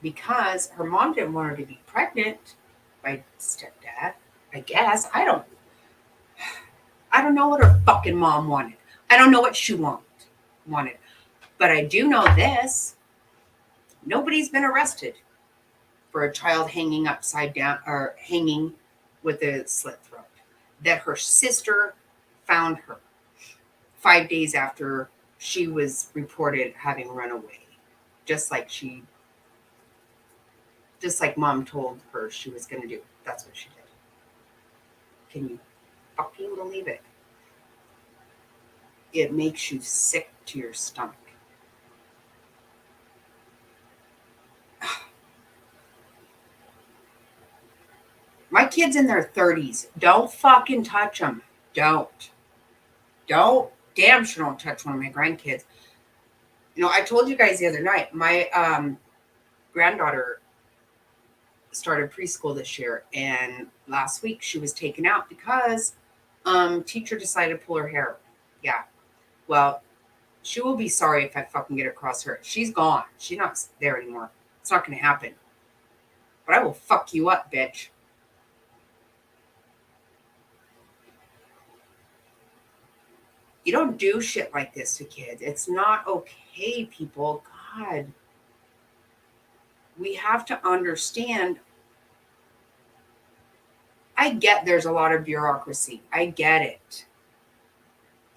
Speaker 1: Because her mom didn't want her to be pregnant by stepdad, I guess. I don't know what her fucking mom wanted. I don't know what she wanted. But I do know this. Nobody's been arrested for a child hanging upside down or hanging with a slit throat. That her sister found her 5 days after she was reported having run away. Just like mom told her she was going to do. That's what she did. Can you fucking believe it? It makes you sick to your stomach. My kids in their 30s, don't fucking touch them. Don't. Damn sure don't touch one of my grandkids. You know, I told you guys the other night, my granddaughter started preschool this year, and last week she was taken out because teacher decided to pull her hair. Yeah. Well, she will be sorry if I fucking get across her. She's gone. She's not there anymore. It's not going to happen. But I will fuck you up, bitch. You don't do shit like this to kids. It's not okay, people. God. We have to understand. I get there's a lot of bureaucracy. I get it.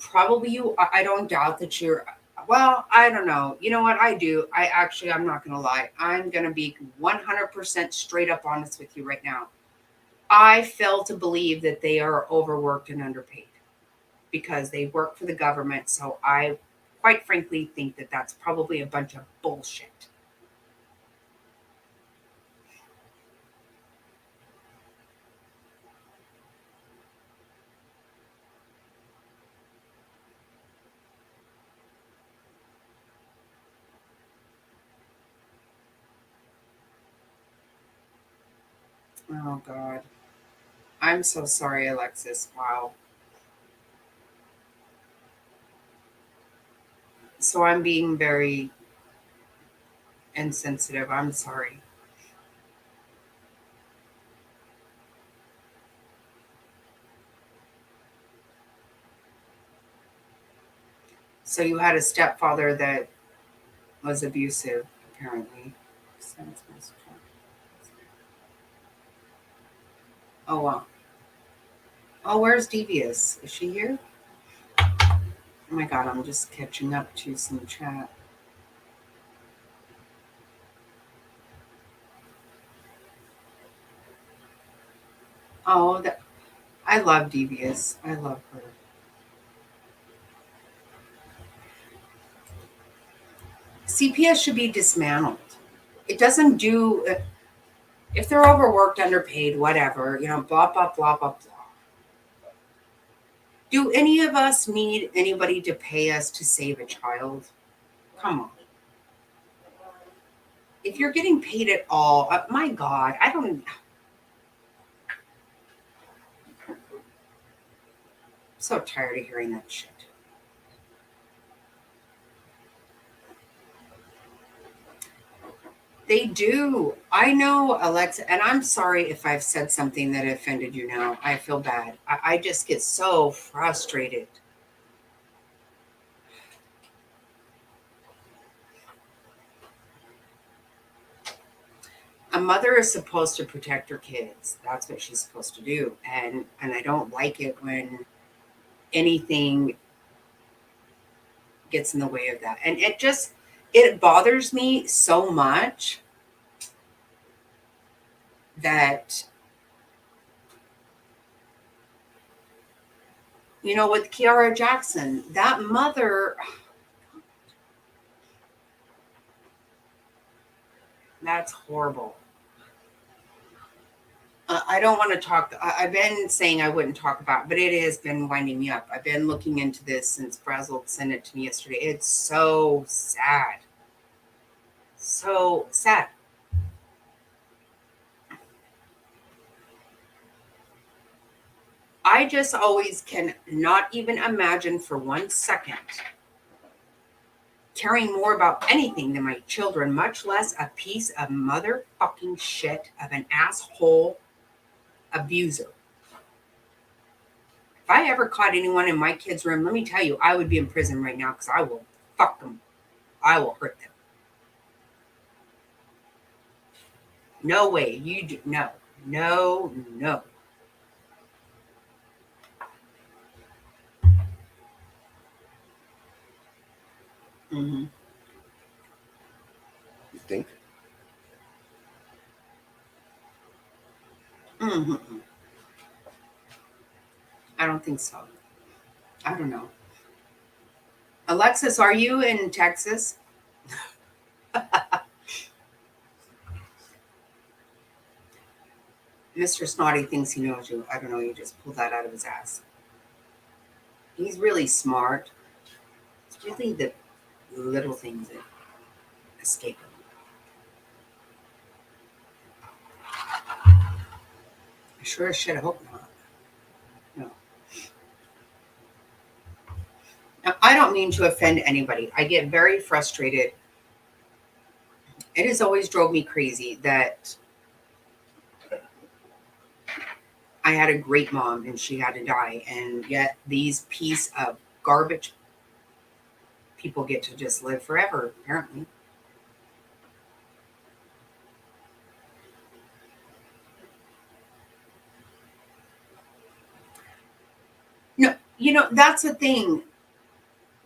Speaker 1: Probably I don't doubt that you're, well, I don't know. You know what I do? I'm not going to lie. I'm going to be 100% straight up honest with you right now. I fail to believe that they are overworked and underpaid because they work for the government. So I quite frankly think that that's probably a bunch of bullshit. Oh, God. I'm so sorry, Alexis. Wow. So I'm being very insensitive. I'm sorry. So you had a stepfather that was abusive, apparently. Oh, wow. Oh, where's Devious? Is she here? Oh my God, I'm just catching up to some chat. Oh, I love Devious. I love her. CPS should be dismantled. It doesn't do, if they're overworked, underpaid, whatever, blah, blah, blah, blah, blah. Do any of us need anybody to pay us to save a child? Come on. If you're getting paid at all, my God, I'm so tired of hearing that shit. They do. I know, Alexa, and I'm sorry if I've said something that offended you now. I feel bad. I just get so frustrated. A mother is supposed to protect her kids. That's what she's supposed to do. And I don't like it when anything gets in the way of that. And it bothers me so much that, with Kiara Jackson, that mother, that's horrible. I don't want to talk. I've been saying I wouldn't talk about, but it has been winding me up. I've been looking into this since Brazel sent it to me yesterday. It's so sad. So sad. I just always can not even imagine for 1 second caring more about anything than my children, much less a piece of motherfucking shit of an asshole abuser. If I ever caught anyone in my kids' room, let me tell you, I would be in prison right now because I will fuck them. I will hurt them. No way. You do no. No, no. Mm-hmm.
Speaker 3: You think?
Speaker 1: Mm-hmm. I don't think so. I don't know. Alexis, are you in Texas? Mr. Snotty thinks he knows you. I don't know. You just pulled that out of his ass. He's really smart. It's really the little things that escape him. I sure as shit hope not. No. Now, I don't mean to offend anybody. I get very frustrated. It has always drove me crazy that I had a great mom and she had to die, and yet these piece of garbage people get to just live forever, apparently. No, that's the thing.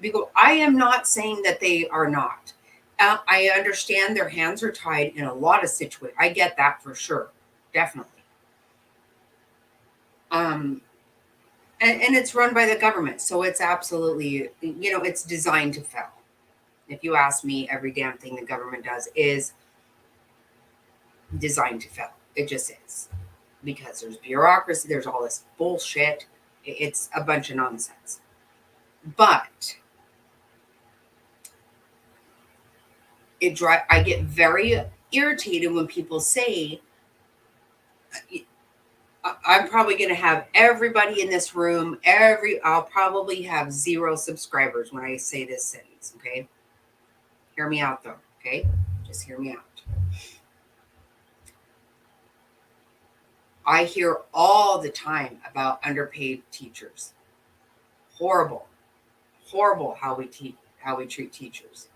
Speaker 1: Because I am not saying that they are not. I understand their hands are tied in a lot of situations. I get that for sure, definitely. Um, and it's run by the government, so it's absolutely, it's designed to fail. If you ask me, every damn thing the government does is designed to fail. It just is, because there's bureaucracy, there's all this bullshit. It's a bunch of nonsense. But I get very irritated when people say, I'm probably going to have everybody in this room, I'll probably have 0 subscribers when I say this sentence, okay? Hear me out though, okay? Just hear me out. I hear all the time about underpaid teachers. Horrible. Horrible how we treat teachers.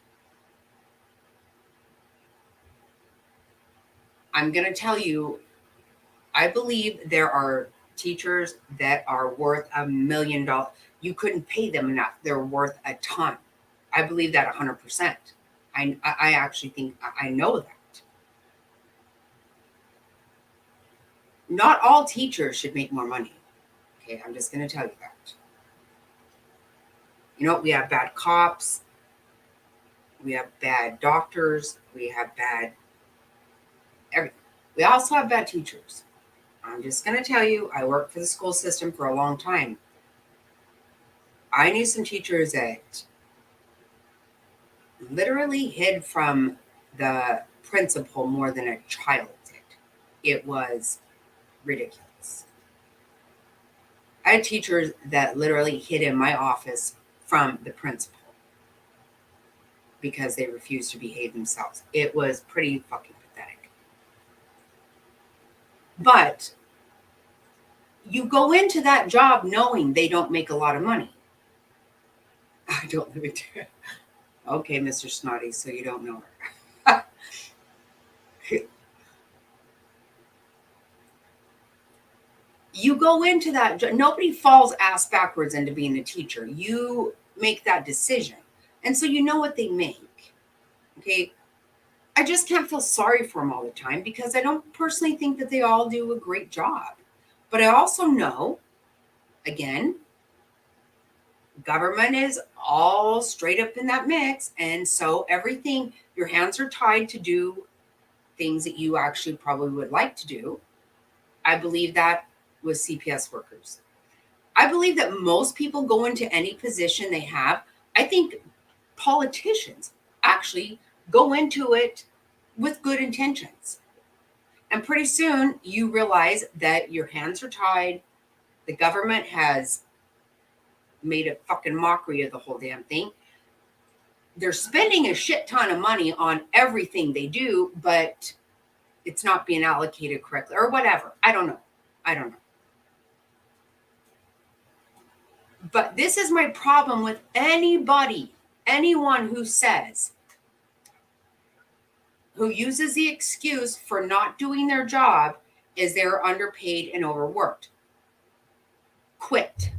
Speaker 1: I'm going to tell you, I believe there are teachers that are worth $1 million. You couldn't pay them enough. They're worth a ton. I believe that 100%. I actually think I know that. Not all teachers should make more money. Okay, I'm just going to tell you that. We have bad cops. We have bad doctors. We have bad everything. We also have bad teachers. I'm just going to tell you, I worked for the school system for a long time. I knew some teachers that literally hid from the principal more than a child did. It was ridiculous. I had teachers that literally hid in my office from the principal because they refused to behave themselves. It was pretty fucking pathetic. But you go into that job knowing they don't make a lot of money. I don't live it. Okay, Mr. Snotty, so you don't know her. You go into that job, nobody falls ass backwards into being a teacher. You make that decision. And so you know what they make. Okay. I just can't feel sorry for them all the time because I don't personally think that they all do a great job. But I also know, again, government is all straight up in that mix. And so everything, your hands are tied to do things that you actually probably would like to do. I believe that with CPS workers. I believe that most people go into any position they have. I think politicians actually go into it with good intentions. And pretty soon you realize that your hands are tied. The government has made a fucking mockery of the whole damn thing. They're spending a shit ton of money on everything they do, but it's not being allocated correctly or whatever. I don't know. But this is my problem with anyone who says, who uses the excuse for not doing their job is they're underpaid and overworked. Quit.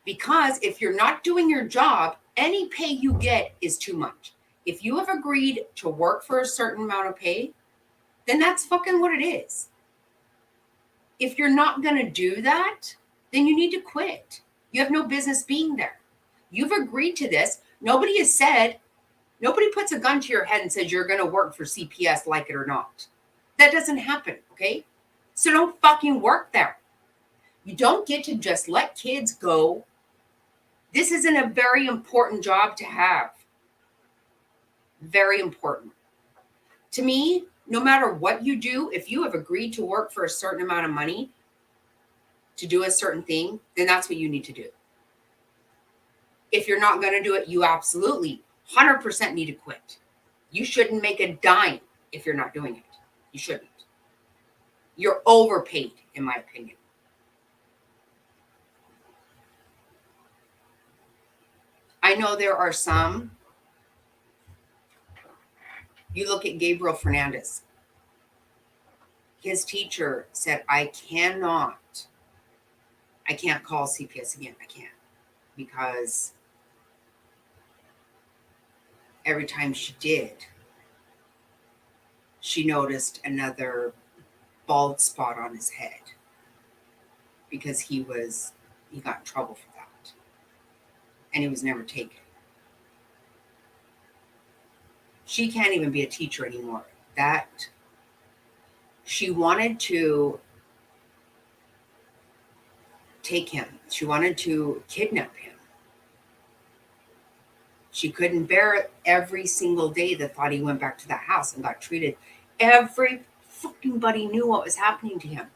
Speaker 1: Because if you're not doing your job, any pay you get is too much. If you have agreed to work for a certain amount of pay, then that's fucking what it is. If you're not going to do that, then you need to quit. You have no business being there. You've agreed to this. Nobody puts a gun to your head and says you're going to work for CPS, like it or not. That doesn't happen, okay? So don't fucking work there. You don't get to just let kids go. This isn't a very important job to have. Very important. To me, no matter what you do, if you have agreed to work for a certain amount of money to do a certain thing, then that's what you need to do. If you're not going to do it, you absolutely 100% need to quit. You shouldn't make a dime if you're not doing it. You shouldn't. You're overpaid, in my opinion. I know there are some. You look at Gabriel Fernandez. His teacher said, I can't call CPS again. I can't. Because every time she did, she noticed another bald spot on his head. Because he got in trouble for that. And he was never taken. She can't even be a teacher anymore. She wanted to take him. She wanted to kidnap him. She couldn't bear it every single day the thought he went back to that house and got treated. Every fucking buddy knew what was happening to him.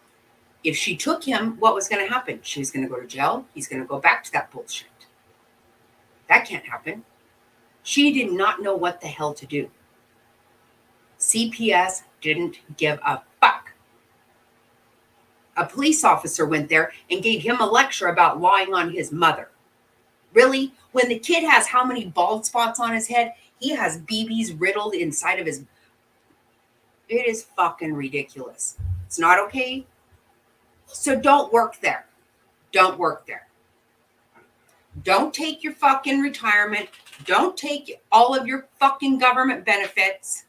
Speaker 1: If she took him, what was going to happen? She was going to go to jail. He's going to go back to that bullshit. That can't happen. She did not know what the hell to do. CPS didn't give a fuck. A police officer went there and gave him a lecture about lying on his mother. Really? When the kid has how many bald spots on his head? He has BBs riddled inside of his... It is fucking ridiculous. It's not okay. So don't work there. Don't work there. Don't take your fucking retirement. Don't take all of your fucking government benefits.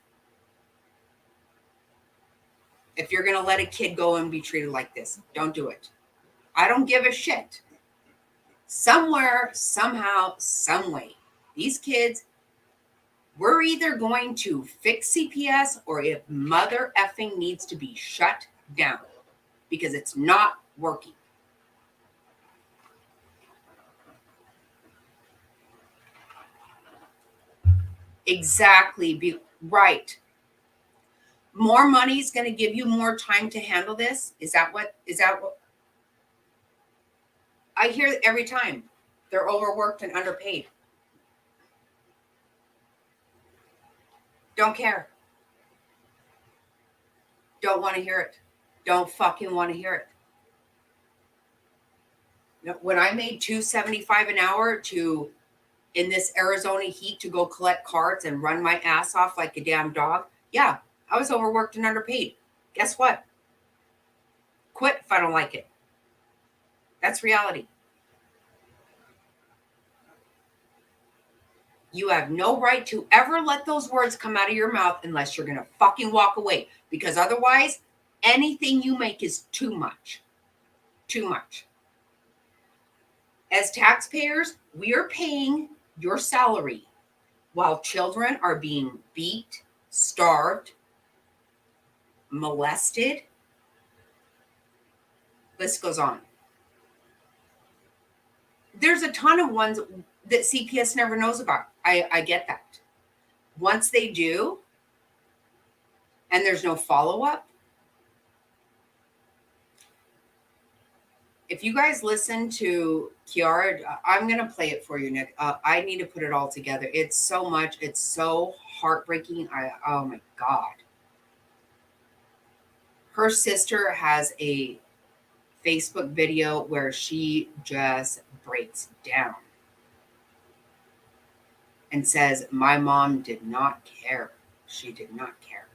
Speaker 1: If you're going to let a kid go and be treated like this, don't do it. I don't give a shit. Somewhere, somehow, some way, these kids, we're either going to fix CPS or if mother effing needs to be shut down because it's not working. Exactly. Be right. More money is going to give you more time to handle this. Is that what I hear every time? They're overworked and underpaid. Don't care. Don't want to hear it. Don't fucking want to hear it. When I made $2.75 an hour in this Arizona heat to go collect cards and run my ass off like a damn dog, yeah, I was overworked and underpaid. Guess what? Quit if I don't like it. That's reality. You have no right to ever let those words come out of your mouth unless you're going to fucking walk away. Because otherwise, anything you make is too much. Too much. As taxpayers, we are paying your salary while children are being beat, starved, molested. List goes on. There's a ton of ones that CPS never knows about. I get that. Once they do, and there's no follow-up, if you guys listen to Kiara, I'm going to play it for you, Nick. I need to put it all together. It's so much. It's so heartbreaking. Oh, my God. Her sister has a Facebook video where she just breaks down and says, my mom did not care. She did not care.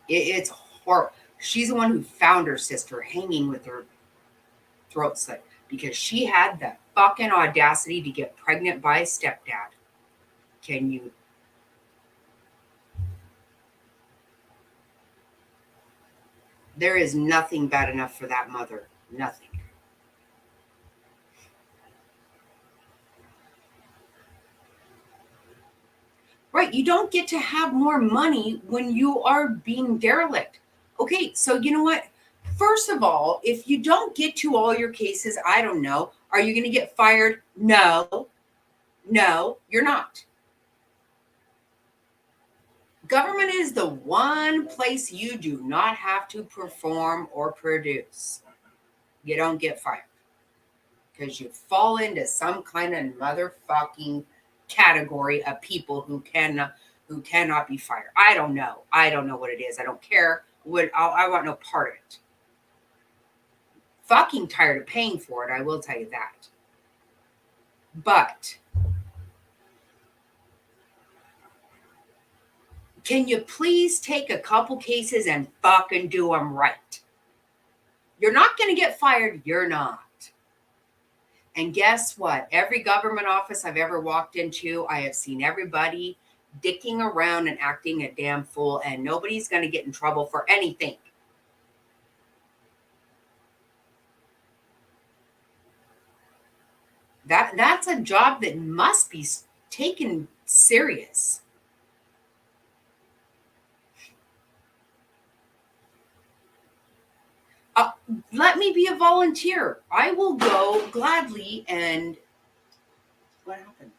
Speaker 1: It's horrible. She's the one who found her sister hanging with her throat slit because she had the fucking audacity to get pregnant by a stepdad. Can you? There is nothing bad enough for that mother. Nothing. Right. You don't get to have more money when you are being derelict. Okay. So you know what? First of all, if you don't get to all your cases, I don't know. Are you going to get fired? No. No, you're not. Government is the one place you do not have to perform or produce. You don't get fired because you fall into some kind of motherfucking category of people who cannot be fired. I don't know. I don't know what it is. I don't care. I want no part of it. Fucking tired of paying for it. I will tell you that. But can you please take a couple cases and fucking do them right? You're not going to get fired. You're not. And guess what? Every government office I've ever walked into, I have seen everybody dicking around and acting a damn fool, and nobody's going to get in trouble for anything. That's a job that must be taken serious. Let me be a volunteer. I will go gladly. And what happened?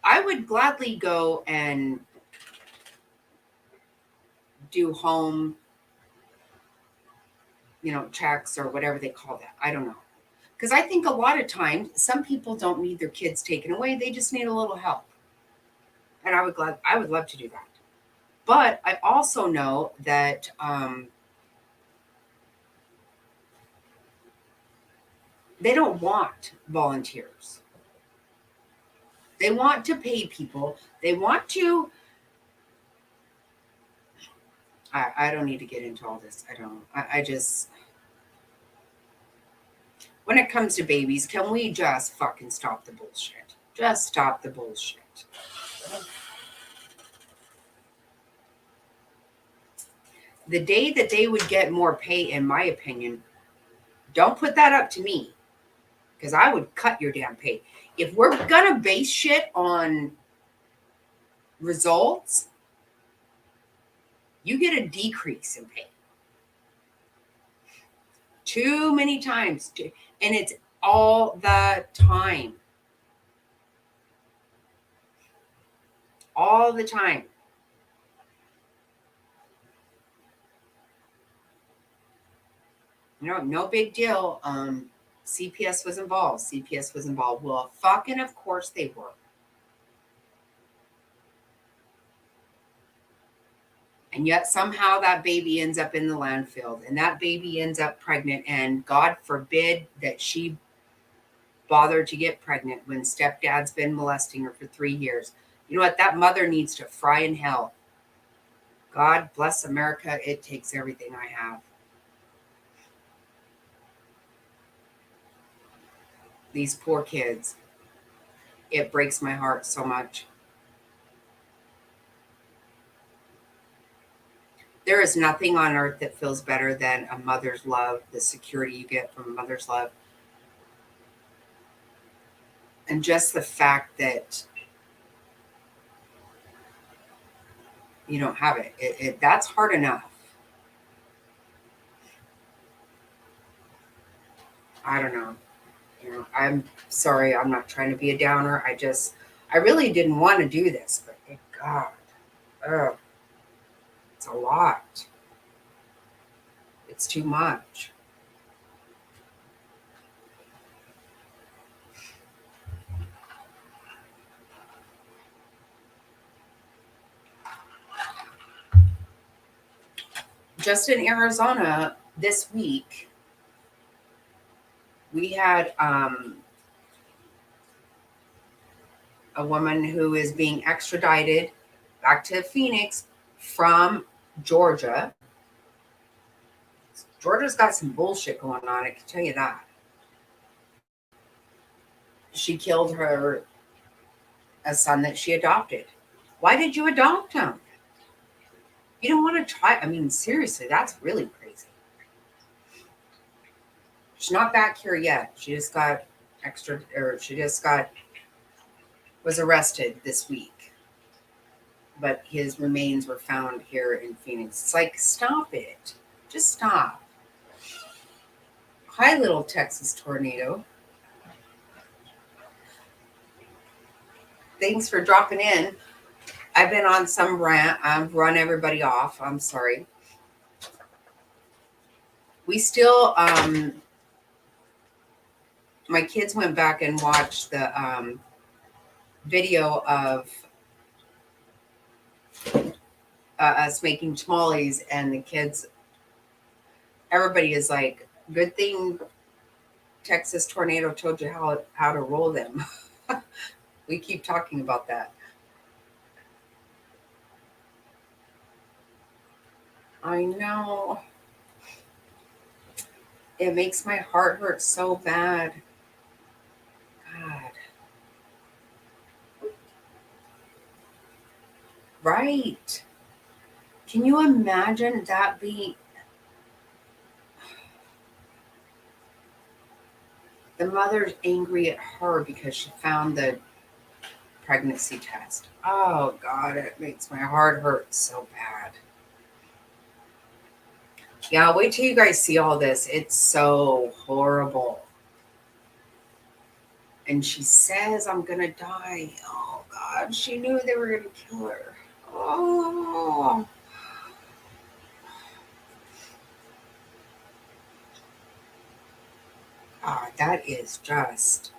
Speaker 1: I would gladly go and do home, checks or whatever they call that. I don't know. Because I think a lot of times some people don't need their kids taken away. They just need a little help. And I would love to do that. But I also know that they don't want volunteers. They want to pay people. They want to. I don't need to get into all this. I just. When it comes to babies, can we just fucking stop the bullshit? Just stop the bullshit. The day that they would get more pay, in my opinion, don't put that up to me, because I would cut your damn pay. If we're going to base shit on results, you get a decrease in pay. Too many times. And it's all the time. All the time. No big deal. CPS was involved. Well, fucking of course they were. And yet somehow that baby ends up in the landfill, and that baby ends up pregnant, and God forbid that she bothered to get pregnant when stepdad's been molesting her for 3 years. You know what? That mother needs to fry in hell. God bless America. It takes everything I have. These poor kids. It breaks my heart so much. There is nothing on earth that feels better than a mother's love, the security you get from a mother's love. And just the fact that you don't have it. That's hard enough. I don't know. I'm sorry. I'm not trying to be a downer. I really didn't want to do this, but God, it's a lot. It's too much. Just in Arizona this week, we had a woman who is being extradited back to Phoenix from Georgia. Georgia's got some bullshit going on, I can tell you that. She killed a son that she adopted. Why did you adopt him? You don't want to try. I mean, seriously, that's really crazy. She's not back here yet. She just got was arrested this week. But his remains were found here in Phoenix. It's like, stop it. Just stop. Hi, little Texas tornado. Thanks for dropping in. I've been on some rant. I've run everybody off. I'm sorry. We still, my kids went back and watched the video of us making tamales, and the kids, everybody is like, good thing Texas tornado told you how to roll them. We keep talking about that. I know. It makes my heart hurt so bad. God. Right. Can you imagine that being... The mother's angry at her because she found the pregnancy test. Oh, God, it makes my heart hurt so bad. Yeah, wait till you guys see all this. It's so horrible. And she says, I'm going to die. Oh, God, she knew they were going to kill her. Oh. God, that is just,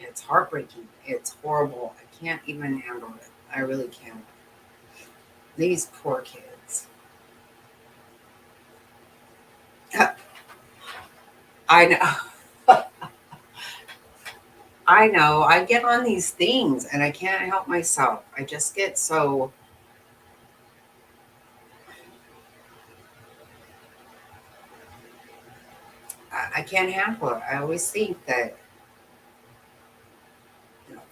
Speaker 1: it's heartbreaking. It's horrible. I can't even handle it. I really can't. These poor kids. I know. I know. I get on these things and I can't help myself. I just get so... I can't handle it. I always think that,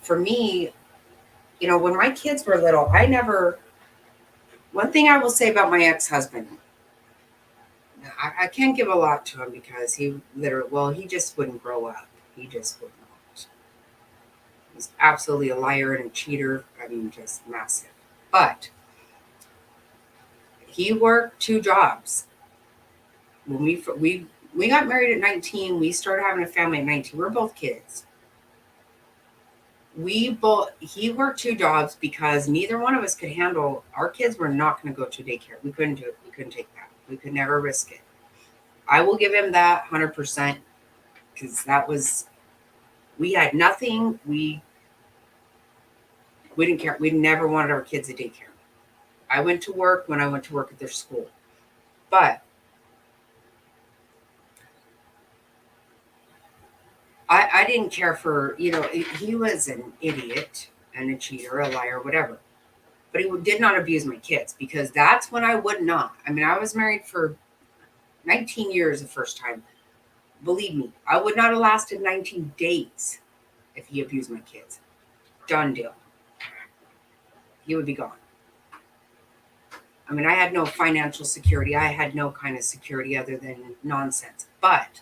Speaker 1: for me, when my kids were little, one thing I will say about my ex-husband, I can't give a lot to him because he just wouldn't grow up. He just would not. He's absolutely a liar and a cheater. I mean, just massive. But he worked 2 jobs. When we got married at 19, we started having a family at 19. We're both kids. He worked 2 jobs because neither one of us could handle, our kids were not going to go to daycare. We couldn't do it. We couldn't take that. We could never risk it. I will give him that 100% because we had nothing. We didn't care. We never wanted our kids at daycare. I went to work when I went to work at their school. But I didn't care for, he was an idiot and a cheater, a liar, whatever. But he did not abuse my kids because that's when I would not. I mean, I was married for 19 years the first time. Believe me, I would not have lasted 19 days if he abused my kids. Done deal. He would be gone. I mean, I had no financial security. I had no kind of security other than nonsense. But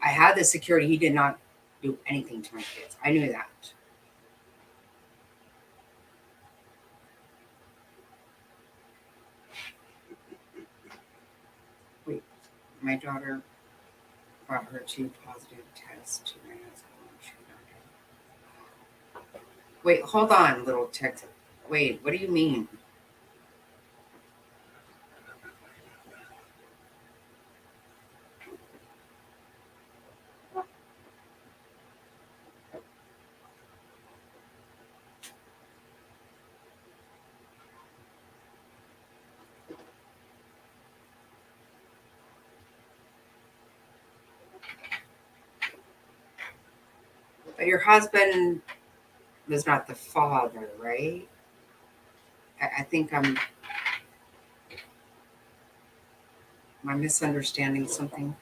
Speaker 1: I had the security. He did not do anything to my kids. I knew that. Wait, my daughter brought her 2 positive tests to my husband. Wait, hold on, little Texas. Wait, what do you mean? But your husband was not the father, right? I think am I misunderstanding something?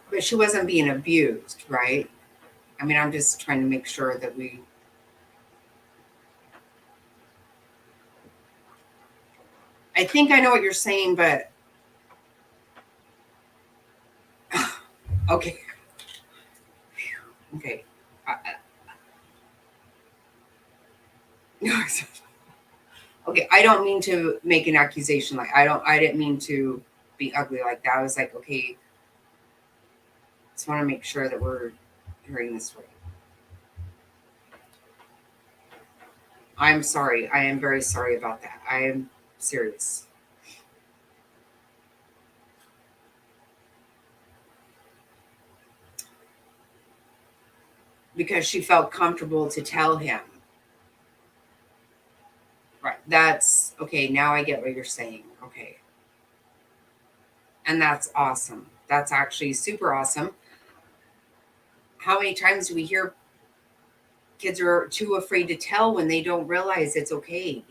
Speaker 1: But she wasn't being abused, right? I mean, I'm just trying to make sure that we. I think I know what you're saying, but okay, okay. Okay, I don't mean to make an accusation. Like I didn't mean to be ugly like that. I was like, okay, just want to make sure that we're hearing this right. I'm sorry. I am very sorry about that. I am serious. Because she felt comfortable to tell him. Right. That's okay. Now I get what you're saying. Okay. And that's awesome. That's actually super awesome. How many times do we hear kids are too afraid to tell when they don't realize it's okay?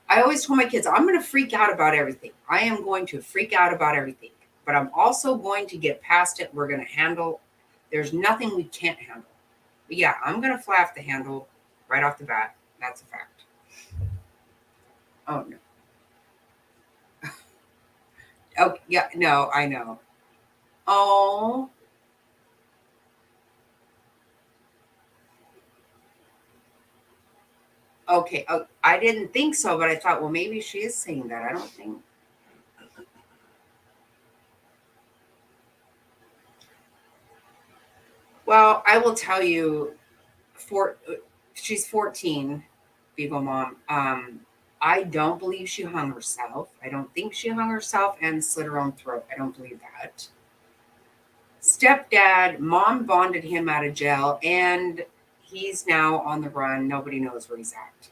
Speaker 1: I always told my kids, I'm going to freak out about everything. I am going to freak out about everything, but I'm also going to get past it. We're going to handle. There's nothing we can't handle. But yeah, I'm going to fly off the handle right off the bat. That's a fact. Oh, no. Oh, yeah. No, I know. Oh, okay. Oh, I didn't think so, but I thought, well, maybe she is saying that. I don't think. Well, I will tell you, for she's 14, Beagle Mom. I don't believe she hung herself. I don't think she hung herself and slit her own throat. I don't believe that. Stepdad, mom bonded him out of jail, and he's now on the run. Nobody knows where he's at.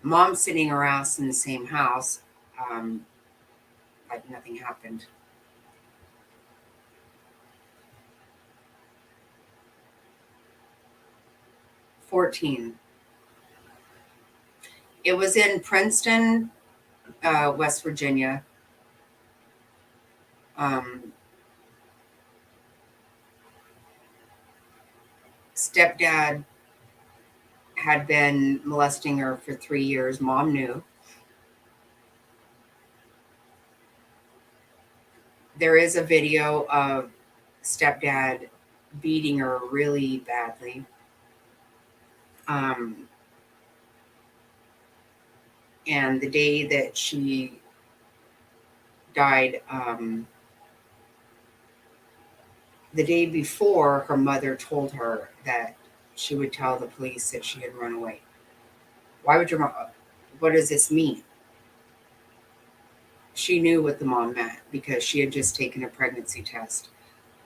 Speaker 1: Mom's sitting her ass in the same house, um, like nothing happened. 14. It was in Princeton, West Virginia. Um, Stepdad had been molesting her for 3 years. Mom knew. There is a video of stepdad beating her really badly. Um, and the day that she died, the day before, her mother told her that she would tell the police that she had run away. Why would your mom? What does this mean? She knew what the mom meant because she had just taken a pregnancy test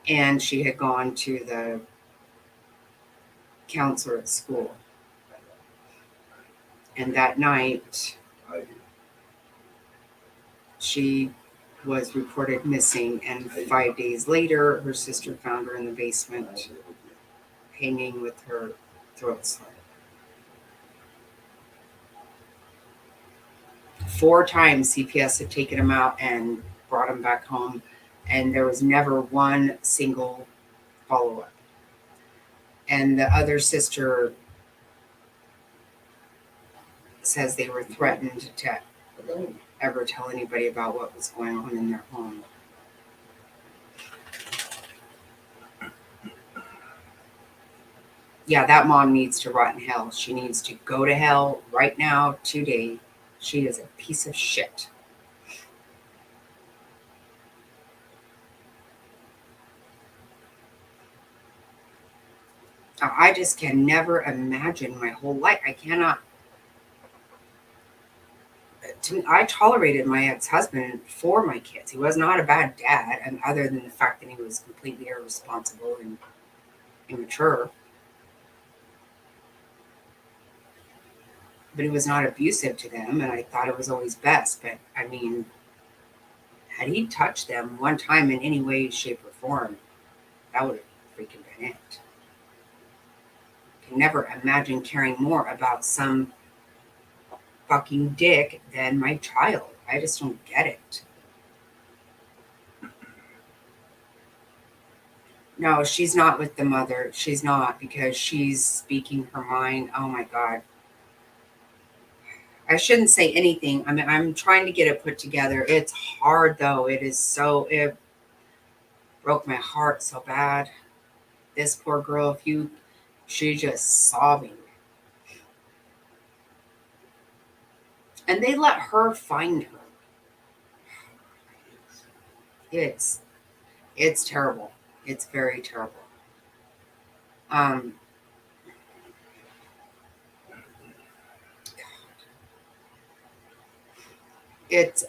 Speaker 1: and she had gone to the counselor at school. And that night, she was reported missing, and 5 days later, her sister found her in the basement, hanging with her throat slit. 4 times CPS had taken him out and brought him back home, and there was never one single follow-up. And the other sister says they were threatened to ever tell anybody about what was going on in their home. Yeah, that mom needs to rot in hell. She needs to go to hell right now, today. She is a piece of shit. I just can never imagine my whole life. I cannot. I tolerated my ex-husband for my kids. He was not a bad dad, and other than the fact that he was completely irresponsible and immature. But he was not abusive to them, and I thought it was always best. But I mean, had he touched them one time in any way, shape, or form, that would have freaking been it. Can never imagine caring more about some fucking dick than my child. I just don't get it. No, she's not with the mother. She's not, because she's speaking her mind. Oh my God. I shouldn't say anything. I mean, I'm trying to get it put together. It's hard though. It broke my heart so bad. This poor girl, she's just sobbing. And they let her find her. It's terrible. It's very terrible. It's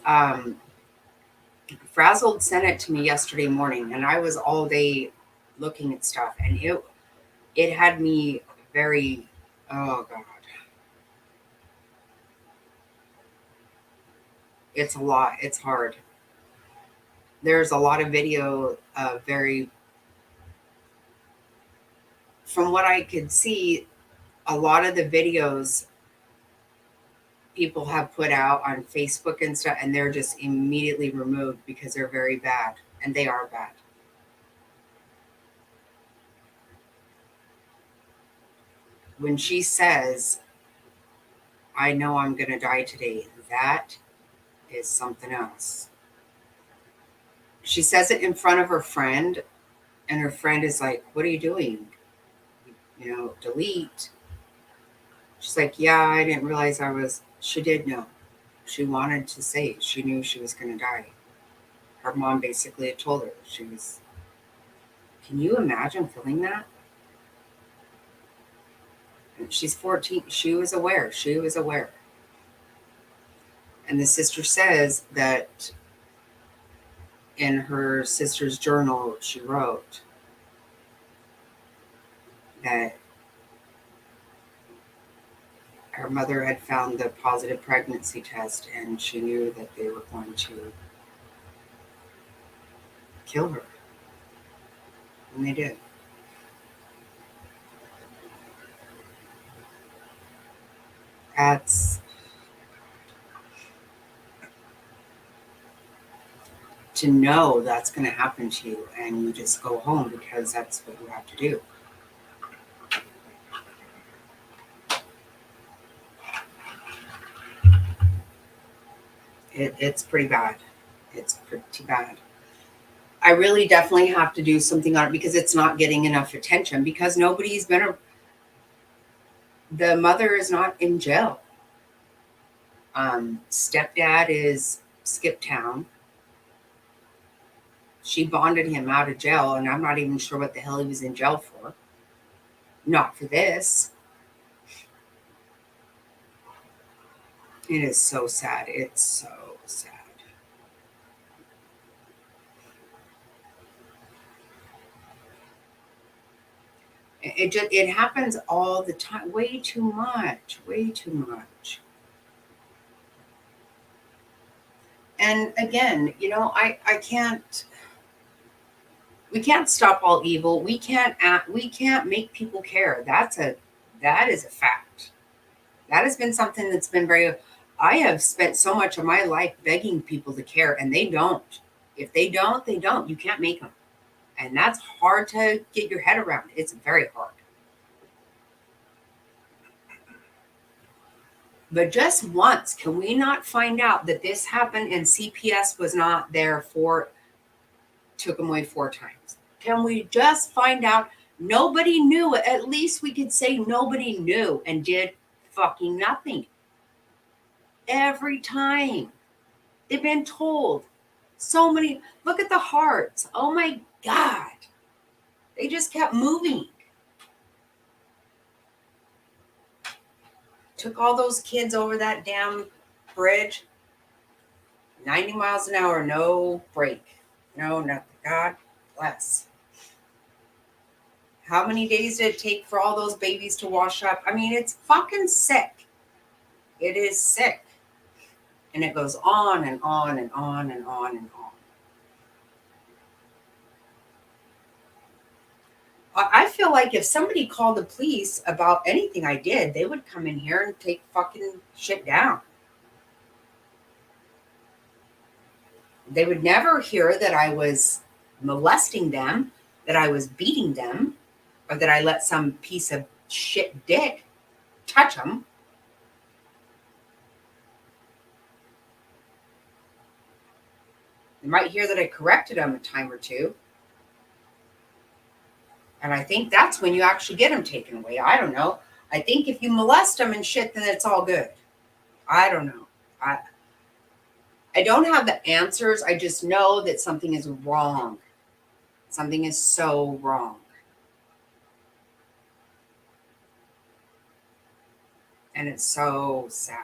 Speaker 1: Frazzled sent it to me yesterday morning, and I was all day looking at stuff, and it had me very, oh God. It's a lot. It's hard. There's a lot of video, from what I could see, a lot of the videos people have put out on Facebook and stuff, and they're just immediately removed because they're very bad, and they are bad. When she says, I know I'm going to die today, that is something else. She says it in front of her friend, and her friend is like, what are you doing? Delete. She's like, yeah, I didn't realize she did know. She wanted to say it. She knew she was going to die. Her mom basically had told her can you imagine feeling that? And she's 14. She was aware. And the sister says that in her sister's journal, she wrote that her mother had found the positive pregnancy test, and she knew that they were going to kill her. And they did. That's to know that's going to happen to you, and you just go home because that's what you have to do. It's pretty bad. It's pretty bad. I really definitely have to do something on it because it's not getting enough attention, because the mother is not in jail. Stepdad is skipped town. She bonded him out of jail, and I'm not even sure what the hell he was in jail for. Not for this. It is so sad. It's so sad. It happens all the time. Way too much. And again, I can't. We can't stop all evil. We can't make people care. That is a fact. That has been something that's been I have spent so much of my life begging people to care, and they don't. If they don't, they don't. You can't make them. And that's hard to get your head around. It's very hard. But just once, can we not find out that this happened and CPS was not there took them away 4 times? Can we just find out nobody knew? At least we could say nobody knew and did fucking nothing. Every time they've been told so many, look at the hearts. Oh my God. They just kept moving. Took all those kids over that damn bridge. 90 miles an hour, no break. No, nothing. God bless. How many days did it take for all those babies to wash up? I mean, it's fucking sick. It is sick. And it goes on and on and on and on and on. I feel like if somebody called the police about anything I did, they would come in here and take fucking shit down. They would never hear that I was molesting them, that I was beating them, or that I let some piece of shit dick touch them. They might hear that I corrected them a time or two. And I think that's when you actually get them taken away. I don't know. I think if you molest them and shit, then it's all good. I don't know. I don't have the answers. I just know that something is wrong. Something is so wrong. And it's so sad.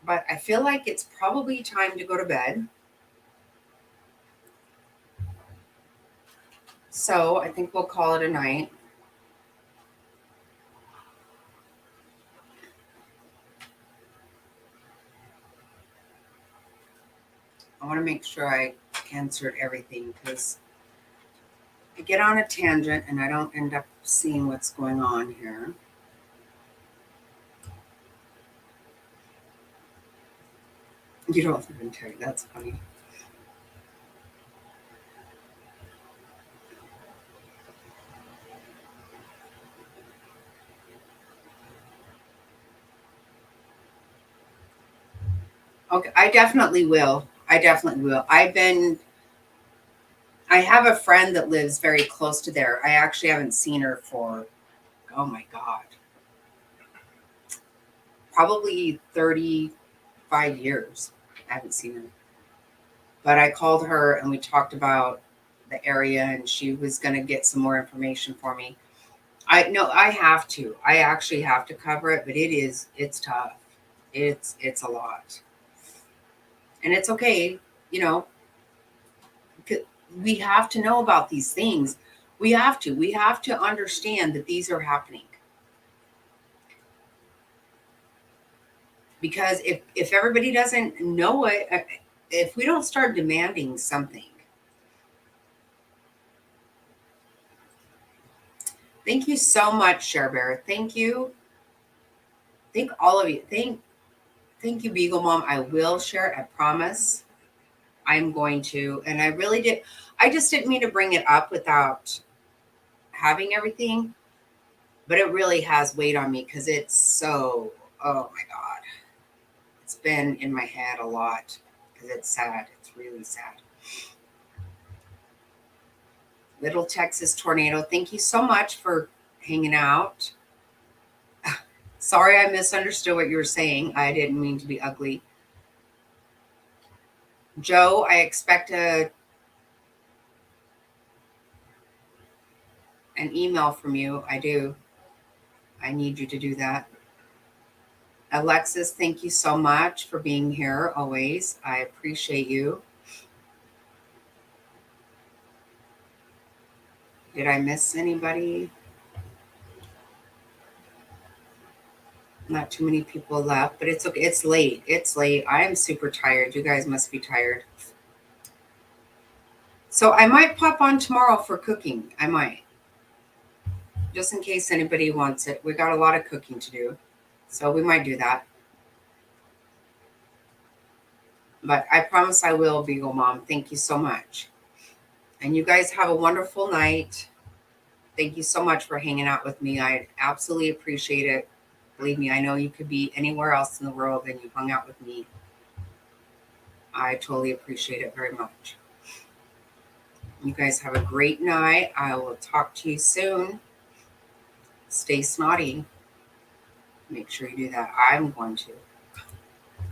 Speaker 1: But I feel like it's probably time to go to bed. So I think we'll call it a night. I want to make sure I answered everything because I get on a tangent and I don't end up seeing what's going on here. You don't even tell you. That's funny. Okay, I definitely will. I have a friend that lives very close to there. I actually haven't seen her for, oh my God, probably 35 years. I haven't seen her. But I called her and we talked about the area and she was going to get some more information for me. I have to. I actually have to cover it, but it's tough. It's a lot. And it's okay, you know, we have to know about these things. We have to understand that these are happening. Because if everybody doesn't know it, if we don't start demanding something. Thank you so much, Share Bear. Thank you. Thank all of you. Thank you, Beagle Mom. I will share it. I promise. I'm going to. And I really did. I just didn't mean to bring it up without having everything. But it really has weighed on me because it's so, oh my God. It's been in my head a lot because it's sad. It's really sad. Little Texas Tornado, thank you so much for hanging out. Sorry I misunderstood what you were saying. I didn't mean to be ugly. Joe, I expect an email from you. I do. I need you to do that. Alexis, thank you so much for being here always. I appreciate you. Did I miss anybody? Not too many people left, but it's okay. It's late. It's late. I am super tired. You guys must be tired. So I might pop on tomorrow for cooking. I might. Just in case anybody wants it. We got a lot of cooking to do. So we might do that. But I promise I will, Beagle Mom. Thank you so much. And you guys have a wonderful night. Thank you so much for hanging out with me. I absolutely appreciate it. Believe me, I know you could be anywhere else in the world and you hung out with me. I totally appreciate it very much. You guys have a great night. I will talk to you soon. Stay snotty. Make sure you do that. I'm going to.